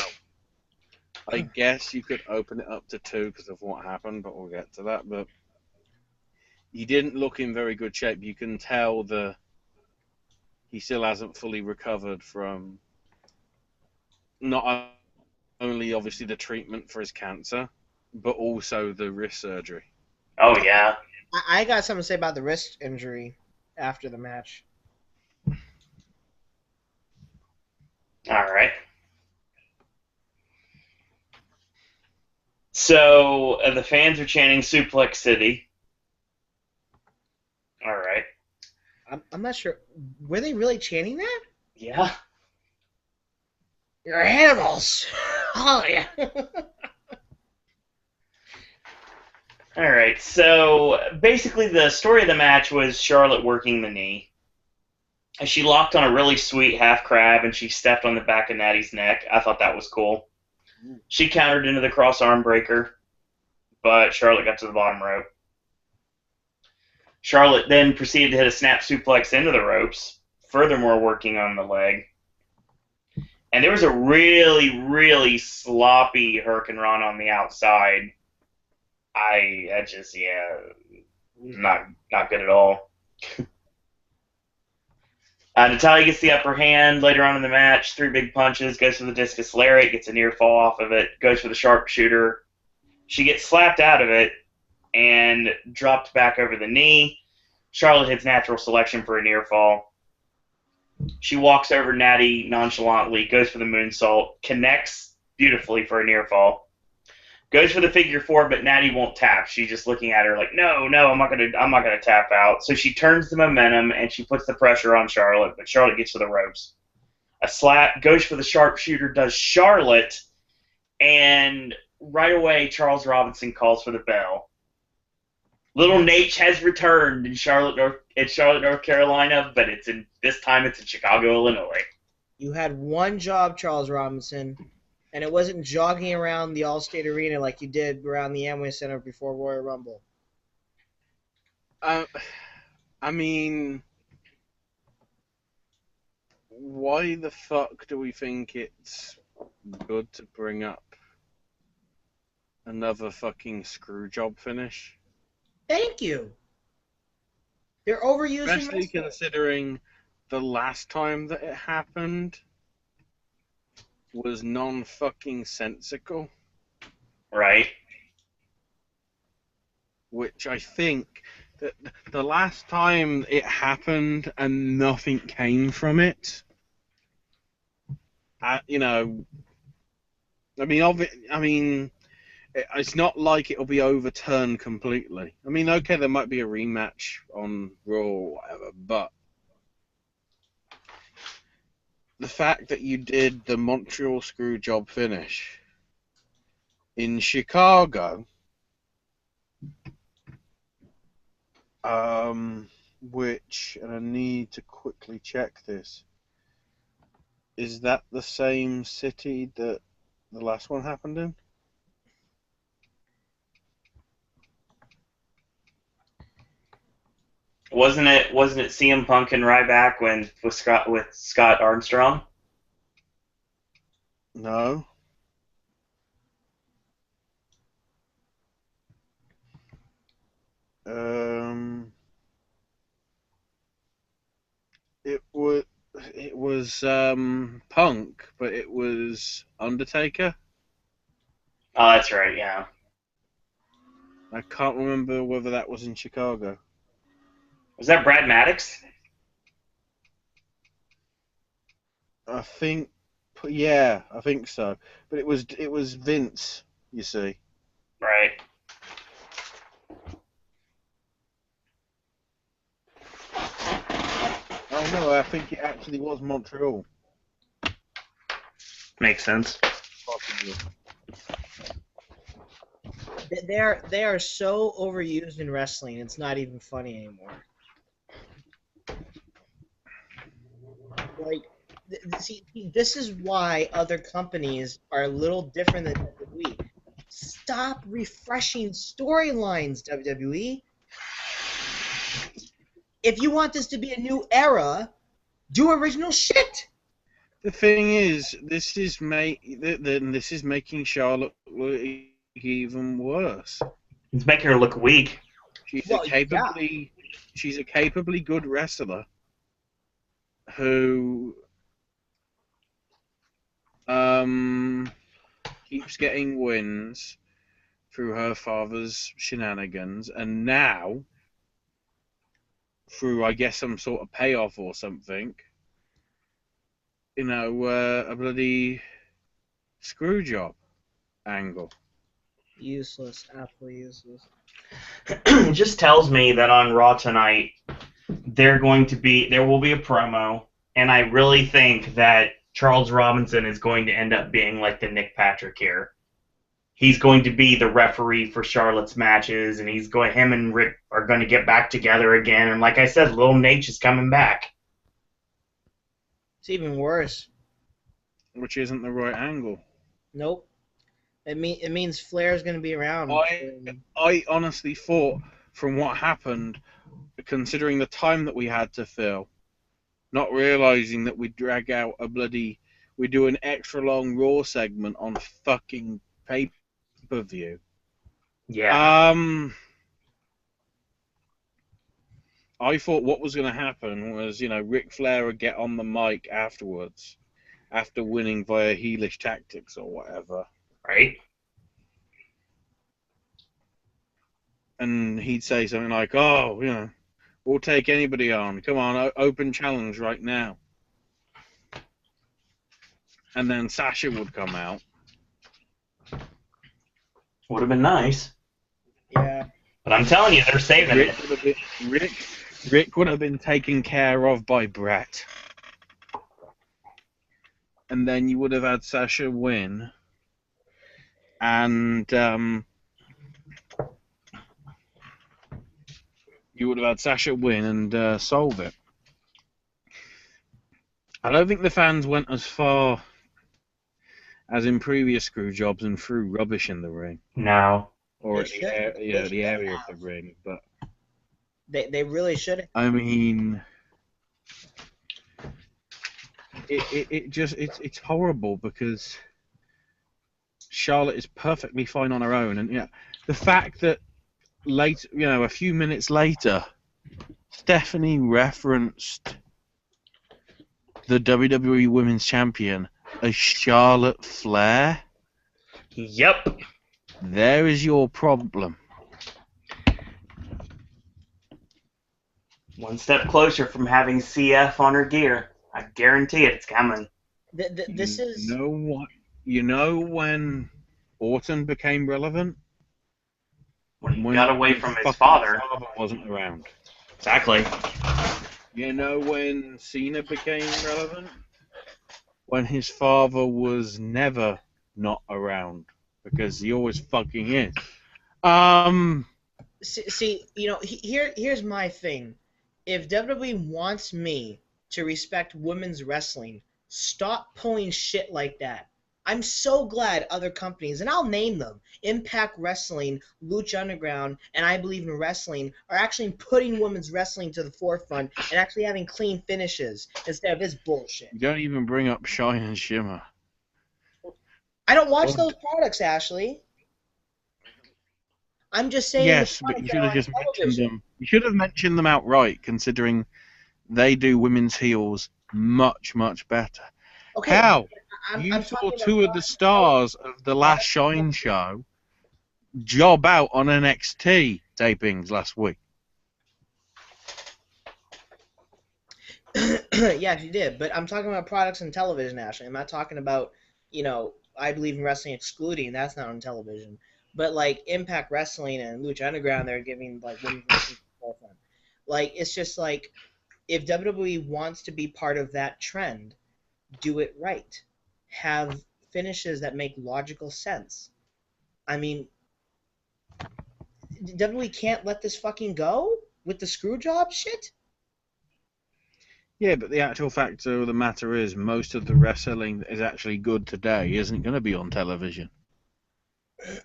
I guess you could open it up to 2 because of what happened, but we'll get to that. But he didn't look in very good shape. You can tell he still hasn't fully recovered from not only obviously the treatment for his cancer, but also the wrist surgery. Oh yeah. I got something to say about the wrist injury after the match. All right. So the fans are chanting Suplex City. All right. I'm not sure. Were they really chanting that? Yeah. You're animals. Oh yeah. All right. So basically, the story of the match was Charlotte working the knee. She locked on a really sweet half crab, and she stepped on the back of Natty's neck. I thought that was cool. She countered into the cross arm breaker, but Charlotte got to the bottom rope. Charlotte then proceeded to hit a snap suplex into the ropes, furthermore working on the leg. And there was a really, really sloppy Hurricane Run on the outside. Not good at all. Natalya gets the upper hand later on in the match. 3 big punches, goes for the discus lariat, gets a near fall off of it, goes for the sharpshooter. She gets slapped out of it and dropped back over the knee. Charlotte hits natural selection for a near fall. She walks over Natty nonchalantly, goes for the moonsault, connects beautifully for a near fall. Goes for the figure 4, but Natty won't tap. She's just looking at her like, no, I'm not gonna tap out. So she turns the momentum and she puts the pressure on Charlotte, but Charlotte gets to the ropes. A slap, goes for the sharpshooter, does Charlotte, and right away Charles Robinson calls for the bell. Little Nate has returned in Charlotte, North Carolina, but this time it's in Chicago, Illinois. You had one job, Charles Robinson, and it wasn't jogging around the Allstate Arena like you did around the Amway Center before Royal Rumble. I mean, why the fuck do we think it's good to bring up another fucking screw job finish? Thank you. They're overusing Especially considering the last time that it happened was non-fucking sensical. Right. Which I think that the last time it happened and nothing came from it, it's not like it'll be overturned completely. I mean, okay, there might be a rematch on Raw or whatever, but the fact that you did the Montreal Screwjob finish in Chicago, which, and I need to quickly check this, is that the same city that the last one happened in? Wasn't it CM Punk and Ryback with Scott Armstrong? No. It was Punk, but it was Undertaker. Oh, that's right, yeah. I can't remember whether that was in Chicago. Was that Brad Maddox? I think so. But it was Vince, you see. Right. Oh no, I think it actually was Montreal. Makes sense. Possibly. They are so overused in wrestling. It's not even funny anymore. Like, see, this is why other companies are a little different than WWE. Stop refreshing storylines, WWE. If you want this to be a new era, do original shit. The thing is, this is making Charlotte look even worse. It's making her look weak. She's Well, a capably good wrestler who keeps getting wins through her father's shenanigans, and now through, I guess, some sort of payoff or something, a bloody screw job angle. Useless, absolutely useless. It just tells me that on Raw tonight there will be a promo, and I really think that Charles Robinson is going to end up being like the Nick Patrick here. He's going to be the referee for Charlotte's matches, and him and Rick are going to get back together again. And like I said, Lil Nate is coming back. It's even worse. Which isn't the right angle. Nope. It means Flair's going to be around. I honestly thought, from what happened, considering the time that we had to fill, not realizing that we'd we do an extra long Raw segment on fucking pay-per-view. Yeah. I thought what was going to happen was, Ric Flair would get on the mic afterwards, after winning via heelish tactics or whatever. Right. And he'd say something like, "Oh, we'll take anybody on. Come on, open challenge right now." And then Sasha would come out. Would have been nice. Yeah. But I'm telling you, they're saving it. Rick would have been taken care of by Brett. And then you would have had Sasha win. And solve it. I don't think the fans went as far as in previous screw jobs and threw rubbish in the ring. No. Or the area of the ring, but they really should. I mean, it's horrible because Charlotte is perfectly fine on her own, and the fact that a few minutes later, Stephanie referenced the WWE Women's Champion as Charlotte Flair. Yep. There is your problem. One step closer from having CF on her gear. I guarantee it's coming. This is... You know what? You know when Orton became relevant? When he got away from his father. Wasn't around. Exactly. You know when Cena became relevant? when his father was never not around, because he always fucking is. See, here's my thing. If WWE wants me to respect women's wrestling, stop pulling shit like that. I'm so glad other companies, and I'll name them, Impact Wrestling, Lucha Underground, and I Believe in Wrestling, are actually putting women's wrestling to the forefront and actually having clean finishes instead of this bullshit. You don't even bring up Shine and Shimmer. I don't watch those products, Ashley. I'm just saying. Yes, but you should have just mentioned them. You should have mentioned them outright, considering they do women's heels much, much better. Okay, How? I'm You saw talking two about of the stars of the last Shine show job out on NXT tapings last week. Yes, you did, but I'm talking about products and television, Ashley. I'm not talking about, I Believe in Wrestling excluding. That's not on television. But like Impact Wrestling and Lucha Underground, they're giving like women's wrestling to the forefront. Like it's just like if WWE wants to be part of that trend, do it right. Have finishes that make logical sense. I mean, WWE can't let this fucking go with the screw job shit. Yeah, but the actual fact of the matter is, most of the wrestling that is actually good today isn't going to be on television.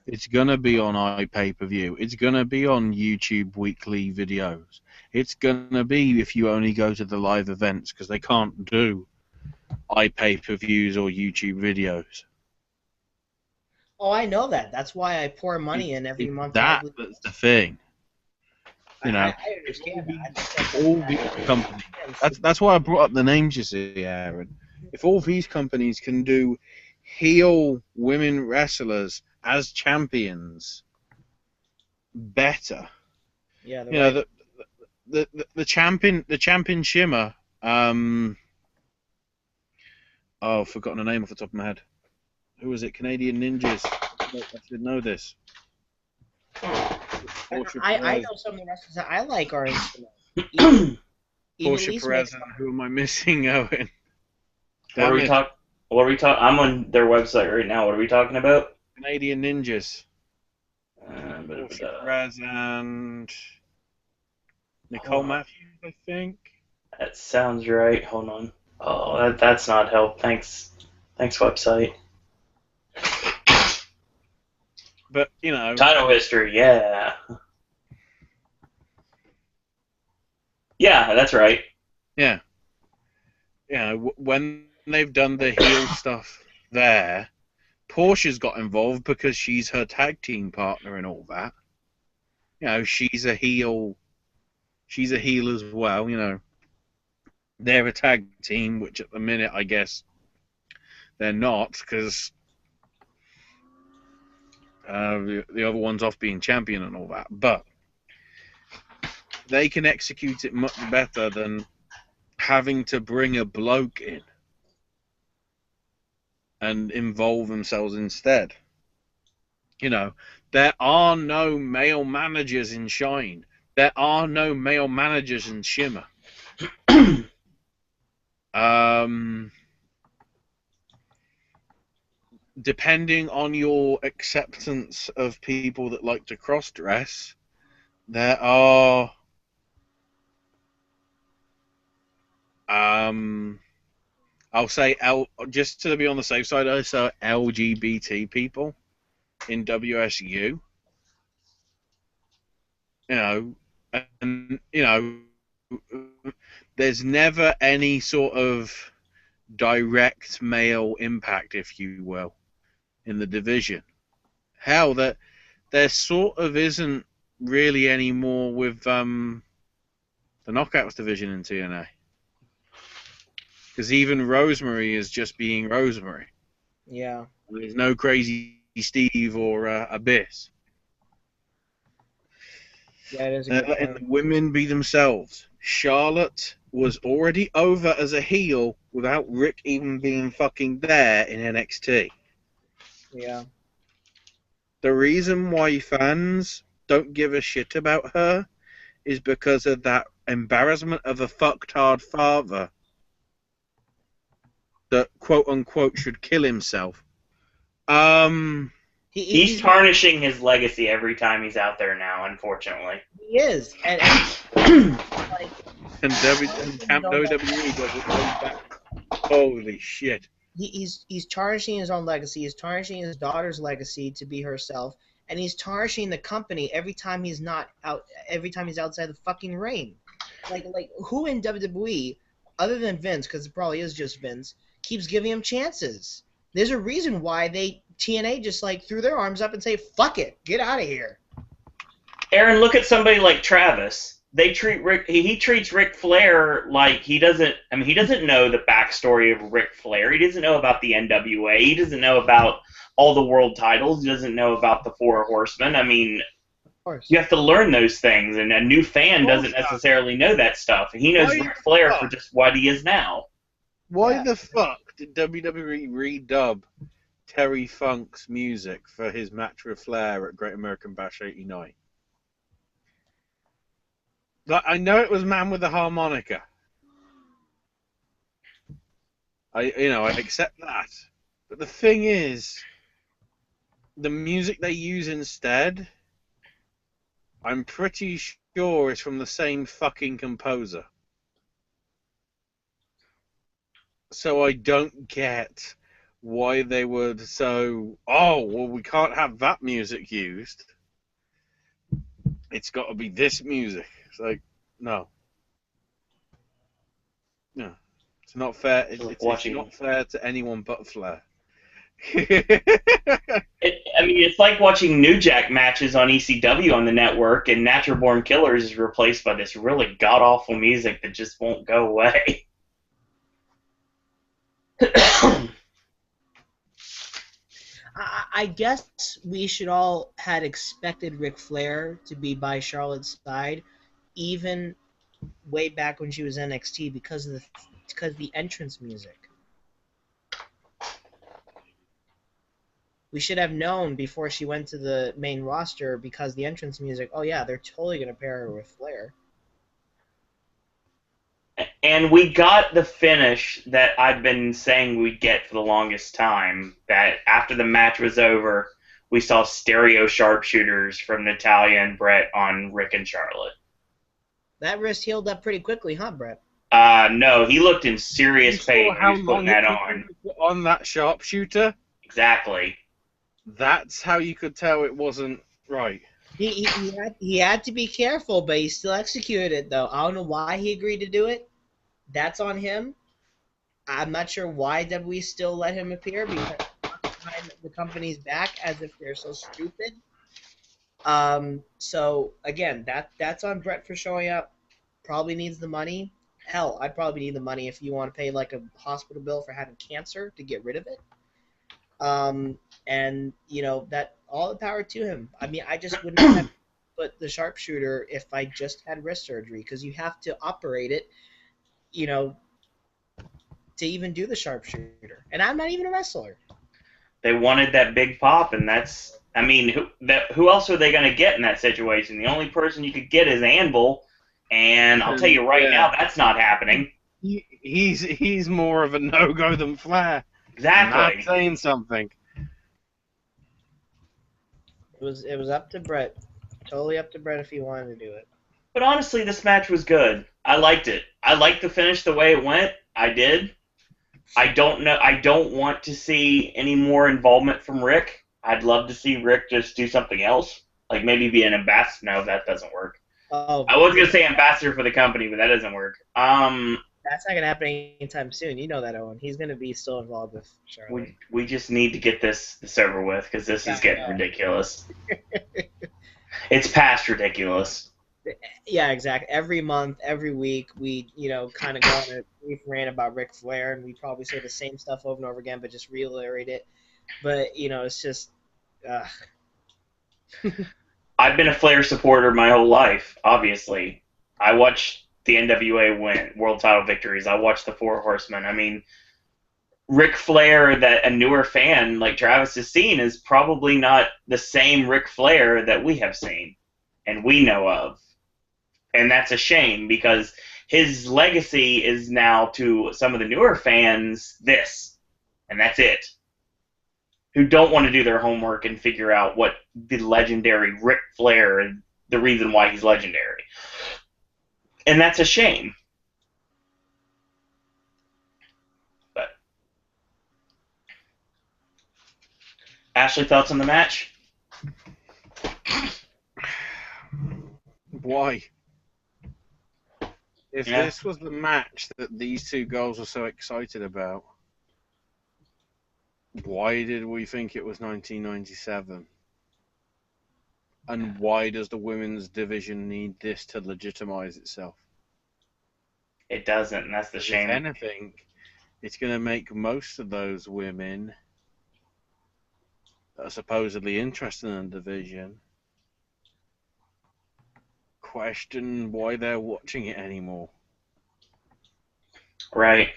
It's going to be on iPay-per-view. It's going to be on YouTube weekly videos. It's going to be if you only go to the live events, because they can't do iPay-per-views or YouTube videos. Oh, I know that. That's why I pour money in every month. That's the thing. You know, I understand that. all these companies. That's why I brought up the names, you see, Aaron. If all these companies can do heel women wrestlers as champions better, yeah, you know, the champion Shimmer. Oh, I've forgotten her name off the top of my head. Who was it? Canadian Ninjas. I should know this. I know some of the wrestlers that I like are in Portia Perez, and who am I missing, Owen? What are we talking? I'm on their website right now. What are we talking about? Canadian Ninjas. Portia Perez and Nicole Matthews, I think. That sounds right. Hold on. Oh, that's not help. Thanks, website. But, you know... Title history, yeah. Yeah, that's right. Yeah. You know, when they've done the heel stuff there, Portia's got involved because she's her tag team partner and all that. You know, she's a heel. She's a heel as well, you know. They're a tag team, which at the minute, I guess, they're not, because... the other one's off being champion and all that, but they can execute it much better than having to bring a bloke in and involve themselves instead. You know, there are no male managers in Shine. There are no male managers in Shimmer. Depending on your acceptance of people that like to cross-dress, there are I'll say just to be on the safe side, I say LGBT people in WSU. You know, and you know, there's never any sort of direct male impact, if you will, in the division. Hell, that there sort of isn't really anymore with the Knockouts division in TNA. Because even Rosemary is just being Rosemary. Yeah. There's no Crazy Steve or Abyss. Yeah, it is. They're letting the women be themselves. Charlotte was already over as a heel without Rick even being fucking there in NXT. Yeah. The reason why fans don't give a shit about her is because of that embarrassment of a fucked hard father. that quote unquote should kill himself. He's tarnishing his legacy every time he's out there now, unfortunately. He is, and like, and Camp WWE doesn't go back. Holy shit. He's tarnishing his own legacy. He's tarnishing his daughter's legacy to be herself, and he's tarnishing the company every time he's not out. Every time he's outside the fucking ring. Like who in WWE, other than Vince, because it probably is just Vince, keeps giving him chances. There's a reason why TNA just like threw their arms up and say, "Fuck it, get out of here." Aaron, look at somebody like Travis. He treats Ric Flair like he doesn't. I mean, he doesn't know the backstory of Ric Flair. He doesn't know about the NWA. He doesn't know about all the world titles. He doesn't know about the Four Horsemen. I mean, you have to learn those things, and a new fan doesn't necessarily know that stuff. And he knows Ric Flair for just what he is now. Why the fuck did WWE redub Terry Funk's music for his match with Flair at Great American Bash '89? Like, I know it was Man with the Harmonica. I accept that. But the thing is, the music they use instead, I'm pretty sure is from the same fucking composer. So I don't get why they would we can't have that music used. It's got to be this music. It's like, no. No. It's not fair. It's not fair to anyone but Flair. It's like watching New Jack matches on ECW on the network, and Natural Born Killers is replaced by this really god-awful music that just won't go away. I guess we should all had expected Ric Flair to be by Charlotte's side, even way back when she was NXT, because of the entrance music. We should have known before she went to the main roster, because the entrance music. Oh yeah, they're totally gonna pair her with Flair. And we got the finish that I've been saying we'd get for the longest time, that after the match was over, we saw stereo sharpshooters from Natalya and Brett on Rick and Charlotte. That wrist healed up pretty quickly, huh, Brett? No, he looked in serious pain when he was putting that on. On that sharpshooter? Exactly. That's how you could tell it wasn't right. He had to be careful, but he still executed it, though. I don't know why he agreed to do it. That's on him. I'm not sure why WWE still let him appear, because behind the company's back as if they're so stupid. So again, that's on Brett for showing up. Probably needs the money. Hell, I'd probably need the money if you want to pay like a hospital bill for having cancer to get rid of it. And that all the power to him. I mean, I just wouldn't have put the sharpshooter if I just had wrist surgery, because you have to operate it, to even do the sharpshooter. And I'm not even a wrestler. They wanted that big pop, and that's. I mean, who else are they going to get in that situation? The only person you could get is Anvil, and I'll tell you right now, that's not happening. He's more of a no-go than Flair. Exactly. Not saying something. It was up to Brett. Totally up to Brett if he wanted to do it. But honestly, this match was good. I liked it. I liked the finish the way it went. I did. I don't want to see any more involvement from Rick. I'd love to see Rick just do something else, like maybe be an ambassador. No, that doesn't work. Oh, I was gonna say ambassador for the company, but that doesn't work. That's not gonna happen anytime soon. You know that, Owen. He's gonna be still involved with Charlotte. We just need to get this over with, because this is getting ridiculous. It's past ridiculous. Yeah, exactly. Every month, every week, we kind of go on a brief rant about Ric Flair, and we probably say the same stuff over and over again, but just reiterate it. But it's just. I've been a Flair supporter my whole life. Obviously, I watched the NWA win world title victories. I watched the Four Horsemen. I mean, Ric Flair that a newer fan like Travis has seen is probably not the same Ric Flair that we have seen and we know of. And that's a shame because his legacy is now to some of the newer fans this, and that's it. Who don't want to do their homework and figure out what the legendary Ric Flair and the reason why he's legendary. And that's a shame. But Ashley, thoughts on the match? Why? If Yeah. this was the match that these two girls were so excited about, why did we think it was 1997? And why does the women's division need this to legitimize itself? It doesn't, and that's the shame. If anything, it's going to make most of those women that are supposedly interested in the division question why they're watching it anymore. Right.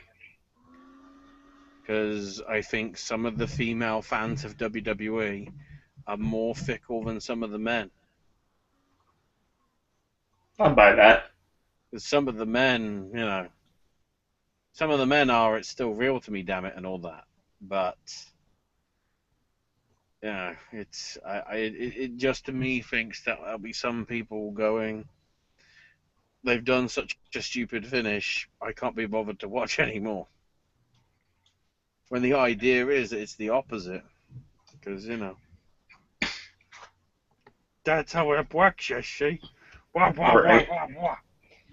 Because I think some of the female fans of WWE are more fickle than some of the men. I'll buy that. Because some of the men, some of the men are, it's still real to me, damn it, and all that. But, it just to me thinks that there'll be some people going, they've done such a stupid finish, I can't be bothered to watch anymore. When the idea is that it's the opposite. Because, that's how it works, you see. Wah, wah, Right. wah, wah, wah.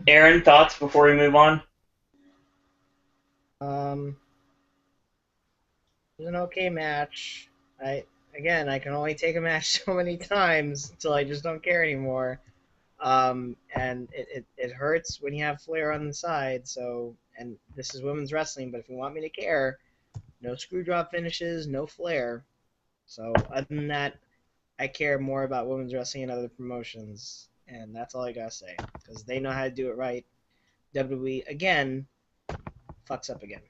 Aaron, thoughts before we move on? It was an okay match. I can only take a match so many times until I just don't care anymore. And it hurts when you have Flair on the side. So, and this is women's wrestling, but if you want me to care, no screw drop finishes, no Flair. So other than that, I care more about women's wrestling and other promotions, and that's all I gotta say because they know how to do it right. WWE again fucks up again.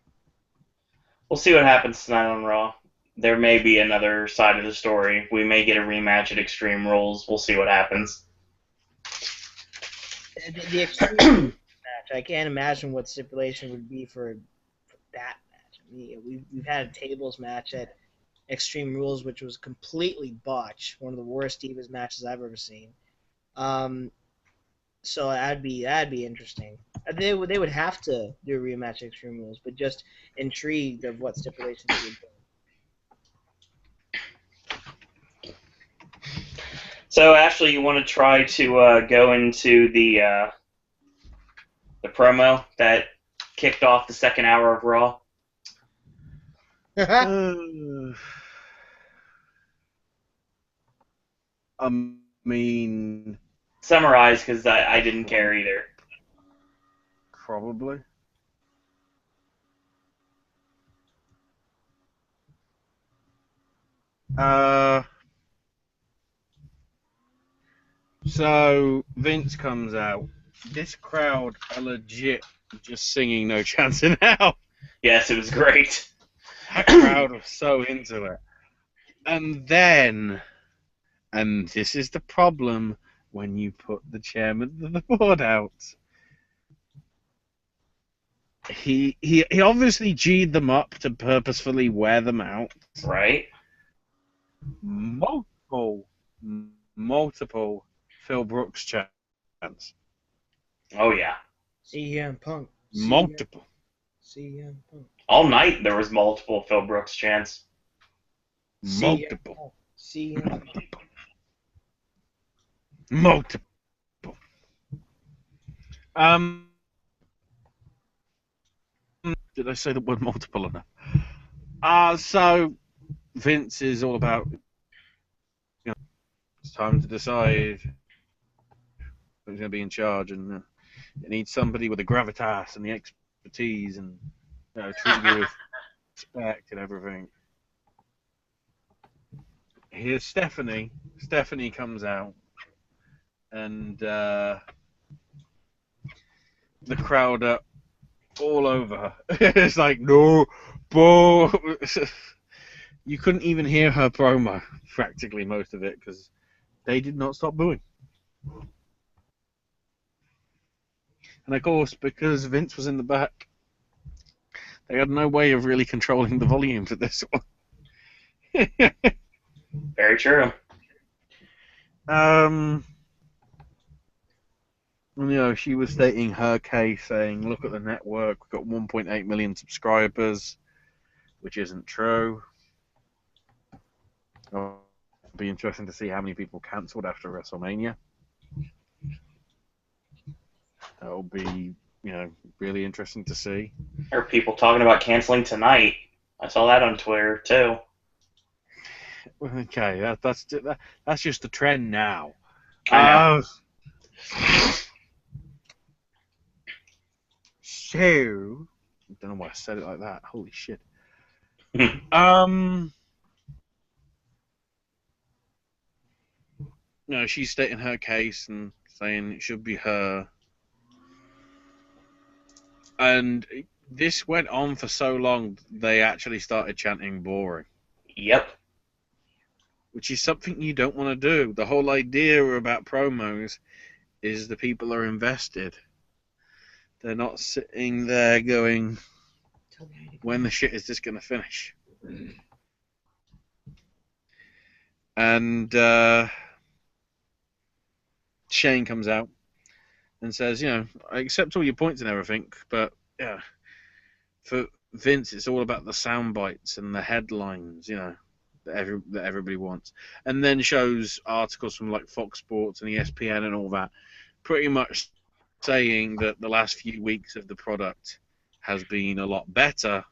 We'll see what happens tonight on Raw. There may be another side of the story. We may get a rematch at Extreme Rules. We'll see what happens. The Extreme match, I can't imagine what stipulation would be for that match. I mean, we've had a tables match at Extreme Rules, which was completely botched, one of the worst Divas matches I've ever seen. So that'd be interesting. They would have to do a rematch at Extreme Rules, but just intrigued of what stipulations they would do. So, Ashley, you want to try to go into the promo that kicked off the second hour of Raw? I mean, Summarize, because I didn't care either. probably. So Vince comes out. This crowd are legit just singing "No Chance in Hell." Yes, it was great. That crowd was so into it. And then, and this is the problem when you put the chairman of the board out. He obviously G'd them up to purposefully wear them out. Right? Multiple Phil Brooks chants. Oh, yeah. CM Punk. Multiple. CM Punk. All night there was multiple Phil Brooks chants. Multiple. CM Punk. Multiple. Did I say the word multiple enough? So Vince is all about, it's time to decide who's going to be in charge, and it needs somebody with the gravitas and the expertise, and treat you with respect and everything. Here's Stephanie. Stephanie comes out, and the crowd are all over her. It's like, no, boo. You couldn't even hear her promo, practically most of it, because they did not stop booing. And of course, because Vince was in the back, they had no way of really controlling the volume for this one. Very true. She was stating her case, saying, look at the network, we've got 1.8 million subscribers, which isn't true. It'll be interesting to see how many people cancelled after WrestleMania. That'll be, really interesting to see. There are people talking about canceling tonight. I saw that on Twitter, too. Okay, that's just the trend now. I know. So, I don't know why I said it like that. Holy shit. No, she's stating her case and saying it should be her. And this went on for so long, they actually started chanting boring. Yep. Which is something you don't want to do. The whole idea about promos is the people are invested. They're not sitting there going, when the shit is this going to finish? And Shane comes out and says, I accept all your points and everything, but yeah, for Vince, it's all about the sound bites and the headlines, that everybody wants. And then shows articles from like Fox Sports and ESPN and all that, pretty much saying that the last few weeks of the product has been a lot better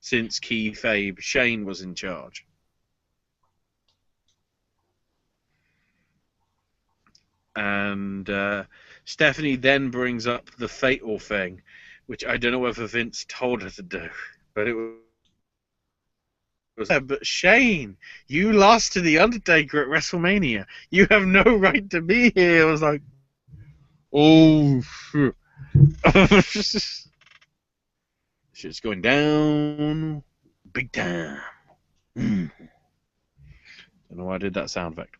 since kayfabe Shane was in charge. And Stephanie then brings up the fatal thing, which I don't know whether Vince told her to do, but it was. But Shane, you lost to The Undertaker at WrestleMania. You have no right to be here. I was like, oh, shit. Shit's going down big time. Don't know why I did that sound effect.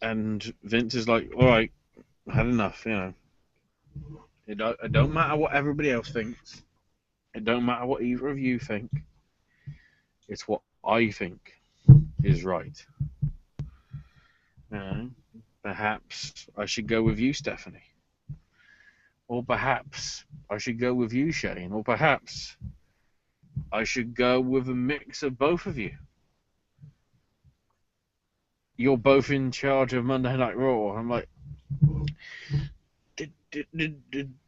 And Vince is like, all right, I had enough, It don't matter what everybody else thinks. It don't matter what either of you think. It's what I think is right. Perhaps I should go with you, Stephanie. Or perhaps I should go with you, Shane. Or perhaps I should go with a mix of both of you. You're both in charge of Monday Night Raw. I'm like,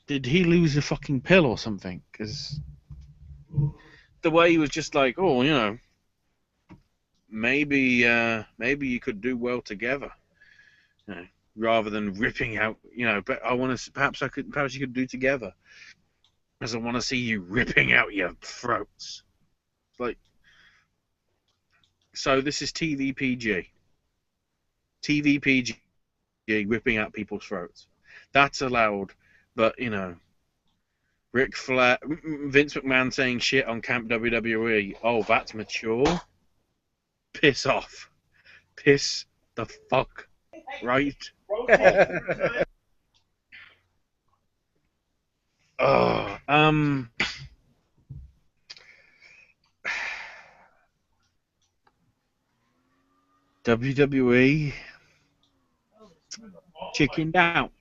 did he lose a fucking pill or something? Because the way he was just like, maybe you could do well together, rather than ripping out, But I want to, perhaps you could do together, because I want to see you ripping out your throats. Like, so this is TVPG. TVPG ripping out people's throats. That's allowed, but Ric Flair, Vince McMahon saying shit on Camp WWE. Oh, that's mature. Piss off. Piss the fuck right. WWE chickened out.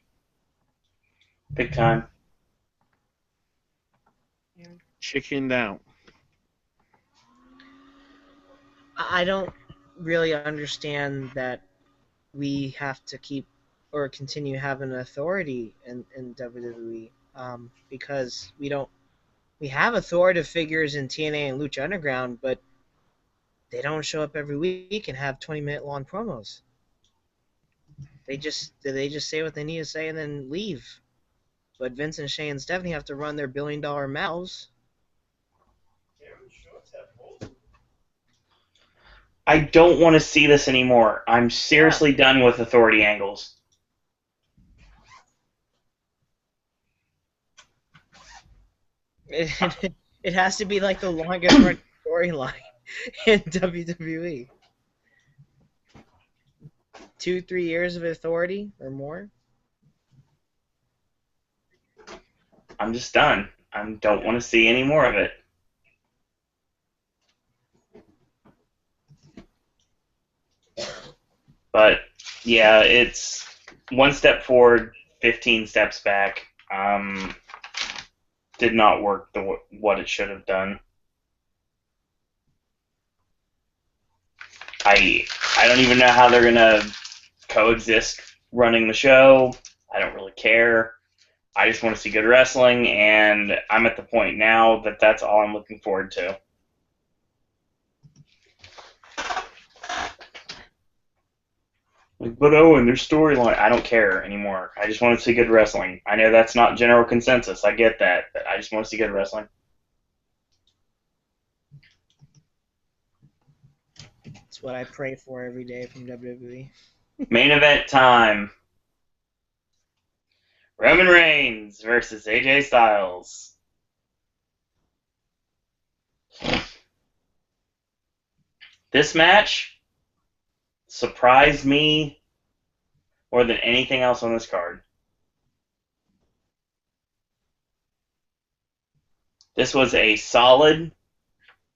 Big time. Chickened out. I don't really understand that we have to keep or continue having authority in WWE, because we have authoritative figures in TNA and Lucha Underground, but they don't show up every week and have 20-minute long promos. They just say what they need to say and then leave. But Vince and Shane and Stephanie have to run their billion-dollar mouths. I don't want to see this anymore. I'm seriously done with authority angles. It has to be like the longest running storyline in WWE. 2-3 years of authority or more. I'm just done. I don't want to see any more of it. But yeah, it's one step forward, 15 steps back. Did not work what it should have done. I don't even know how they're gonna coexist running the show. I don't really care. I just want to see good wrestling, and I'm at the point now that that's all I'm looking forward to. But Owen, their storyline, I don't care anymore. I just want to see good wrestling. I know that's not general consensus. I get that, but I just want to see good wrestling. That's what I pray for every day from WWE. Main event time. Roman Reigns versus AJ Styles. This match surprised me more than anything else on this card. This was a solid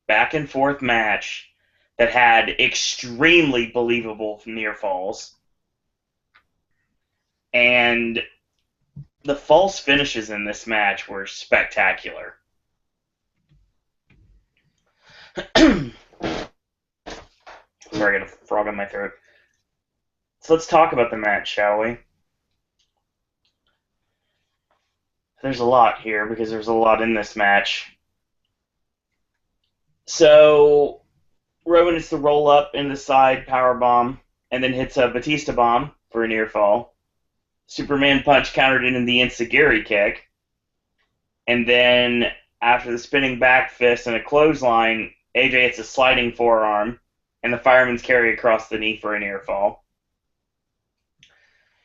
back and forth match that had extremely believable near falls. And the false finishes in this match were spectacular. Sorry, I got a frog in my throat. So let's talk about the match, shall we? There's a lot here because there's a lot in this match. So Roman hits the roll up in the side power bomb and then hits a Batista bomb for a near fall. Superman punch countered into the Enziguri kick. And then after the spinning back fist and a clothesline, AJ hits a sliding forearm and the fireman's carry across the knee for a near fall.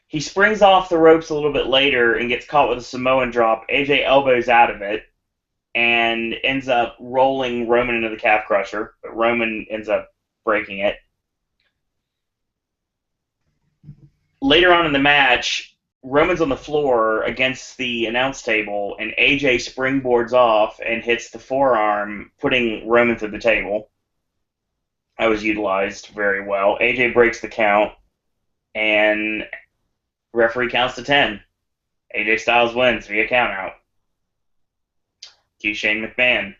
He springs off the ropes a little bit later and gets caught with a Samoan drop. AJ elbows out of it and ends up rolling Roman into the calf crusher, but Roman ends up breaking it. Later on in the match, Roman's on the floor against the announce table, and AJ springboards off and hits the forearm, putting Roman through the table. That was utilized very well. AJ breaks the count, and referee counts to 10. AJ Styles wins via countout. Cue Shane McMahon.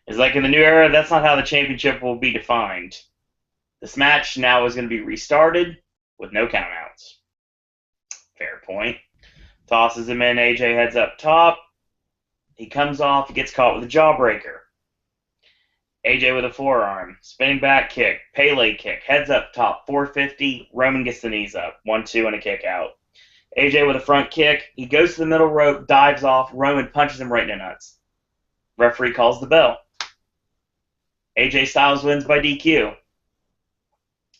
It's like in the new era, that's not how the championship will be defined. This match now is going to be restarted with no countouts. Fair point. Tosses him in, AJ heads up top. He comes off, he gets caught with a jawbreaker. AJ with a forearm, spinning back kick, Pele kick, heads up top, 450, Roman gets the knees up, 1-2 and a kick out. AJ with a front kick, he goes to the middle rope, dives off, Roman punches him right in the nuts. Referee calls the bell. AJ Styles wins by DQ.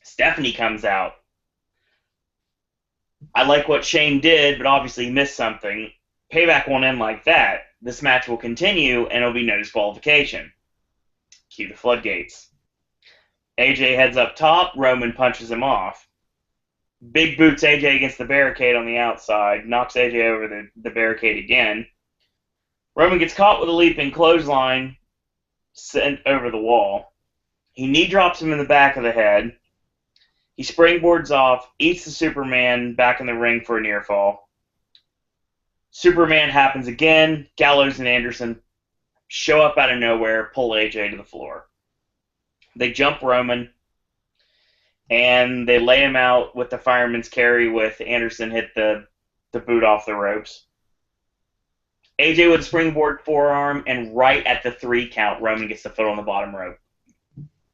Stephanie comes out. I like what Shane did, but obviously he missed something. Payback won't end like that. This match will continue, and it'll be no disqualification. Cue the floodgates. AJ heads up top, Roman punches him off. Big boots AJ against the barricade on the outside, knocks AJ over the barricade again. Roman gets caught with a leaping clothesline, sent over the wall. He knee drops him in the back of the head. He springboards off, eats the Superman back in the ring for a near fall. Superman happens again. Gallows and Anderson show up out of nowhere, pull AJ to the floor. They jump Roman, and they lay him out with the fireman's carry with Anderson hit the boot off the ropes. AJ with a springboard forearm, and right at the 3 count, Roman gets the foot on the bottom rope.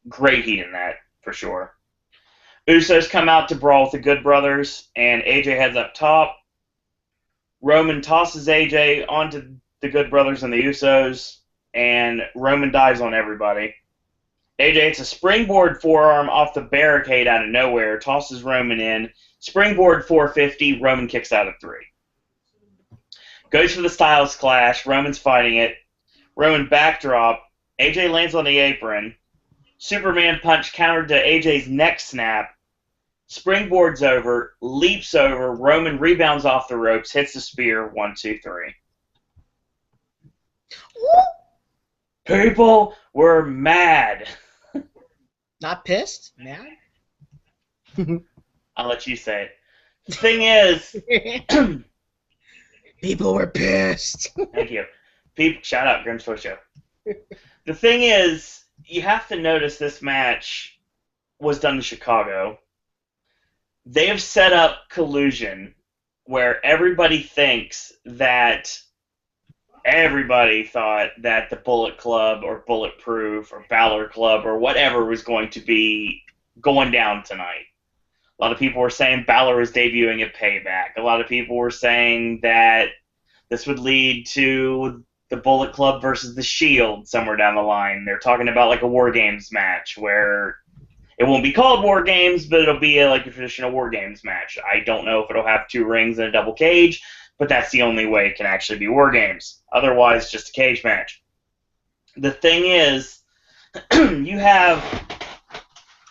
Great heat in that, for sure. Usos come out to brawl with the Good Brothers, and AJ heads up top. Roman tosses AJ onto the Good Brothers and the Usos, and Roman dives on everybody. AJ hits a springboard forearm off the barricade out of nowhere, tosses Roman in. Springboard 450, Roman kicks out at 3. Goes for the Styles Clash, Roman's fighting it. Roman backdrop, AJ lands on the apron. Superman punch countered to AJ's neck snap. springboards over, leaps over, Roman rebounds off the ropes, hits the spear, 1, 2, 3. People were mad. Not pissed? Mad? I'll let you say it. The thing is, People were pissed. thank you. Shout out, Grim's Post Show. The thing is, you have to notice this match was done in Chicago. They have set up collusion where everybody thought that the Bullet Club or Bulletproof or Balor Club or whatever was going to be going down tonight. A lot of people were saying Balor was debuting at Payback. A lot of people were saying that this would lead to the Bullet Club versus the Shield somewhere down the line. They're talking about like a War Games match where it won't be called War Games, but it'll be like a traditional War Games match. I don't know if it'll have 2 rings and a double cage, but that's the only way it can actually be War Games. Otherwise, just a cage match. The thing is, you have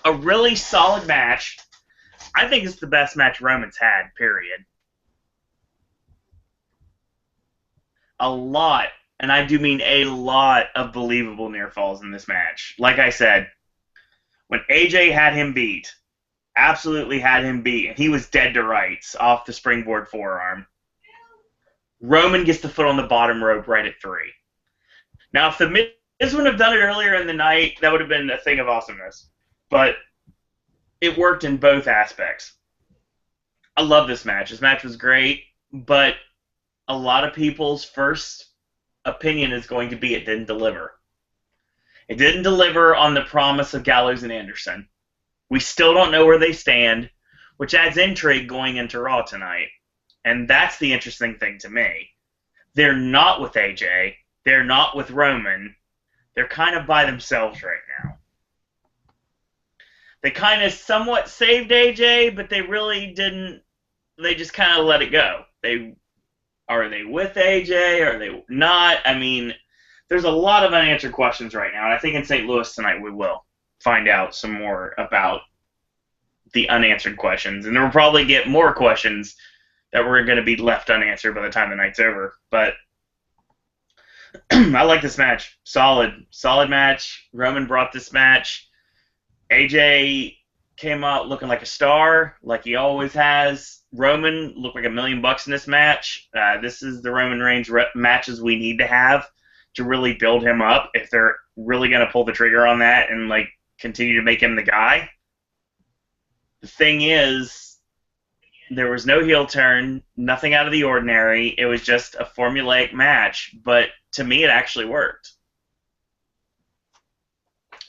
a really solid match. I think it's the best match Roman's had, period. A lot, and I do mean a lot, of believable near falls in this match. Like I said, when AJ had him beat, absolutely had him beat, and he was dead to rights off the springboard forearm, Roman gets the foot on the bottom rope right at 3. Now, if the Miz wouldn't have done it earlier in the night, that would have been a thing of awesomeness. But it worked in both aspects. I love this match. This match was great, but a lot of people's first opinion is going to be it didn't deliver. It didn't deliver on the promise of Gallows and Anderson. We still don't know where they stand, which adds intrigue going into Raw tonight. And that's the interesting thing to me. They're not with AJ. They're not with Roman. They're kind of by themselves right now. They kind of somewhat saved AJ, but they really didn't. They just kind of let it go. Are they with AJ? Are they not? I mean, there's a lot of unanswered questions right now, and I think in St. Louis tonight we will find out some more about the unanswered questions, and then we'll probably get more questions that were going to be left unanswered by the time the night's over. But I like this match. Solid match. Roman brought this match. AJ came out looking like a star, like he always has. Roman looked like $1 million in this match. This is the Roman Reigns matches we need to have to really build him up if they're really going to pull the trigger on that and like continue to make him the guy. The thing is, there was no heel turn, nothing out of the ordinary. It was just a formulaic match, but to me it actually worked.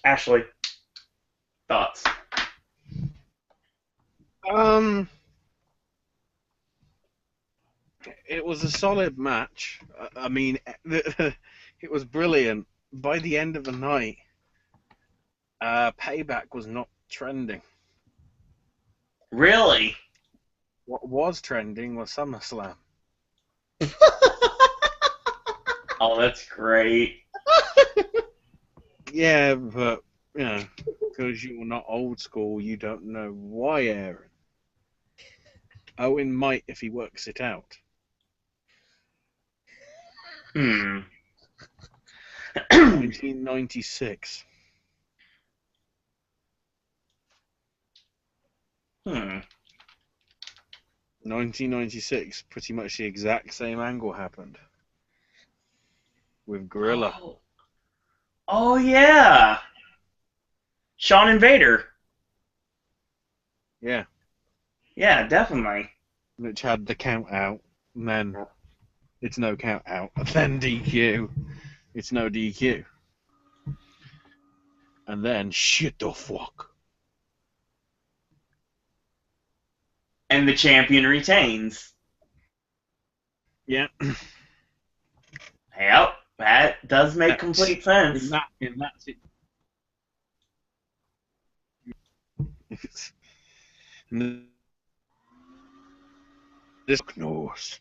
Ashley, thoughts? It was a solid match. I mean, it was brilliant. By the end of the night, Payback was not trending. Really? What was trending was SummerSlam. Oh, that's great. Yeah, but, you know, because you're not old school, you don't know why, Aaron. Owen might if he works it out. 1996. 1996, pretty much the exact same angle happened. With Gorilla. Oh yeah. Shawn and Vader. Yeah. Yeah, definitely. Which had the count out, and then it's no count out, then DQ. It's no DQ. And then shit the fuck. And the champion retains. Yeah. Yep, that does make complete sense. In that this knows.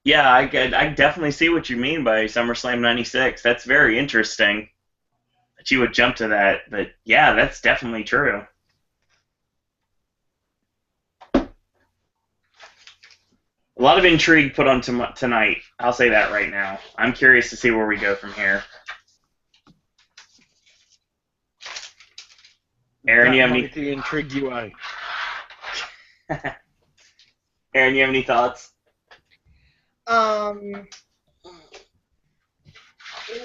Yeah, I definitely see what you mean by SummerSlam '96. That's very interesting that you would jump to that. But yeah, that's definitely true. A lot of intrigue put on tonight. I'll say that right now. I'm curious to see where we go from here. Aaron, you That have any? mighty intrigued you, eh? Aaron, you have any thoughts? It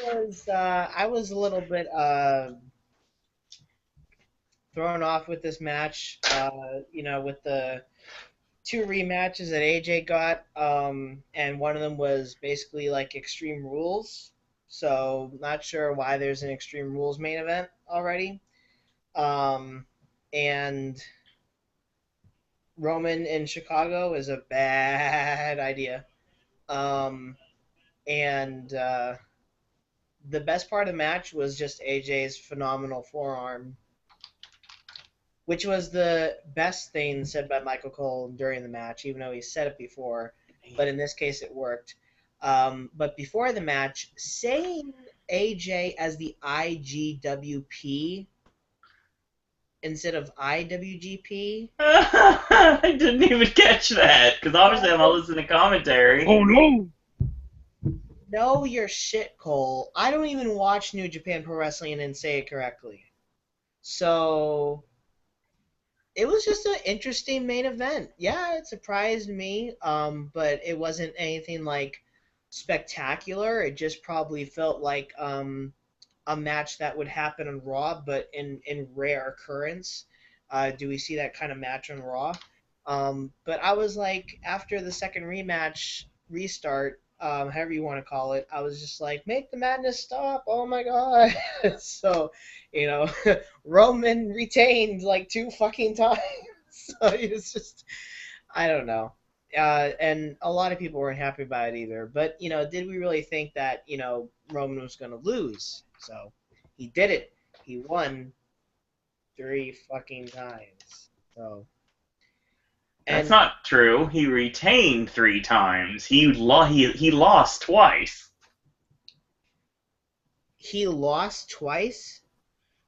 was I was a little bit thrown off with this match. With the two rematches that AJ got, and one of them was basically like Extreme Rules. So not sure why there's an Extreme Rules main event already. And Roman in Chicago is a bad idea. Um, and the best part of the match was just AJ's phenomenal forearm, which was the best thing said by Michael Cole during the match, even though he said it before. But in this case, it worked. But before the match, saying AJ as the IGWP instead of IWGP. I didn't even catch that because obviously I'm not listening to commentary. Oh no! Know your shit, Cole. I don't even watch New Japan Pro Wrestling and say it correctly. So it was just an interesting main event. Yeah, it surprised me, but it wasn't anything like spectacular. It just probably felt like a match that would happen on Raw, but in rare occurrence. Do we see that kind of match on Raw? But I was like, after the second rematch restart, however you want to call it, I was just like, make the madness stop! Oh my god! So, you know, Roman retained like 2 fucking times. So it's just, I don't know. And a lot of people weren't happy about it either. But did we really think that Roman was going to lose? So he did it. He won 3 fucking times. So That's and not true. He retained 3 times. He lost twice. he lost twice.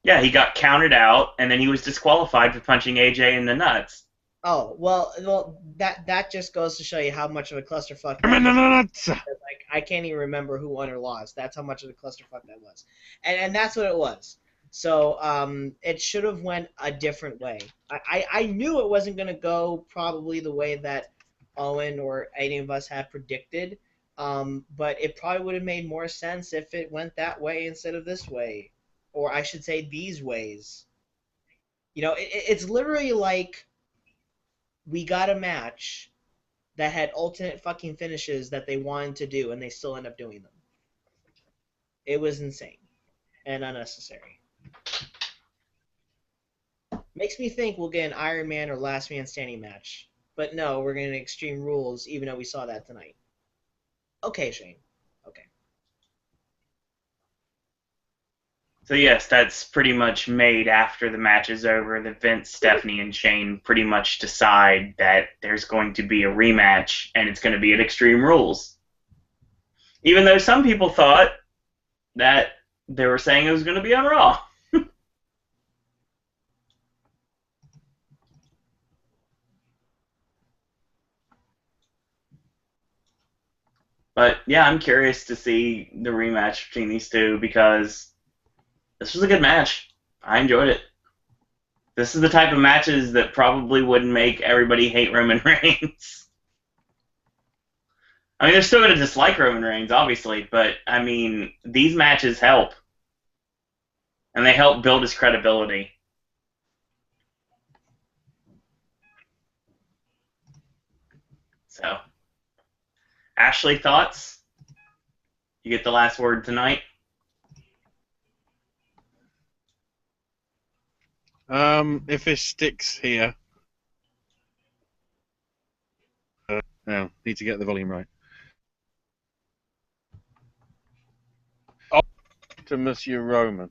Yeah, he got counted out, and then he was disqualified for punching AJ in the nuts. Oh well, that just goes to show you how much of a clusterfuck I'm that in the was. nuts! Like I can't even remember who won or lost. That's how much of a clusterfuck that was, and that's what it was. So it should have went a different way. I knew it wasn't gonna go probably the way that Owen or any of us had predicted. But it probably would have made more sense if it went that way instead of this way, or I should say these ways. It's literally like we got a match that had alternate fucking finishes that they wanted to do, and they still end up doing them. It was insane and unnecessary. Makes me think we'll get an Iron Man or Last Man Standing match. But no, we're getting Extreme Rules, even though we saw that tonight. Okay, Shane. Okay. So yes, that's pretty much made after the match is over. That Vince, Stephanie, and Shane pretty much decide that there's going to be a rematch, and it's going to be at Extreme Rules. Even though some people thought that they were saying it was going to be on Raw. But yeah, I'm curious to see the rematch between these two because this was a good match. I enjoyed it. This is the type of matches that probably wouldn't make everybody hate Roman Reigns. I mean, they're still going to dislike Roman Reigns, obviously, but I mean, these matches help. And they help build his credibility. So, Ashley, thoughts? You get the last word tonight. If it sticks here, no, need to get the volume right. To Monsieur Roman,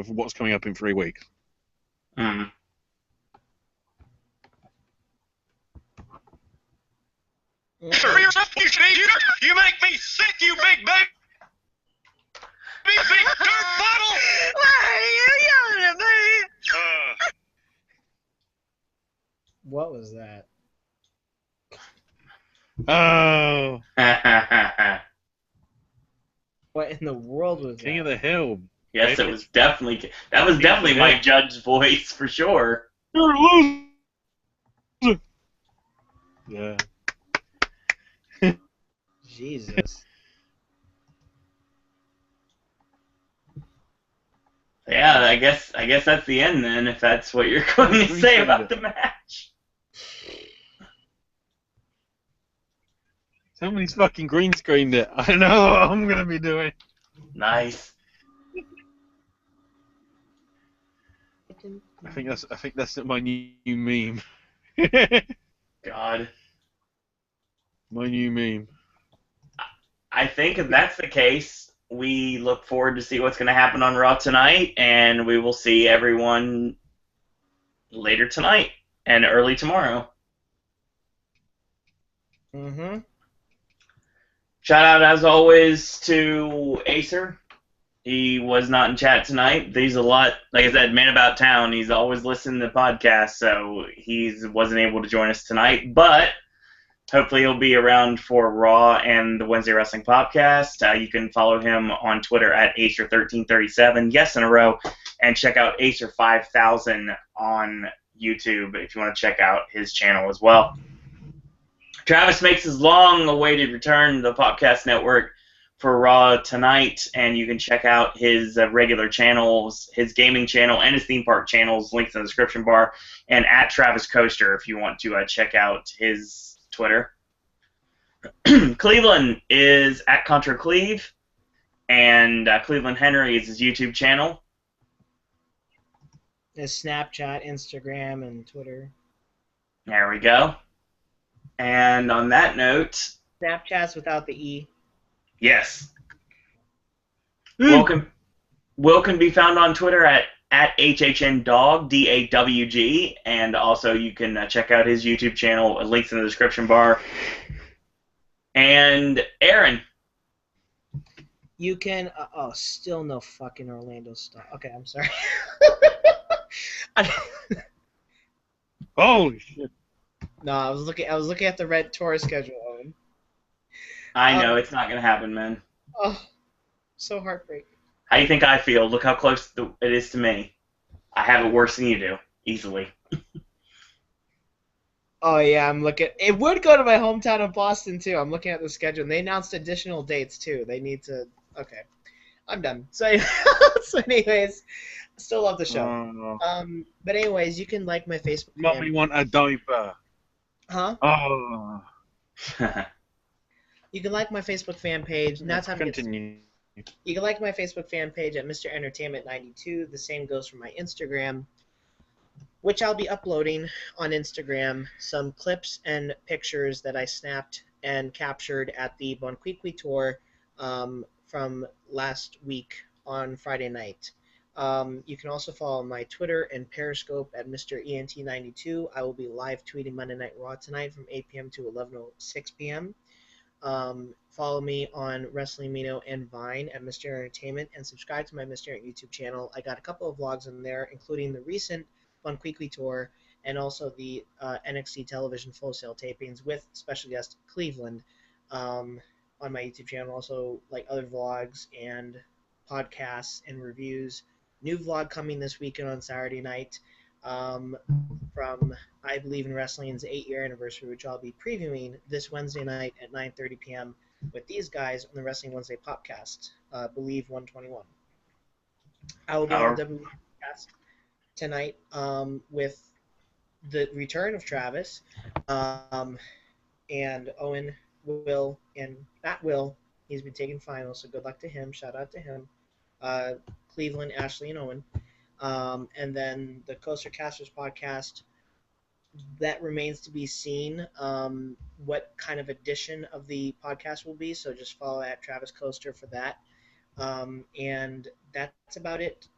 what's coming up in 3 weeks. Mm. For yourself, you make me sick, you big baby! Big dirt bottle! Why are you yelling at me? What was that? Oh, What in the world was King of that? the Hill. Yes, it was definitely Mike Judge's voice for sure. You're a loser. Yeah. Jesus. Yeah, I guess that's the end then, if that's what you're going to say about the match. Somebody's fucking green screened it. I know what I'm gonna be doing. Nice. I think that's my new meme. God. My new meme. I think if that's the case, we look forward to see what's going to happen on Raw tonight, and we will see everyone later tonight and early tomorrow. Mm-hmm. Shout out, as always, to Acer. He was not in chat tonight. He's a lot, like I said, man about town. He's always listening to podcasts, so he wasn't able to join us tonight. But hopefully he'll be around for Raw and the Wednesday Wrestling Podcast. You can follow him on Twitter at Acer1337, yes, in a row, and check out Acer5000 on YouTube if you want to check out his channel as well. Travis makes his long-awaited return to the Popcast Network for Raw tonight, and you can check out his regular channels, his gaming channel, and his theme park channels, links in the description bar, and at Travis Coaster if you want to check out his Twitter. Cleveland is at Contra Cleve, and Cleveland Henry is his YouTube channel. His Snapchat, Instagram, and Twitter. There we go. And on that note, Snapchat's without the E. yes. Will can be found on Twitter at HHNDawg, DAWG, and also you can check out his YouTube channel, links in the description bar. And Aaron. You can, still no fucking Orlando stuff. Okay, I'm sorry. Holy shit. No, I was looking at the Red Tour schedule, Owen. I know, it's not going to happen, man. Oh, so heartbreaking. How do you think I feel? Look how close it is to me. I have it worse than you do, easily. Oh, yeah, I'm looking. It would go to my hometown of Boston, too. I'm looking at the schedule, and they announced additional dates, too. They need to. Okay. I'm done. So, anyways, still love the show. But, anyways, you can like my Facebook Mommy want a diaper. Huh? Oh. You can like my Facebook fan page. Now time to Continue. You can like my Facebook fan page at Mr. Entertainment 92. The same goes for my Instagram, which I'll be uploading on Instagram some clips and pictures that I snapped and captured at the Bonquiqui tour from last week on Friday night. You can also follow my Twitter and Periscope at Mr. ENT92. I will be live tweeting Monday Night Raw tonight from 8 p.m. to 11:06 p.m. Follow me on Wrestling Mino and Vine at Mr. Entertainment, and subscribe to my Mr. YouTube channel. I got a couple of vlogs in there, including the recent Bonquiqui tour and also the NXT television Full Sail tapings with special guest Cleveland on my YouTube channel. Also, like other vlogs and podcasts and reviews. New vlog coming this weekend on Saturday night from I Believe in Wrestling's 8-year anniversary, which I'll be previewing this Wednesday night at 9:30 p.m. with these guys on the Wrestling Wednesday Popcast, Believe 121. I will be on the WWE Podcast tonight with the return of Travis and Owen Will, and not Will. He's been taking finals, so good luck to him. Shout out to him. Cleveland, Ashley, and Owen. And then the Coaster Casters podcast, that remains to be seen what kind of edition of the podcast will be. So just follow at Travis Coaster for that. And that's about it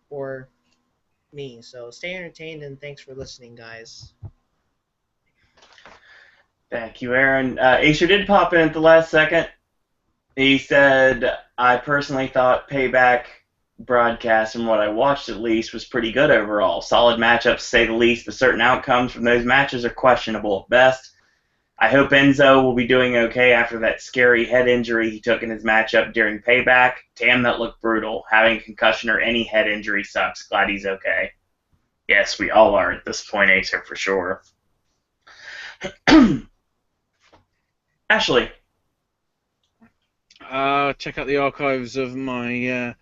for me. So stay entertained, and thanks for listening, guys. Thank you, Aaron. Acer did pop in at the last second. He said, I personally thought Payback broadcast, from what I watched at least, was pretty good overall. Solid matchups, to say the least, but certain outcomes from those matches are questionable at best. I hope Enzo will be doing okay after that scary head injury he took in his matchup during Payback. Damn, that looked brutal. Having a concussion or any head injury sucks. Glad he's okay. Yes, we all are at this point, Acer, for sure. Ashley. Check out the archives of my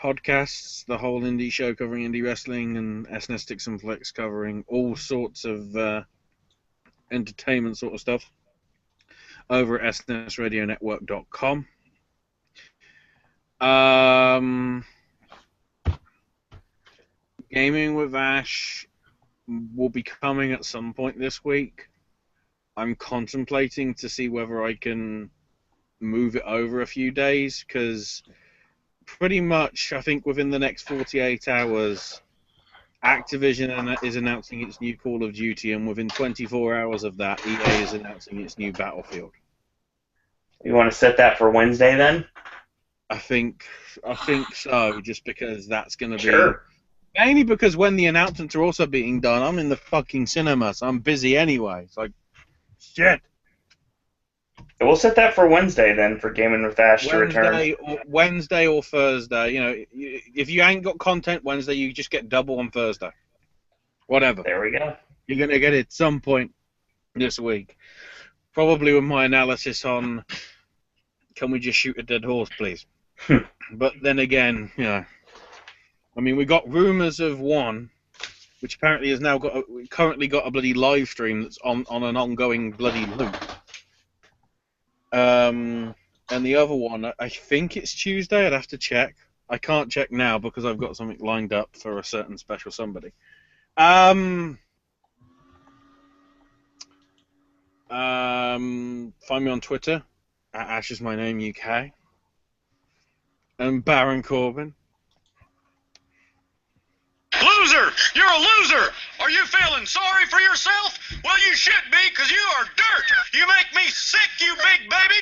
podcasts, the whole indie show covering indie wrestling, and SNES Sticks and Flicks covering all sorts of entertainment sort of stuff over at snesradionetwork.com. Gaming with Ash will be coming at some point this week. I'm contemplating to see whether I can move it over a few days, because pretty much I think within the next 48 hours Activision is announcing its new Call of Duty, and within 24 hours of that EA is announcing its new Battlefield. You want to set that for Wednesday then? I think so, just because that's going to Sure. be... Mainly because when the announcements are also being done, I'm in the fucking cinema, so I'm busy anyway. It's like, shit. We'll set that for Wednesday then, for Gaming with Ash to return. Wednesday or Thursday. You know, if you ain't got content Wednesday, you just get double on Thursday. Whatever. There we go. You're going to get it at some point this week. Probably with my analysis on, can we just shoot a dead horse, please? But then again, you know, I mean, we got rumours of one, which apparently has now currently got a bloody live stream that's on an ongoing bloody loop. And the other one, I think it's Tuesday. I'd have to check. I can't check now because I've got something lined up for a certain special somebody. Find me on Twitter at Ash is my name UK. And Baron Corbin. Loser! You're a loser! Are you feeling sorry for yourself? Well, you should be, because you are dirt! You make me sick, you big baby!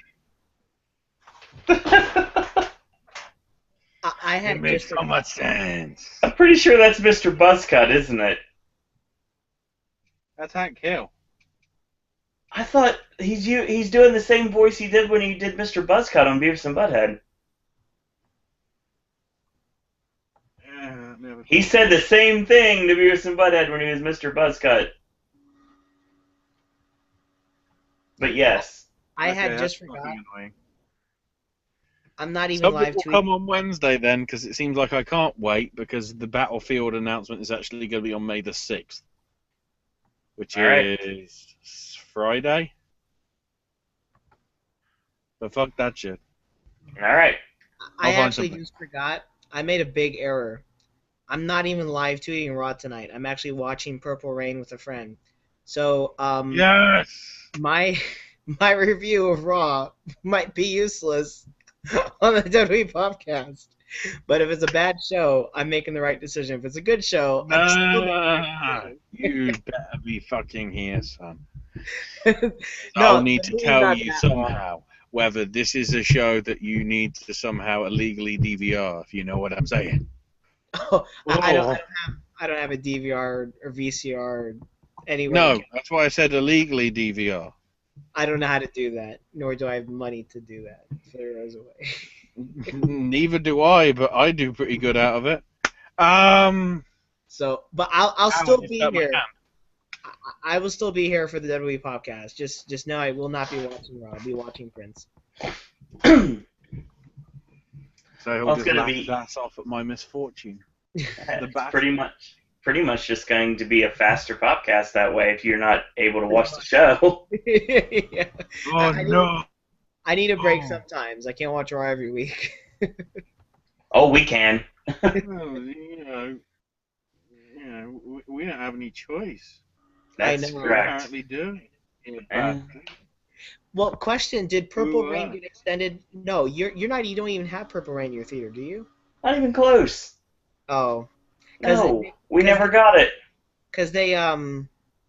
I had It makes just so much sense. I'm pretty sure that's Mr. Buzzcut, isn't it? That's Hank Hill. I thought he's doing the same voice he did when he did Mr. Buzzcut on Beavis and Butthead. He said the same thing to Beavis and Butthead when he was Mr. Buzzcut. But yes. I Okay, had that's just fucking forgot. annoying. I'm not even Something live will tweeting. come on Wednesday then, because it seems like I can't wait, because the Battlefield announcement is actually going to be on May the 6th, which All right. is Friday. But fuck that shit. All right. I I'll find actually something. just forgot. I made a big error. I'm not even live tweeting Raw tonight. I'm actually watching Purple Rain with a friend. So Yes! my review of Raw might be useless on the WWE Popcast. But if it's a bad show, I'm making the right decision. If it's a good show, I'm still Nah, you better be fucking here, son. No, I'll need to the movie's tell not you that somehow whether this is a show that you need to somehow illegally DVR, if you know what I'm saying. long. I don't have a DVR or VCR or anywhere. No, that's why I said illegally DVR. I don't know how to do that, nor do I have money to do that. Clear those away. Neither do I, but I do pretty good out of it. So, but I'll Ow, still I just be hurt my here. hand. I will still be here for the WWE Podcast. Just know I will not be watching Raw. I'll be watching Prince. So he'll Well, it's just gonna laugh be- his ass off at my misfortune. It's bastard. pretty much just going to be a faster podcast that way if you're not able to watch the show. Yeah. Oh no! I need a break Oh. sometimes. I can't watch Raw every week. Oh, we can. Well, you know, we don't have any choice. That's I know. We correct. apparently do. And- Well, question: did Purple Ooh, Rain get extended? No, you're not. You don't even have Purple Rain in your theater, do you? Not even close. Oh, 'Cause No, it- we 'cause never got it. because they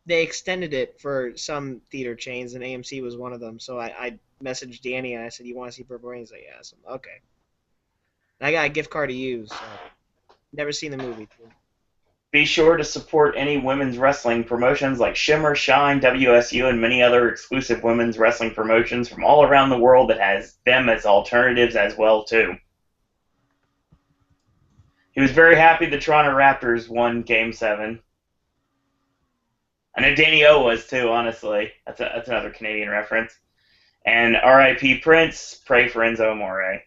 they extended it for some theater chains, and AMC was one of them. So I messaged Danny and I said, "You want to see Purple Rain?" He's like, "Yeah." So I'm, okay. I got a gift card to use. So. Never seen the movie. Too. Be sure to support any women's wrestling promotions like Shimmer, Shine, WSU, and many other exclusive women's wrestling promotions from all around the world that has them as alternatives as well too. He was very happy the Toronto Raptors won Game 7. I know Danny O was too, honestly. That's another Canadian reference. And R.I.P. Prince, pray for Enzo Amore.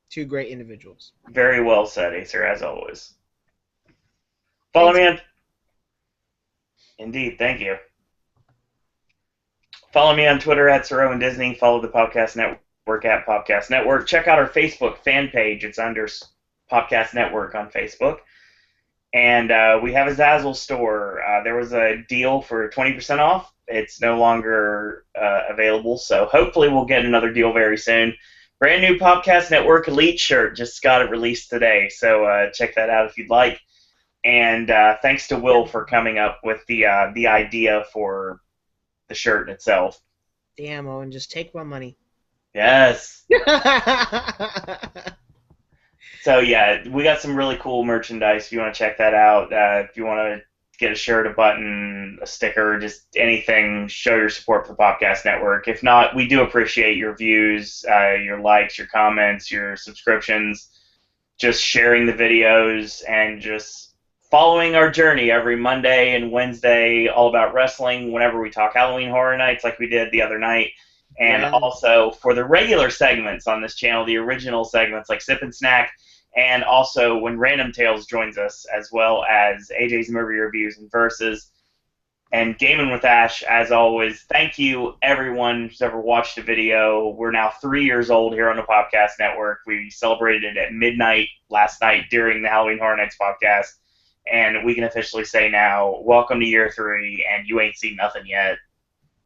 Two great individuals. Very well said, Acer, as always. Follow me on... Indeed, thank you. Follow me on Twitter at Sir Disney. Follow the Popcast Network at Popcast Network. Check out our Facebook fan page. It's under Popcast Network on Facebook. And we have a Zazzle store. There was a deal for 20% off. It's no longer available, so hopefully we'll get another deal very soon. Brand new Popcast Network Elite shirt. Just got it released today, so check that out if you'd like. And thanks to Will for coming up with the idea for the shirt itself. Damn, Owen, just take my money. Yes. So yeah, we got some really cool merchandise. If you want to check that out, if you want to get a shirt, a button, a sticker, just anything, show your support for the Popcast Network. If not, we do appreciate your views, your likes, your comments, your subscriptions, just sharing the videos, and just following our journey every Monday and Wednesday, all about wrestling, whenever we talk Halloween Horror Nights like we did the other night. And also for the regular segments on this channel, the original segments like Sip and Snack, and also when Random Tales joins us, as well as AJ's movie reviews and verses, and Gaming with Ash, as always. Thank you, everyone who's ever watched a video. We're now 3 years old here on the Popcast Network. We celebrated it at midnight last night during the Halloween Horror Nights podcast, and we can officially say now, welcome to year 3, and you ain't seen nothing yet.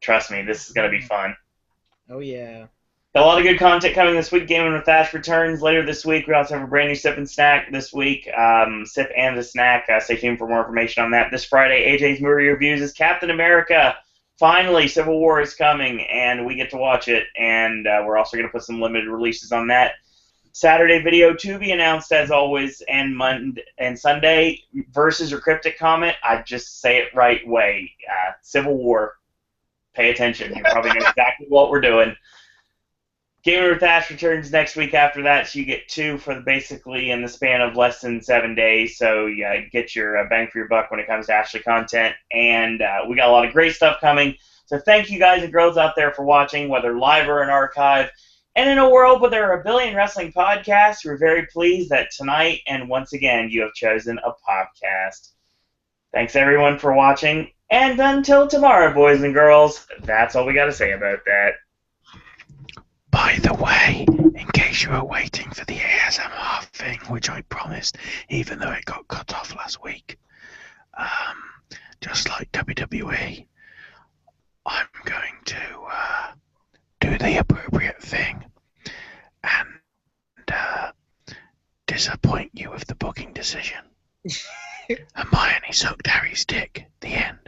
Trust me, this is going to be fun. Oh, yeah. Got a lot of good content coming this week. Gaming with Ash returns later this week. We also have a brand new Sip and Snack this week. Sip and the Snack. Stay tuned for more information on that. This Friday, AJ's movie reviews is Captain America. Finally, Civil War is coming, and we get to watch it. And we're also going to put some limited releases on that. Saturday video to be announced, as always, and Monday and Sunday, versus or cryptic comment. I just say it right way. Civil War. Pay attention. You probably know exactly what we're doing. Gamer with Ash returns next week after that, so you get 2 for basically in the span of less than 7 days. So yeah, get your bang for your buck when it comes to Ashley content. And we got a lot of great stuff coming. So thank you guys and girls out there for watching, whether live or in archive. And in a world where there are a billion wrestling podcasts, we're very pleased that tonight and once again you have chosen a podcast. Thanks everyone for watching. And until tomorrow, boys and girls, that's all we got to say about that. By the way, in case you were waiting for the ASMR thing, which I promised, even though it got cut off last week, just like WWE, I'm going to do the appropriate thing and disappoint you with the booking decision. Hermione sucked Harry's dick. The end.